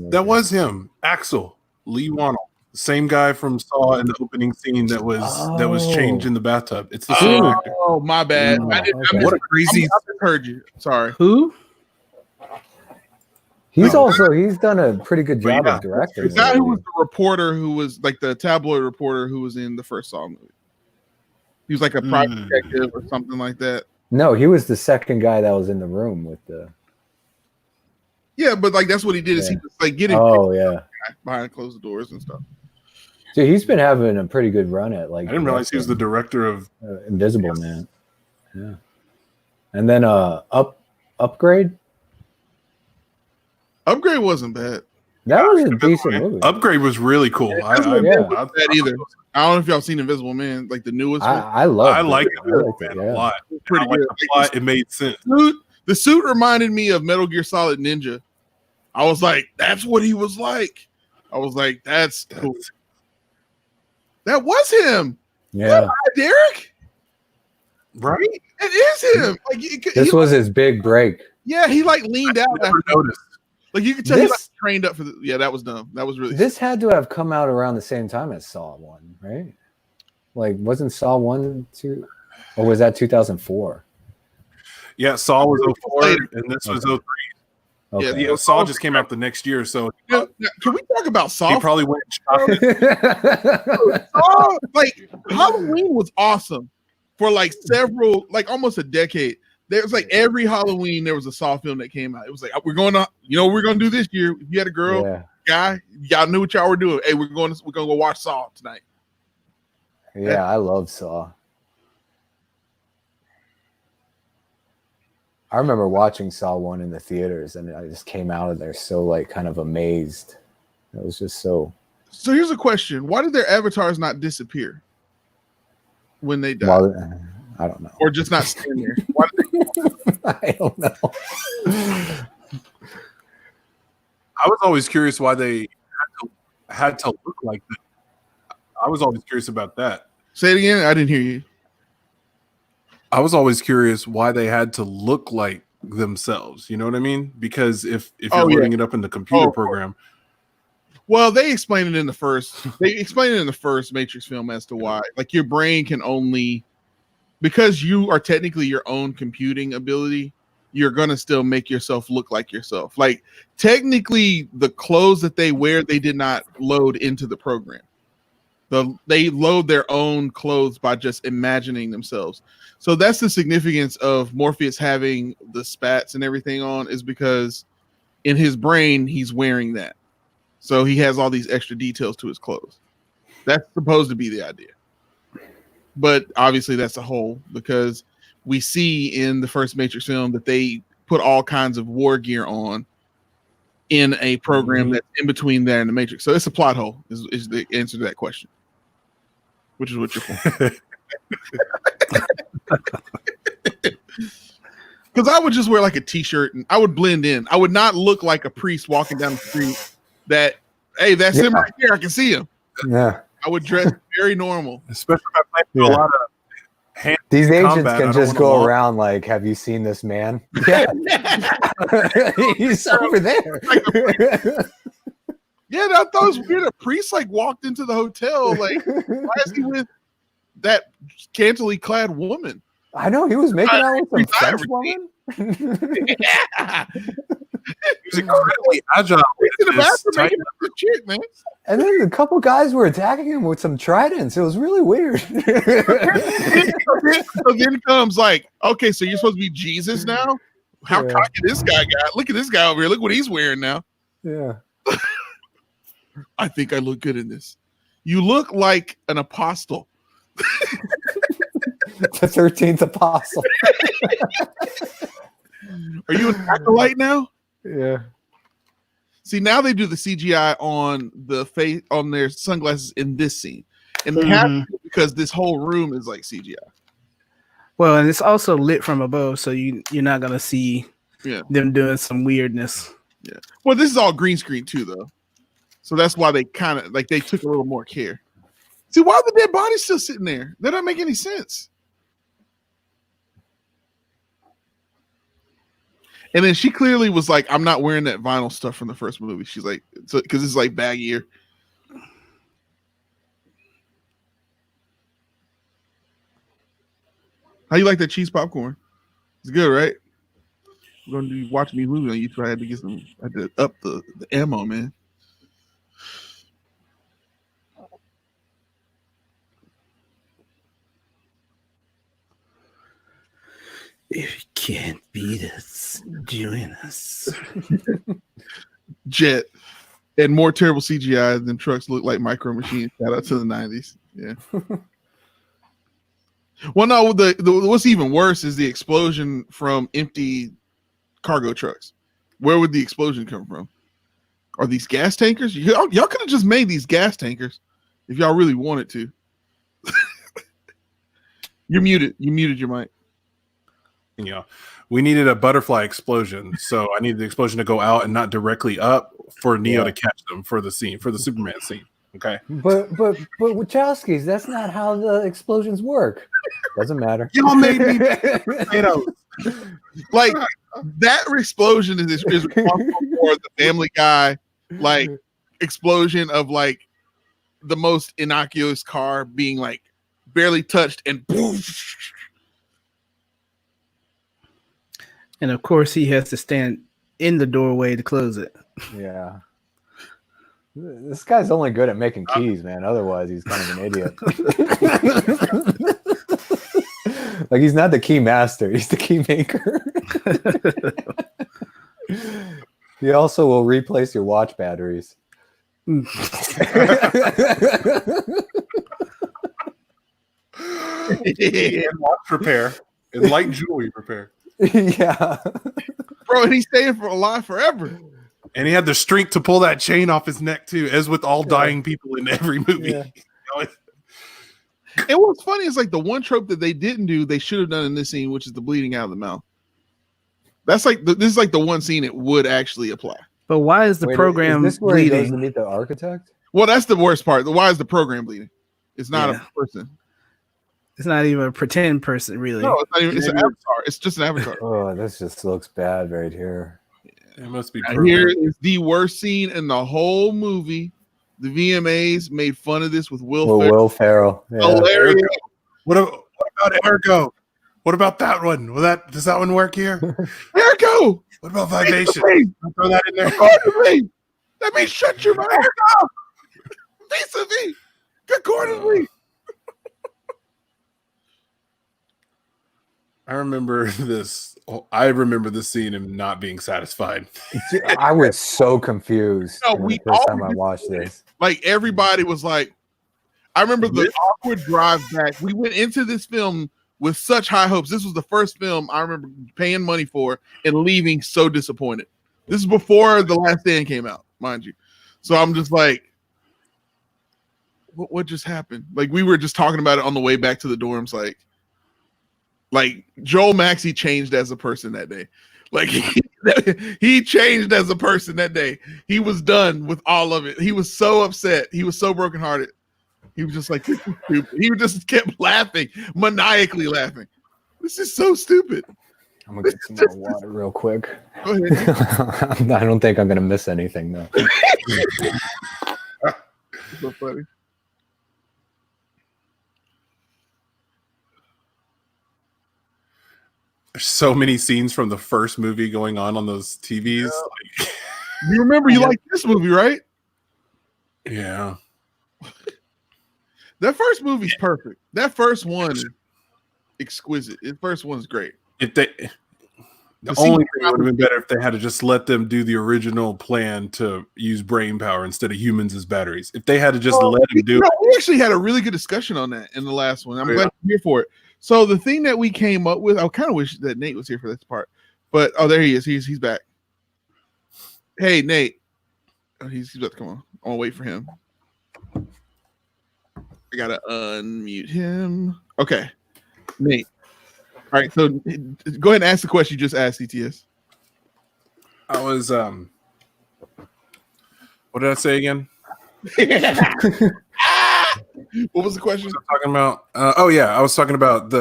That was him. Axel Lee Wannell. The same guy from Saw in the opening scene that was changed in the bathtub. It's the same actor. Oh, my bad. What a crazy! I heard you. Sorry. Who? He's done a pretty good job of directing. The guy who was the reporter, who was like the tabloid reporter who was in the first Saw movie. He was like a private detective or something like that. No, he was the second guy that was in the room with the. Yeah, but like that's what he did is he was like getting behind closed doors and stuff. Dude, he's been having a pretty good run at like. I didn't realize he was the director of Invisible Man. Yeah, and then Upgrade. Upgrade wasn't bad. That was a decent movie. Upgrade was really cool. I don't know if y'all seen Invisible Man, like the newest one. I like it a lot. Pretty good. The plot, it made sense. The suit reminded me of Metal Gear Solid Ninja. I was like, that's what he was like. I was like, that's cool. That was him. Yeah. Derek. Right? It is him. Like This was his big break. Yeah, he like leaned out. Never noticed. Like you could tell he like trained up for the. Yeah, that was dumb. That was really. This had to have come out around the same time as Saw 1, right? Like, wasn't Saw 1 2, or was that 2004? Yeah, Saw was 04 and this was 03. Okay. Yeah, Saw just came out the next year, so Now, can we talk about Saw? he probably went and shot it. Saw, like Halloween was awesome for like several, like almost a decade. There was like every Halloween there was a Saw film that came out. It was like we're going to, what we're gonna do this year. If you had a girl, guy, y'all knew what y'all were doing. Hey, we're gonna go watch Saw tonight. Yeah, I love Saw. I remember watching Saw 1 in the theaters, and I just came out of there so like kind of amazed. It was just so. So here's a question: why did their avatars not disappear when they died? Well, I don't know. Or just not stand there? Why did I don't know. I was always curious why they had to look like that. I was always curious about that. Say it again. I didn't hear you. I was always curious why they had to look like themselves. You know what I mean? Because if you're loading it up in the computer program. Well, they explain it in the first. They explain it in the first Matrix film as to why, like, your brain can only, because you are technically your own computing ability, you're gonna still make yourself look like yourself. Like, technically, the clothes that they wear, they did not load into the program. They load their own clothes by just imagining themselves. So that's the significance of Morpheus having the spats and everything on, is because in his brain he's wearing that. So he has all these extra details to his clothes. That's supposed to be the idea. But obviously that's a hole, because we see in the first Matrix film that they put all kinds of war gear on in a program that's in between there and the Matrix. So it's a plot hole is the answer to that question, which is what you're for. Because I would just wear like a t-shirt and I would blend in. I would not look like a priest walking down the street that, hey, that's him right there. I can see him. Yeah. I would dress very normal. Especially if I play a lot of hand these agents combat, can just go around like, have you seen this man? Yeah. He's over there. Yeah, I thought it was weird. A priest like walked into the hotel. Like, why is he with that scantily clad woman? I know, he was making out with some French woman. Yeah. He was incredibly agile. In the bathroom making up the chick, man. And then a couple guys were attacking him with some tridents. It was really weird. So then comes like, okay, so you're supposed to be Jesus now? How cocky this guy got. Look at this guy over here. Look what he's wearing now. Yeah. I think I look good in this. You look like an apostle. The 13th apostle. Are you an acolyte now? Yeah. See, now they do the CGI on the face, on their sunglasses in this scene, and they have to, because this whole room is like CGI. Well, and it's also lit from above, so you're not gonna see them doing some weirdness. Yeah. Well, this is all green screen too, though, so that's why they kind of like they took a little more care. See, why are the dead bodies still sitting there? That doesn't make any sense. And then she clearly was like, I'm not wearing that vinyl stuff from the first movie. She's like, because it's like baggier. How you like that cheese popcorn? It's good, right? We're going to be watching these movies on YouTube. I had to get some, I had to up the ammo, man. If you can't beat us, join us. Jet. And more terrible CGI than trucks look like Micro Machines. Shout out to the 90s. Yeah. Well, no, the what's even worse is the explosion from empty cargo trucks. Where would the explosion come from? Are these gas tankers? Y'all could have just made these gas tankers if y'all really wanted to. You're muted. You muted your mic. you know, we needed a butterfly explosion, so I needed the explosion to go out and not directly up for Neo to catch them for the scene, for the Superman scene. Okay, But Wachowskis, that's not how the explosions work. Doesn't matter. y'all made me. Like that explosion is responsible for the Family Guy like explosion of like the most innocuous car being like barely touched and poof. And of course, he has to stand in the doorway to close it. Yeah. This guy's only good at making keys, man. Otherwise, he's kind of an idiot. Like, he's not the key master, he's the key maker. He also will replace your watch batteries. And watch repair and light jewelry repair. Yeah. Bro, and he's staying for alive forever. And he had the strength to pull that chain off his neck too, as with all dying people in every movie. Yeah. And what's funny is like the one trope that they didn't do, they should have done in this scene, which is the bleeding out of the mouth. That's like this is like the one scene it would actually apply. But why is the program is this where he goes to bleeding? meet the architect? Well, that's the worst part. Why is the program bleeding? It's not Yeah. a person. It's not even a pretend person, really. No, it's not even. It's an avatar. It's just an avatar. Oh, this just looks bad right here. It must be. And here is the worst scene in the whole movie. The VMAs made fun of this with Will Well, Ferrell. Will Ferrell. Yeah. Hilarious. What about Ergo? What about that one? Does that one work here? Ergo! What about Vivation? I'll throw that in there. Accordingly! That means shut your mouth! Ergo! Vis-a-vis! Accordingly! I remember this. I remember this scene and not being satisfied. I was so confused No, when we the first all time I watched this. Like, everybody was like, I remember the awkward drive back. We went into this film with such high hopes. This was the first film I remember paying money for and leaving so disappointed. This is before The Last Stand came out, mind you. So I'm just like, what just happened? Like, we were just talking about it on the way back to the dorms. Like Joel Maxey changed as a person that day. Like he changed as a person that day. He was done with all of it. He was so upset. He was so brokenhearted. He was just like, this is stupid. He just kept laughing, maniacally laughing. This is so stupid. I'm gonna get some more water real quick. Go ahead. I don't think I'm gonna miss anything though. So funny. There's so many scenes from the first movie going on those TVs. Yeah. You remember you liked this movie, right? Yeah. That first movie's perfect. That first one, exquisite. The first one's great. The only thing would have been better if they had to just let them do the original plan to use brain power instead of humans as batteries. If they had to just let them do it. We actually had a really good discussion on that in the last one. I'm glad you're here for it. So the thing that we came up with, I kind of wish that Nate was here for this part, but there he is. He's back. Hey, Nate. Oh, he's about to come on. I'll wait for him. I gotta unmute him. Okay, Nate. All right, so go ahead and ask the question you just asked, CTS. I was what did I say again? What was the question? Talking about I was talking about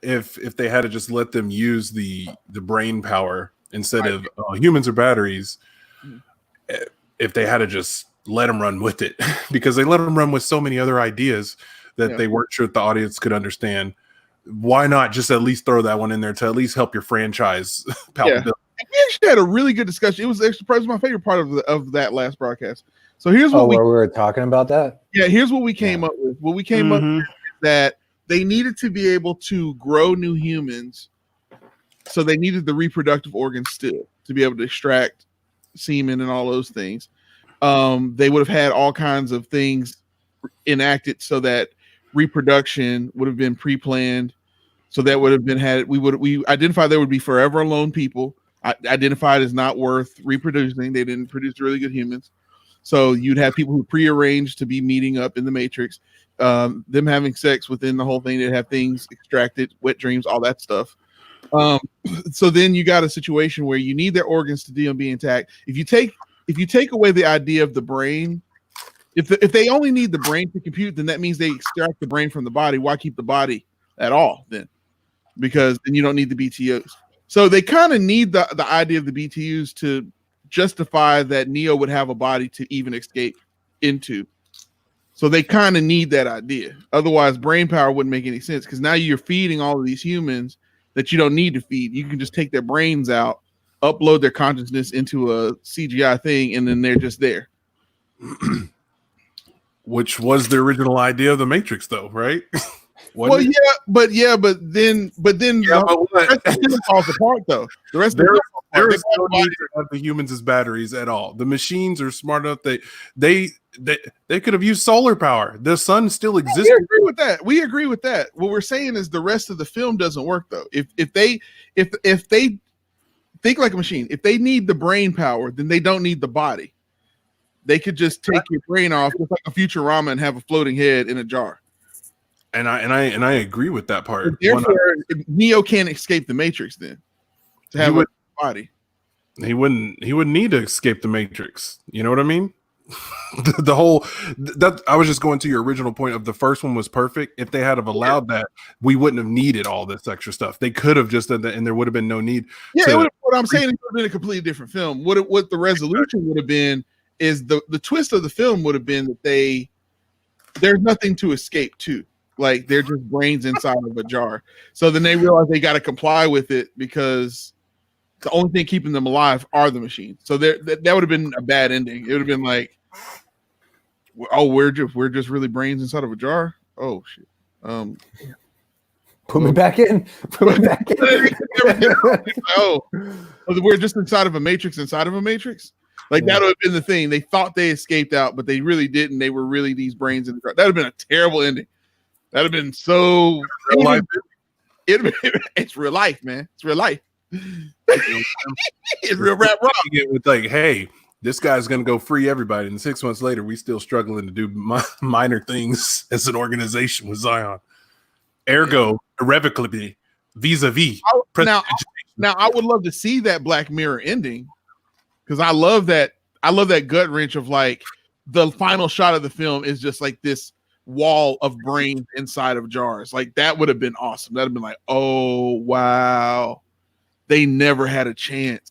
if they had to just let them use the brain power instead of humans or batteries, if they had to just let them run with it, because they let them run with so many other ideas that they weren't sure that the audience could understand. Why not just at least throw that one in there to at least help your franchise palpability? Yeah. We actually had a really good discussion. It was actually probably my favorite part of that last broadcast. So here's what where we were talking about that. Yeah, here's what we came up with. What we came up with is that they needed to be able to grow new humans, so they needed the reproductive organs still to be able to extract semen and all those things. They would have had all kinds of things enacted so that reproduction would have been pre-planned. So that would have been we identified there would be forever alone people identified as not worth reproducing. They didn't produce really good humans. So you'd have people who prearranged to be meeting up in the Matrix, them having sex within the whole thing. They'd have things extracted, wet dreams, all that stuff. So then you got a situation where you need their organs to be intact. If you take away the idea of the brain, if they only need the brain to compute, then that means they extract the brain from the body. Why keep the body at all then? Because then you don't need the BTUs. So they kind of need the idea of the BTUs to justify that Neo would have a body to even escape into. So they kind of need that idea. Otherwise, brain power wouldn't make any sense, because now you're feeding all of these humans that you don't need to feed. You can just take their brains out, upload their consciousness into a CGI thing, and then they're just there. Which was the original idea of the Matrix, though, right? Well, yeah, but then the rest of the falls apart, though. The rest of there is no need to have the humans as batteries at all. The machines are smart enough. They could have used solar power. The sun still exists. We agree with that. What we're saying is the rest of the film doesn't work, though. If they think like a machine, if they need the brain power, then they don't need the body. They could just take your brain off, just like a Futurama, and have a floating head in a jar. And I agree with that part. But therefore, Neo can't escape the Matrix then. To have a body, he wouldn't need to escape the Matrix. You know what I mean? I was just going to your original point of the first one was perfect. If they had have allowed that, we wouldn't have needed all this extra stuff. They could have just done that, and there would have been no need. Yeah, what I'm saying, it would have been a completely different film. What the resolution would have been is the twist of the film would have been that there's nothing to escape to. Like, they're just brains inside of a jar. So then they realize they got to comply with it, because the only thing keeping them alive are the machines. So that would have been a bad ending. It would have been like, oh, we're just really brains inside of a jar. Oh shit. Put me back in. Put me back in. Oh, we're just inside of a matrix inside of a matrix. Like, that would have been the thing. They thought they escaped out, but they really didn't. They were really these brains in the jar. That would have been a terrible ending. That'd have been so real life. It's real life, man. It's real life. It's real rap rock. With like, hey, this guy's gonna go free everybody, and 6 months later, we still struggling to do minor things as an organization with Zion. Ergo, irrevocably, vis-a-vis. Now, I would love to see that Black Mirror ending, because I love that gut wrench of, like, the final shot of the film is just like this wall of brains inside of jars. Like, that would have been awesome. That'd have been like, oh wow, they never had a chance,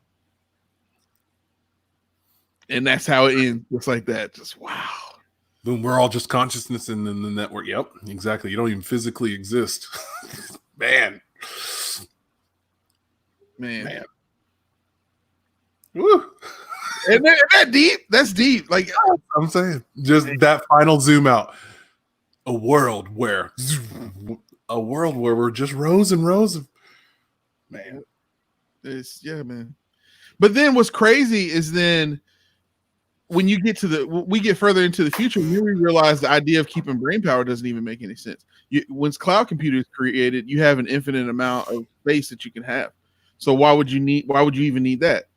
and that's how it ends, just like that. Just wow. Boom, we're all just consciousness in the network. Yep, exactly. You don't even physically exist. Man. Woo. And that deep? That's deep. Like, I'm saying, just that final zoom out. A world where we're just rows and rows of, man. Man. But then what's crazy is then when you get we get further into the future, we realize the idea of keeping brain power doesn't even make any sense. Once cloud computing is created, you have an infinite amount of space that you can have. So why would you even need that?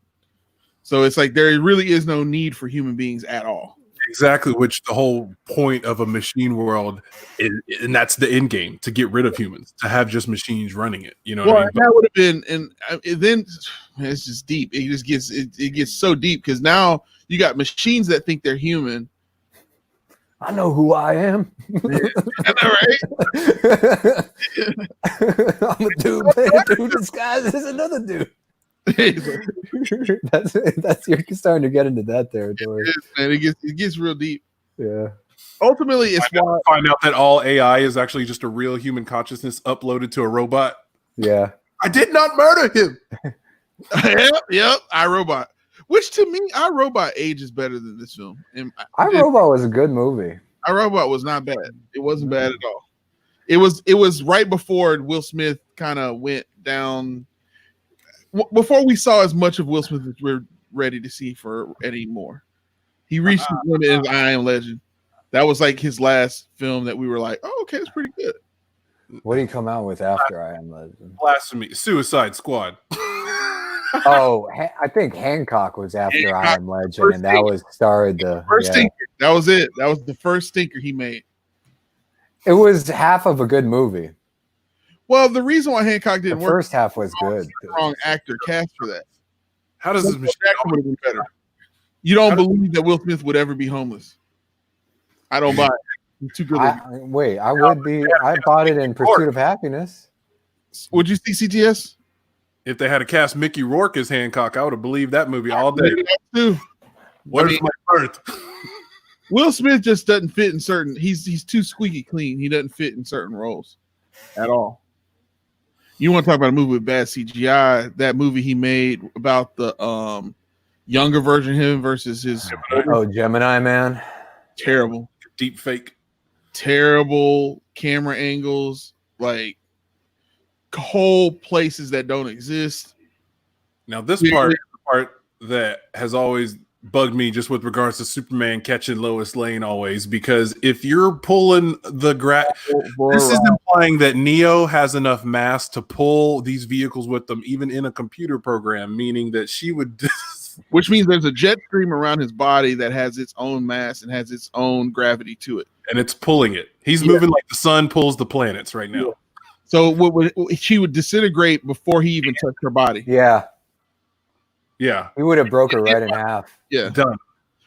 So it's like there really is no need for human beings at all. Exactly, which the whole point of a machine world is, and that's the end game, to get rid of humans, to have just machines running it. You know what I mean? That would have been, and then man, it's just deep. It just gets it gets so deep, because now you got machines that think they're human. I know who I am. I know, right? I'm a dude playing a dude disguised as another dude. that's you're starting to get into that territory. It gets real deep. Yeah. Ultimately, it's find out that all AI is actually just a real human consciousness uploaded to a robot. Yeah. I did not murder him. Yep. iRobot. Which to me, iRobot ages better than this film. And iRobot was a good movie. iRobot was not bad. It wasn't bad at all. It was right before Will Smith kind of went down. Before we saw as much of Will Smith as we're ready to see for anymore. He reached his limit as I Am Legend. That was like his last film that we were like, oh, okay, it's pretty good. What did he come out with after I Am Legend? Blasphemy. Suicide Squad. Oh, I think Hancock was after I Am Legend, and that was started the first stinker. That was it. That was the first stinker he made. It was half of a good movie. Well, the reason why Hancock The didn't work, first half was good. the wrong actor cast for that. How does this Samuel machine? Jackson would have been better. You don't believe that Will Smith would ever be homeless? I don't buy it. He's too good. I would be. I bought it in Pursuit of Happiness. Would you see CTS? If they had to cast Mickey Rourke as Hancock, I would have believed that movie all day. Too. Where's my birth? Will Smith just doesn't fit in certain. He's too squeaky clean. He doesn't fit in certain roles at all. You want to talk about a movie with bad CGI? That movie he made about the younger version of him versus his Gemini Man. Terrible. Deep fake. Terrible camera angles, like whole places that don't exist. Now this part is the part that has always bugged me just with regards to Superman catching Lois Lane always, because if you're pulling the this is implying that Neo has enough mass to pull these vehicles with them even in a computer program, meaning that she would which means there's a jet stream around his body that has its own mass and has its own gravity to it. And it's pulling it. He's moving like the sun pulls the planets right now. So she would disintegrate before he even touched her body. Yeah. Yeah. He would have broke her right in half. Yeah. Done.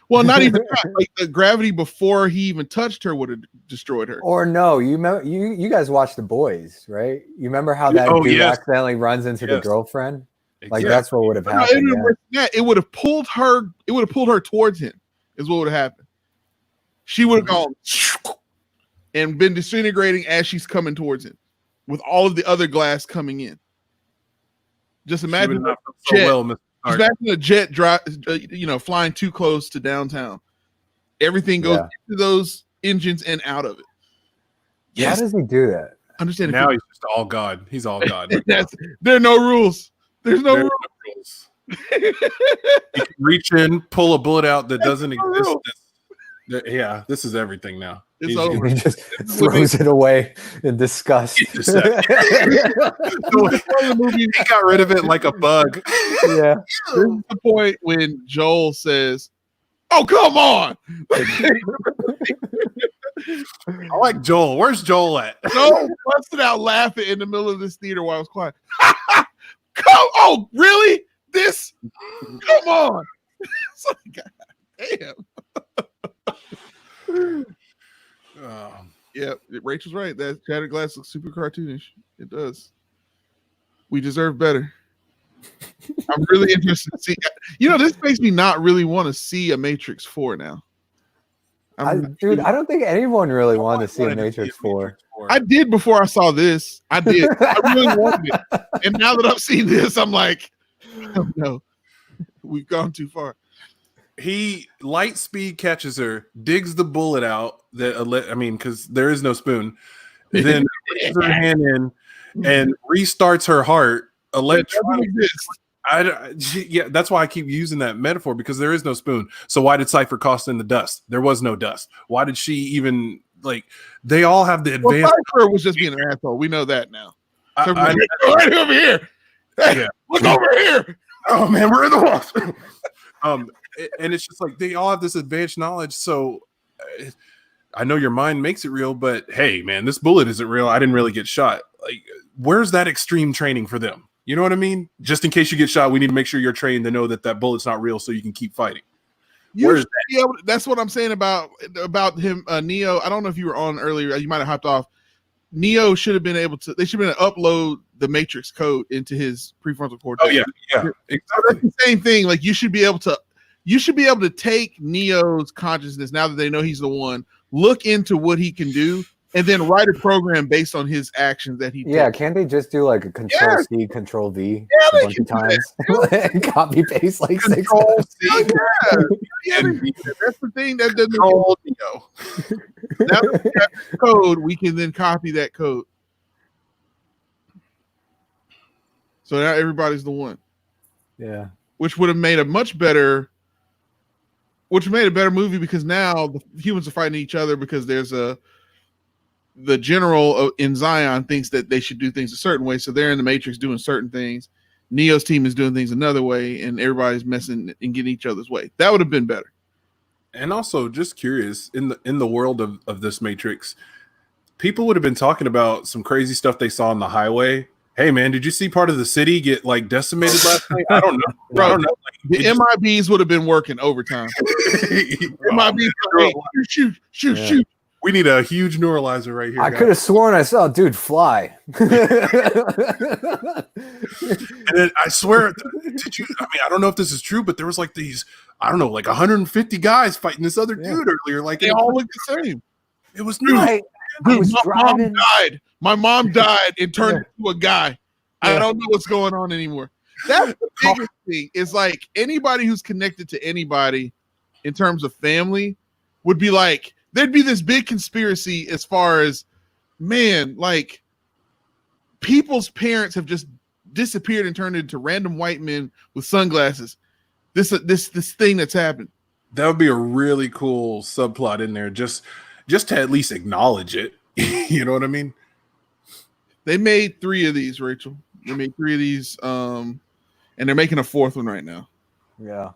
Well, not even that. Like the gravity before he even touched her would have destroyed her. Or no, you guys watched The Boys, right? You remember how that dude accidentally runs into the girlfriend? Like that's what would have happened. It would have pulled her. It would have pulled her towards him. Is what would have happened. She would have gone and been disintegrating as she's coming towards him, with all of the other glass coming in. Just imagine a jet drive, flying too close to downtown. Everything goes into those engines and out of it. Yes. How does he do that? Understand? Now he's just all God. He's all God. There are no rules. There's no rules. You can reach in, pull a bullet out that doesn't exist. Yeah, this is everything now. It's over. He just throws it away in disgust. He got rid of it like a bug. Yeah. This is the point when Joel says, "Oh, come on." I like Joel. Where's Joel at? Joel busted out laughing in the middle of this theater while I was quiet. Oh, really? This? Come on. It's like, God damn. Yeah, Rachel's right. That Shattered Glass looks super cartoonish. It does. We deserve better. I'm really interested to see. This makes me not really want to see a Matrix 4 now. I don't think anyone really wanted to see a Matrix 4. I did before I saw this. I did. I really wanted it. And now that I've seen this, I'm like, no, we've gone too far. He light speed catches her, digs the bullet out because there is no spoon. Then puts her hand in and restarts her heart electronically. That's why I keep using that metaphor, because there is no spoon. So why did Cypher cost in the dust? There was no dust. Why did she even they all have the advantage? Well, Cypher was just being an asshole. We know that now. Right over here. Hey, look over here. Oh man, we're in the walls. And it's just like they all have this advanced knowledge. So I know your mind makes it real, but hey, man, this bullet isn't real. I didn't really get shot. Like, where's that extreme training for them? You know what I mean? Just in case you get shot, we need to make sure you're trained to know that bullet's not real, so you can keep fighting. That's what I'm saying about him, Neo. I don't know if you were on earlier. You might have hopped off. Neo should have been able to. They should have been able to upload the Matrix code into his prefrontal cortex. Oh yeah, exactly. That's the same thing. Like you should be able to take Neo's consciousness now that they know he's the one. Look into what he can do, and then write a program based on his actions that he. Yeah, can't they just do like a Control C, Control V a bunch of times, and copy paste like Control 6 C. Yeah, that's the thing that doesn't Control Neo. Now that we have the code, we can then copy that code. So now everybody's the one. Yeah, which would have made a better movie, because now the humans are fighting each other because there's the general in Zion thinks that they should do things a certain way, so they're in the Matrix doing certain things. Neo's team is doing things another way, and everybody's messing and getting each other's way. That would have been better. And also, just curious, in the world of this Matrix, people would have been talking about some crazy stuff they saw on the highway. Hey man, did you see part of the city get like decimated last night? I don't know. Bro, I don't know. The MIBs would have been working overtime. MIBs, hey, shoot. We need a huge neuralizer right here. I guys. could have sworn I saw a dude fly. And then I swear, did you? I mean, I don't know if this is true, but there was like these, I don't know, like 150 guys fighting this other dude earlier. Like They all look the same. It was Dude, I Dude, was my driving. mom died. My mom died and turned into a guy. I don't know what's going on anymore. That's the biggest thing. Is like anybody who's connected to anybody in terms of family would be like, there'd be this big conspiracy as far as, man, like people's parents have just disappeared and turned into random white men with sunglasses. This thing that's happened. That would be a really cool subplot in there, just to at least acknowledge it. You know what I mean? They made 3 of these, Rachel. They made 3 of these, and they're making a 4th one right now. Yeah.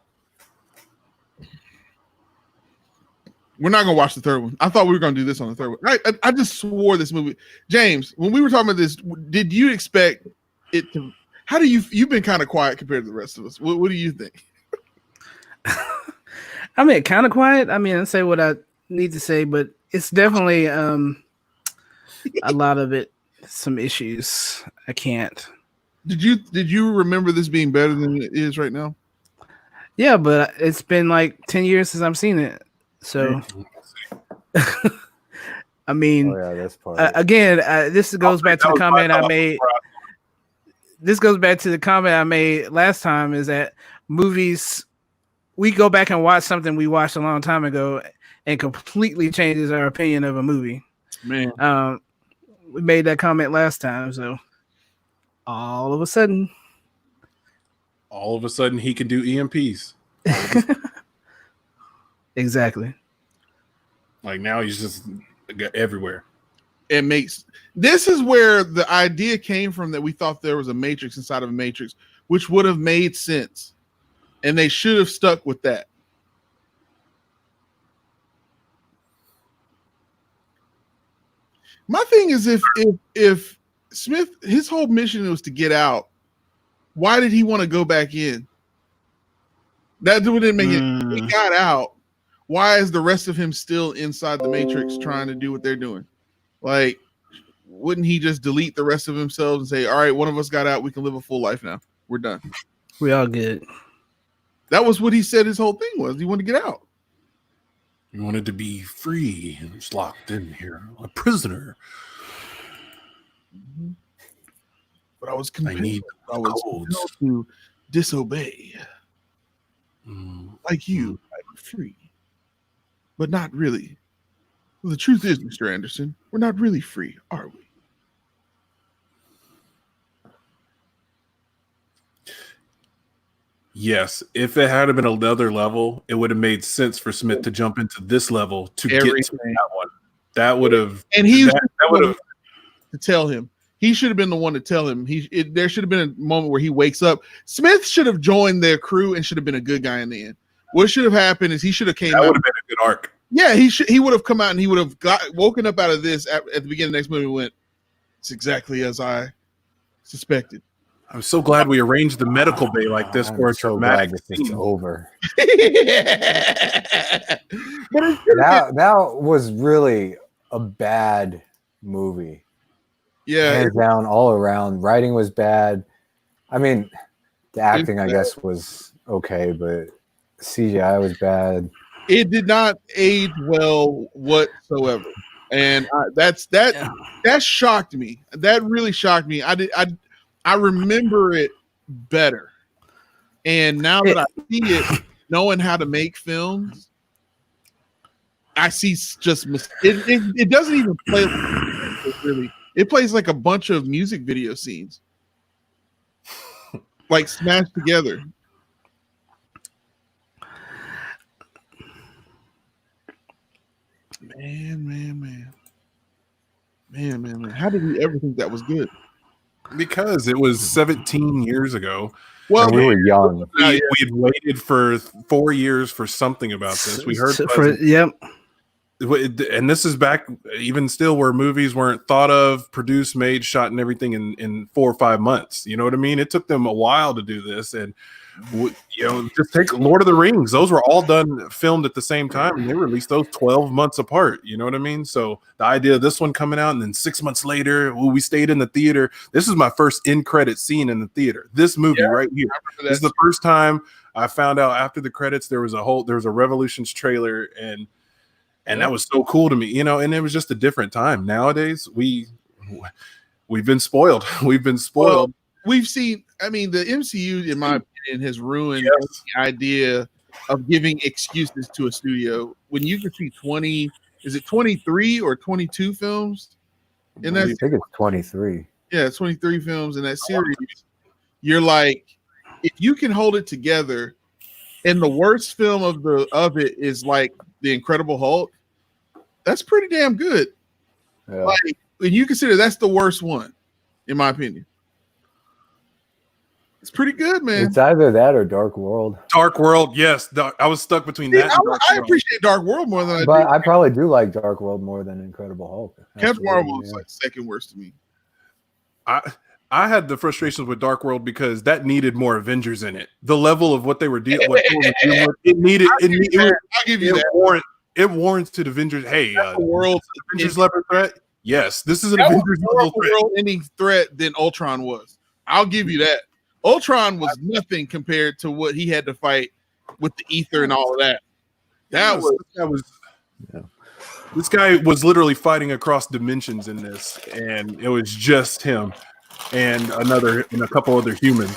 We're not gonna watch the 3rd one. I thought we were gonna do this on the 3rd one. I just swore this movie. James, when we were talking about this, did you expect it to? How do you've been kind of quiet compared to the rest of us? What do you think? I mean, kind of quiet. I mean, I say what I need to say, but it's definitely a lot of it. Some issues. I can't. Did you remember this being better than it is right now? Yeah, but it's been like 10 years since I've seen it. So, I mean, that's part again, this goes back to the comment I made. This goes back to the comment I made last time, is that movies, we go back and watch something we watched a long time ago and completely changes our opinion of a movie. Man. We made that comment last time, so all of a sudden he can do EMPs. Exactly. Like now he's just everywhere. This is where the idea came from, that we thought there was a Matrix inside of a Matrix, which would have made sense, and they should have stuck with that. My thing is, if Smith, his whole mission was to get out, why did he want to go back in? That didn't make it. He got out. Why is the rest of him still inside the Matrix trying to do what they're doing? Like, wouldn't he just delete the rest of himself and say, all right, one of us got out, we can live a full life now. We're done. We all good. That was what he said his whole thing was. He wanted to get out. He wanted to be free and was locked in here, a prisoner. But I was I need I was codes. compelled to disobey. Like you, I'm free. But not really. Well, the truth is, Mr. Anderson, we're not really free, are we? Yes, if it had been another level, it would have made sense for Smith to jump into this level to get to Everything. that one. That would have, And he that would have. to tell him. He should have been the one to tell him. There should have been a moment where he wakes up. Smith should have joined their crew and should have been a good guy in the end. What should have happened is he should have came That out. would have been a good arc. Yeah, he would have come out and he would have woken up out of this at the beginning of the next movie and went, it's exactly as I suspected. I'm so glad we arranged the medical bay like this for a I'm so glad traumatic this is scene. over. But That was really a bad movie. yeah, Hands down, all around. Writing was bad. I mean, the acting, I guess, was okay, but CGI was bad. it did not age well whatsoever, and that shocked me. That really shocked me. I remember it better, and now that I see it, knowing how to make films, I see just it doesn't even play really. It plays like a bunch of music video scenes, like smashed together. Man. How did we ever think that was good? Because it was 17 years ago. Well, And we were young. Yeah. We had waited for 4 years for something about this. We heard Yep. and this is back even still where movies weren't thought of, produced, made, shot, and everything in 4 or 5 months. You know what I mean? It took them a while to do this, and just take Lord of the Rings. Those were all filmed at the same time, and they released those 12 months apart. You know what I mean? So the idea of this one coming out, and then 6 months later, we stayed in the theater. This is my first end credit scene in the theater. This movie right here. This is the first time I found out after the credits there was a Revolutions trailer, and that was so cool to me, you know. And it was just a different time. Nowadays, we've been spoiled. We've been spoiled. Well, we've seen. I mean, the MCU, in my opinion, has ruined the idea of giving excuses to a studio. When you can see 23 or 22 films in that? I think it's 23. Yeah, 23 films in that series. You're like, if you can hold it together, and the worst film of it is like The Incredible Hulk, that's pretty damn good. Yeah. Like, when you consider that's the worst one, in my opinion. It's pretty good, man. It's either that or Dark World. Dark World, yes. I was stuck between that. And I appreciate Dark World more than But I probably do like Dark World more than Incredible Hulk. Captain Marvel is like second worst to me. I had the frustrations with Dark World because that needed more Avengers in it. The level of what they were dealing with, it warranted Avengers. Hey, world Avengers level threat. Yes, this is an Avengers level threat. World-ending threat than Ultron was. I'll give you that. Ultron was nothing compared to what he had to fight with the ether and all of that. This guy was literally fighting across dimensions in this, and it was just him and a couple other humans.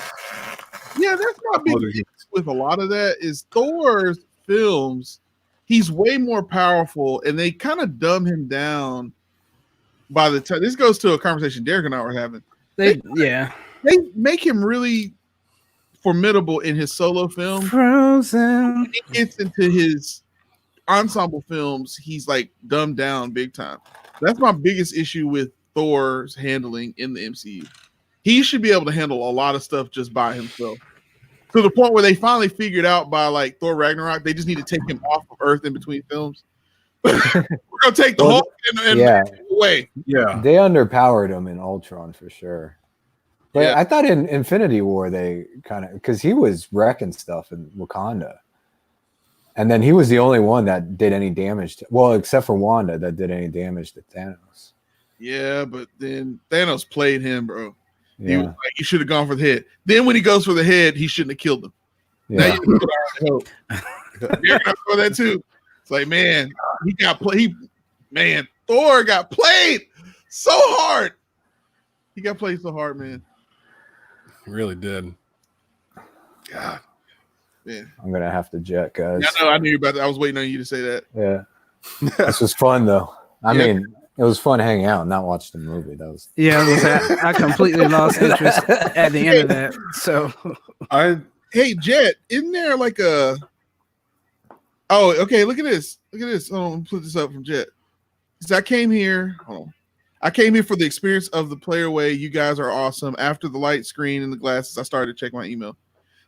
Yeah, that's my big issue with a lot of that is Thor's films. He's way more powerful, and they kind of dumb him down by the time. This goes to a conversation Derek and I were having. They make him really formidable in his solo film. Frozen. When he gets into his ensemble films, he's like dumbed down big time. That's my biggest issue with Thor's handling in the MCU. He should be able to handle a lot of stuff just by himself. To the point where they finally figured out by like Thor Ragnarok, they just need to take him off of Earth in between films. We're gonna take the whole away. Yeah, they underpowered him in Ultron for sure. But I thought in Infinity War they kind of, because he was wrecking stuff in Wakanda, and then he was the only one that did any damage to, well, except for Wanda, that did any damage to Thanos. Yeah, but then Thanos played him, bro. Yeah. He was like, he should have gone for the head. Then when he goes for the head, he shouldn't have killed him. Yeah. Now you You're gonna for that too. It's like, man, he got played. Man, Thor got played so hard. He got played so hard, man. He really did. God. Yeah. I'm gonna have to jet, guys. Yeah, I knew about that. I was waiting on you to say that. Yeah. This was fun though. I mean, it was fun hanging out and not watch the movie. That was I completely lost interest at the end of that. So hey, Jet, isn't there like a okay, look at this. Look at this. Hold on, put this up from Jet. Because I came here. Hold on. I came here for the experience of the player way. You guys are awesome. After the light screen and the glasses, I started to check my email.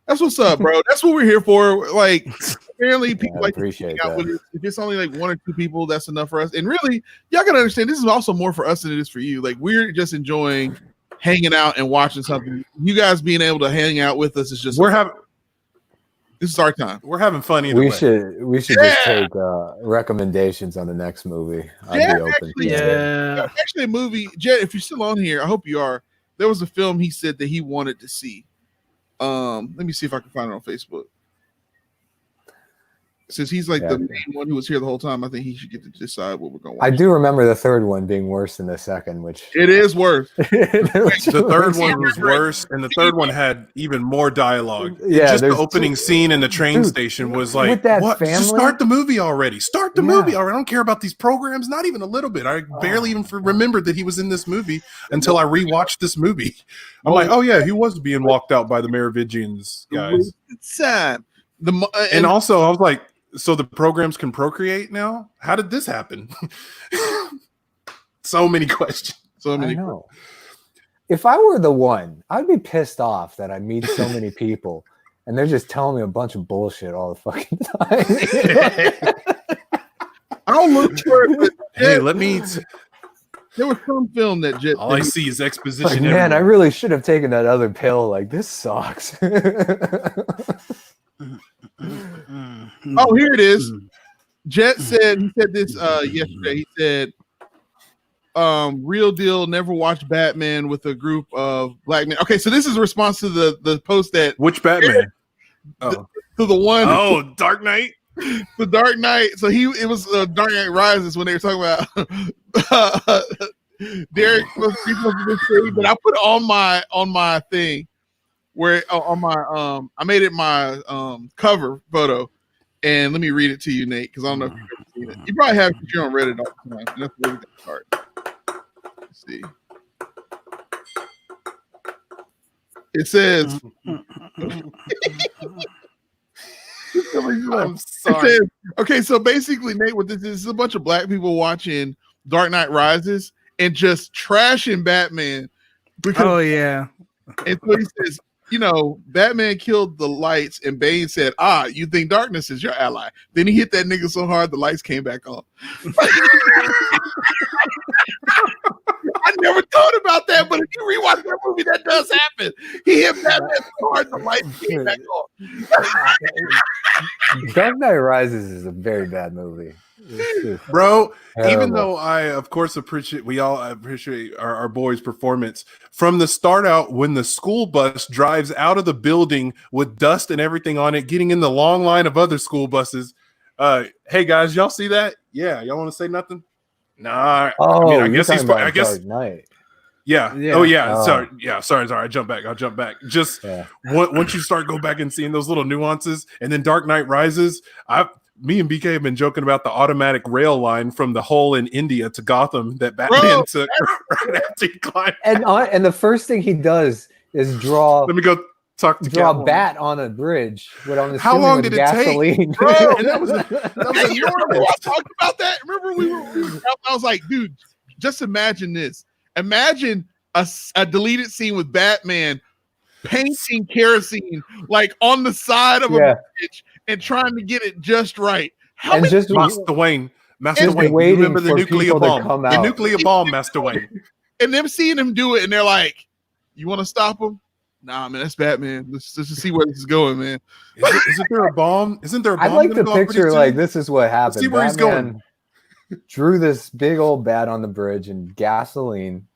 That's what's up, bro. That's what we're here for. Like, apparently, people like appreciate to hang out that. with us. If it's only like 1 or 2 people, that's enough for us. And really, y'all gotta understand, this is also more for us than it is for you. Like, we're just enjoying hanging out and watching something. You guys being able to hang out with us is just this is our time. We're having fun either we way. should just take recommendations on the next movie. I'd be open to it. Actually, a movie, Jet, if you're still on here, I hope you are. There was a film he said that he wanted to see. Let me see if I can find it on Facebook. Since he's like the main one who was here the whole time, I think he should get to decide what we're going to watch. I do remember the third one being worse than the second, which it is worse. The third one was worse, and the third one had even more dialogue. Yeah, just the opening scene in the train station was like, with that what? family? Just start the movie already. Start the movie already. I don't care about these programs, not even a little bit. I barely even remembered that he was in this movie until I rewatched this movie. I'm like, oh yeah, he was being walked out by the Merovingians guys. Sad. And also, I was like, so the programs can procreate now? How did this happen? So many questions. So many. I know. If I were the one, I'd be pissed off that I meet so many people and they're just telling me a bunch of bullshit all the fucking time. I'll look for it. But Hey, Jet, let me. there was some film that Jet. All I see is exposition. Like, man, I everywhere. really should have taken that other pill. Like, this sucks. Oh, here it is. Jet said he said this yesterday. He said, real deal, never watched Batman with a group of black men. Okay, so this is a response to the post that Which Batman? Oh, to the one oh, Dark Knight. the Dark Knight. So it was Dark Knight Rises when they were talking about Derek was this thing, but I put it on my thing where on my I made it my cover photo. And let me read it to you, Nate, because I don't know if you've ever seen it. You probably have because you're on Reddit all the time. And that's where we got to start. Let's see. It says, I'm sorry. it says, okay, so basically, Nate, what this is a bunch of black people watching Dark Knight Rises and just trashing Batman. Because, Oh yeah. and so he says, Batman killed the lights, and Bane said, you think darkness is your ally. Then he hit that nigga so hard the lights came back on. I never thought about that, but if you rewatch that movie, that does happen. He hit Batman so hard the lights came back on. Dark Knight Rises is a very bad movie. Bro, even Terrible. though I of course appreciate our boy's performance from the start out, when the school bus drives out of the building with dust and everything on it, getting in the long line of other school buses. Hey guys, y'all see that? Yeah, y'all want to say nothing? Nah. Oh, I guess he's about I guess Dark Knight. yeah. Yeah. Oh yeah. Oh. Sorry. I'll jump back. Just Yeah. once you start go back and seeing those little nuances, and then Dark Knight Rises, me and BK have been joking about the automatic rail line from the hole in India to Gotham that Batman took right after he climbed. And the first thing he does is draw Let me go talk to a Catwoman. bat on a bridge with on the How long did it take? gasoline. Bro, And that was I talked about that. Remember we were I was like, dude, just imagine this. Imagine a deleted scene with Batman painting kerosene like on the side of a bridge and trying to get it just right. How and many just Master Wayne. Master Just Wayne. waiting Remember the for nuclear people to bomb. come The out. nuclear bomb, Master Wayne. and them seeing him do it and they're like, you want to stop him? Nah, man, that's Batman. Let's just see where this is going, man. Isn't there a bomb? Isn't there a bomb? I'd like gonna to go off pretty picture soon? like this is what happened. see where he's Batman drew this big old bat on the bridge and gasoline,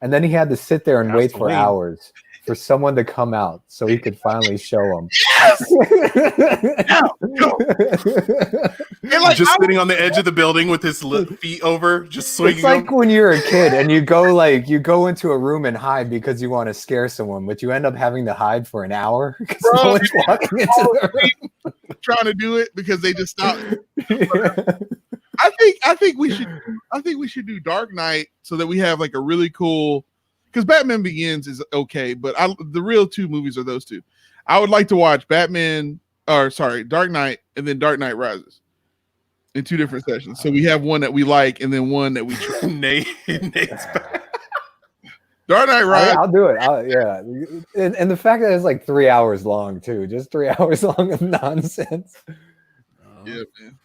and then he had to sit there and wait for Gasoline. hours for someone to come out so he could finally show him. And like, just sitting on the edge of the building with his feet over, just swinging. It's like them. when you're a kid and you go into a room and hide because you want to scare someone, but you end up having to hide for an hour because Bro, no one's walking into the room. trying to do it because they just stopped. I think we should do Dark Knight so that we have like a really cool, because Batman Begins is okay, but the real two movies are those two. I would like to watch Dark Knight and then Dark Knight Rises in two different sessions. So we have one that we like and then one that we try. Nate's back. Dark Knight Rises. I'll do it. Yeah, and the fact that it's like 3 hours long too, just 3 hours long of nonsense. Yeah, man.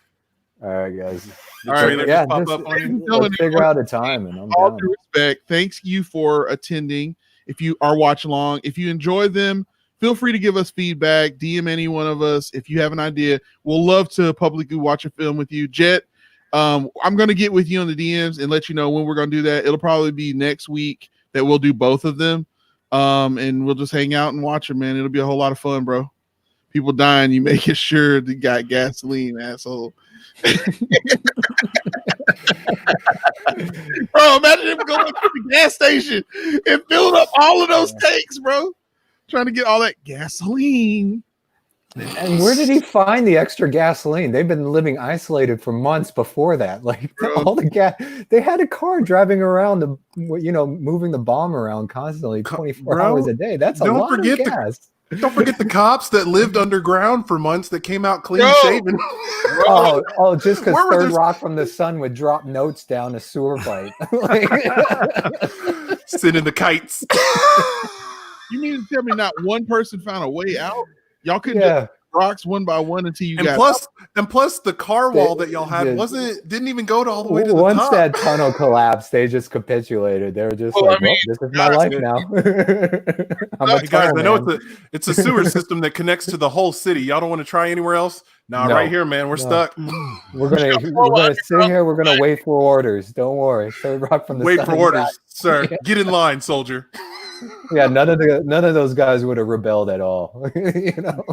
All right, guys. The All right, trailer yeah, just pop just- up on you. Telling Let's figure out a time, and I'm All down. due respect, thanks you for attending. If you are watching along, if you enjoy them, feel free to give us feedback. DM any one of us if you have an idea. We'll love to publicly watch a film with you. Jet, I'm going to get with you on the DMs and let you know when we're going to do that. It'll probably be next week that we'll do both of them, and we'll just hang out and watch them, man. It'll be a whole lot of fun, bro. People dying, you making sure they got gasoline, asshole. Bro, imagine him going to the gas station and filling up all of those tanks, bro. Trying to get all that gasoline. And where did he find the extra gasoline? They've been living isolated for months before that. Like Bro. all the gas, they had a car driving around moving the bomb around constantly, 24 Bro, hours a day. That's a don't lot forget of the- gas. Don't forget the cops that lived underground for months that came out clean Bro. shaven. Oh, just because Where were Third those- Rock from the Sun would drop notes down a sewer pipe. Like- Sending the kites. You mean to tell me not one person found a way out? Y'all couldn't yeah. rocks one by one until you And got plus the car wall that y'all had didn't even go all the way to the Once top. that tunnel collapsed, they just capitulated. They were just Well, like, I mean, "Well, this is my life now." I'm a Hey guys, I tunnel know man. it's a sewer system that connects to the whole city. Y'all don't want to try anywhere else? Nah, No. right here, man. We're No. stuck. We're gonna sit here. We're gonna wait for orders. Don't worry. Third Rock from the Wait sun for and orders, back. sir. Get in line, soldier. Yeah, none of those guys would have rebelled at all. You know.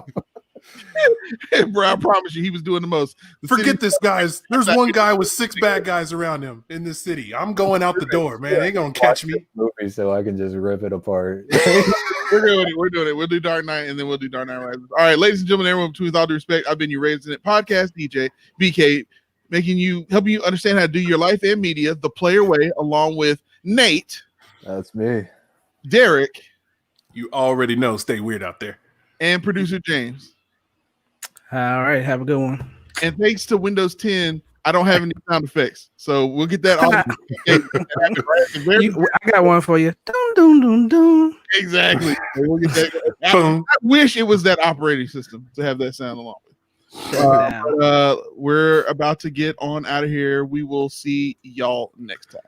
bro, I promise you, he was doing the most. The Forget city- this, guys. There's one guy with 6 bad guys around him in this city. I'm going out the door, man. They gonna catch me. Movie, so I can just rip it apart. We're doing it. We're doing it. We'll do Dark Knight and then we'll do Dark Knight Rises. All right, ladies and gentlemen, everyone, with all due respect, I've been your Raising It podcast DJ, BK, helping you understand how to do your life and media the player way, along with Nate, That's me. Derek, You already know. Stay weird out there. and producer James. All right, have a good one. And thanks to Windows 10, I don't have any sound effects, so we'll get that on. I got one for you. Dun, dun, dun, dun. Exactly. We'll get that. I Boom. wish it was that operating system to have that sound along with. Down. We're about to get on out of here. We will see y'all next time.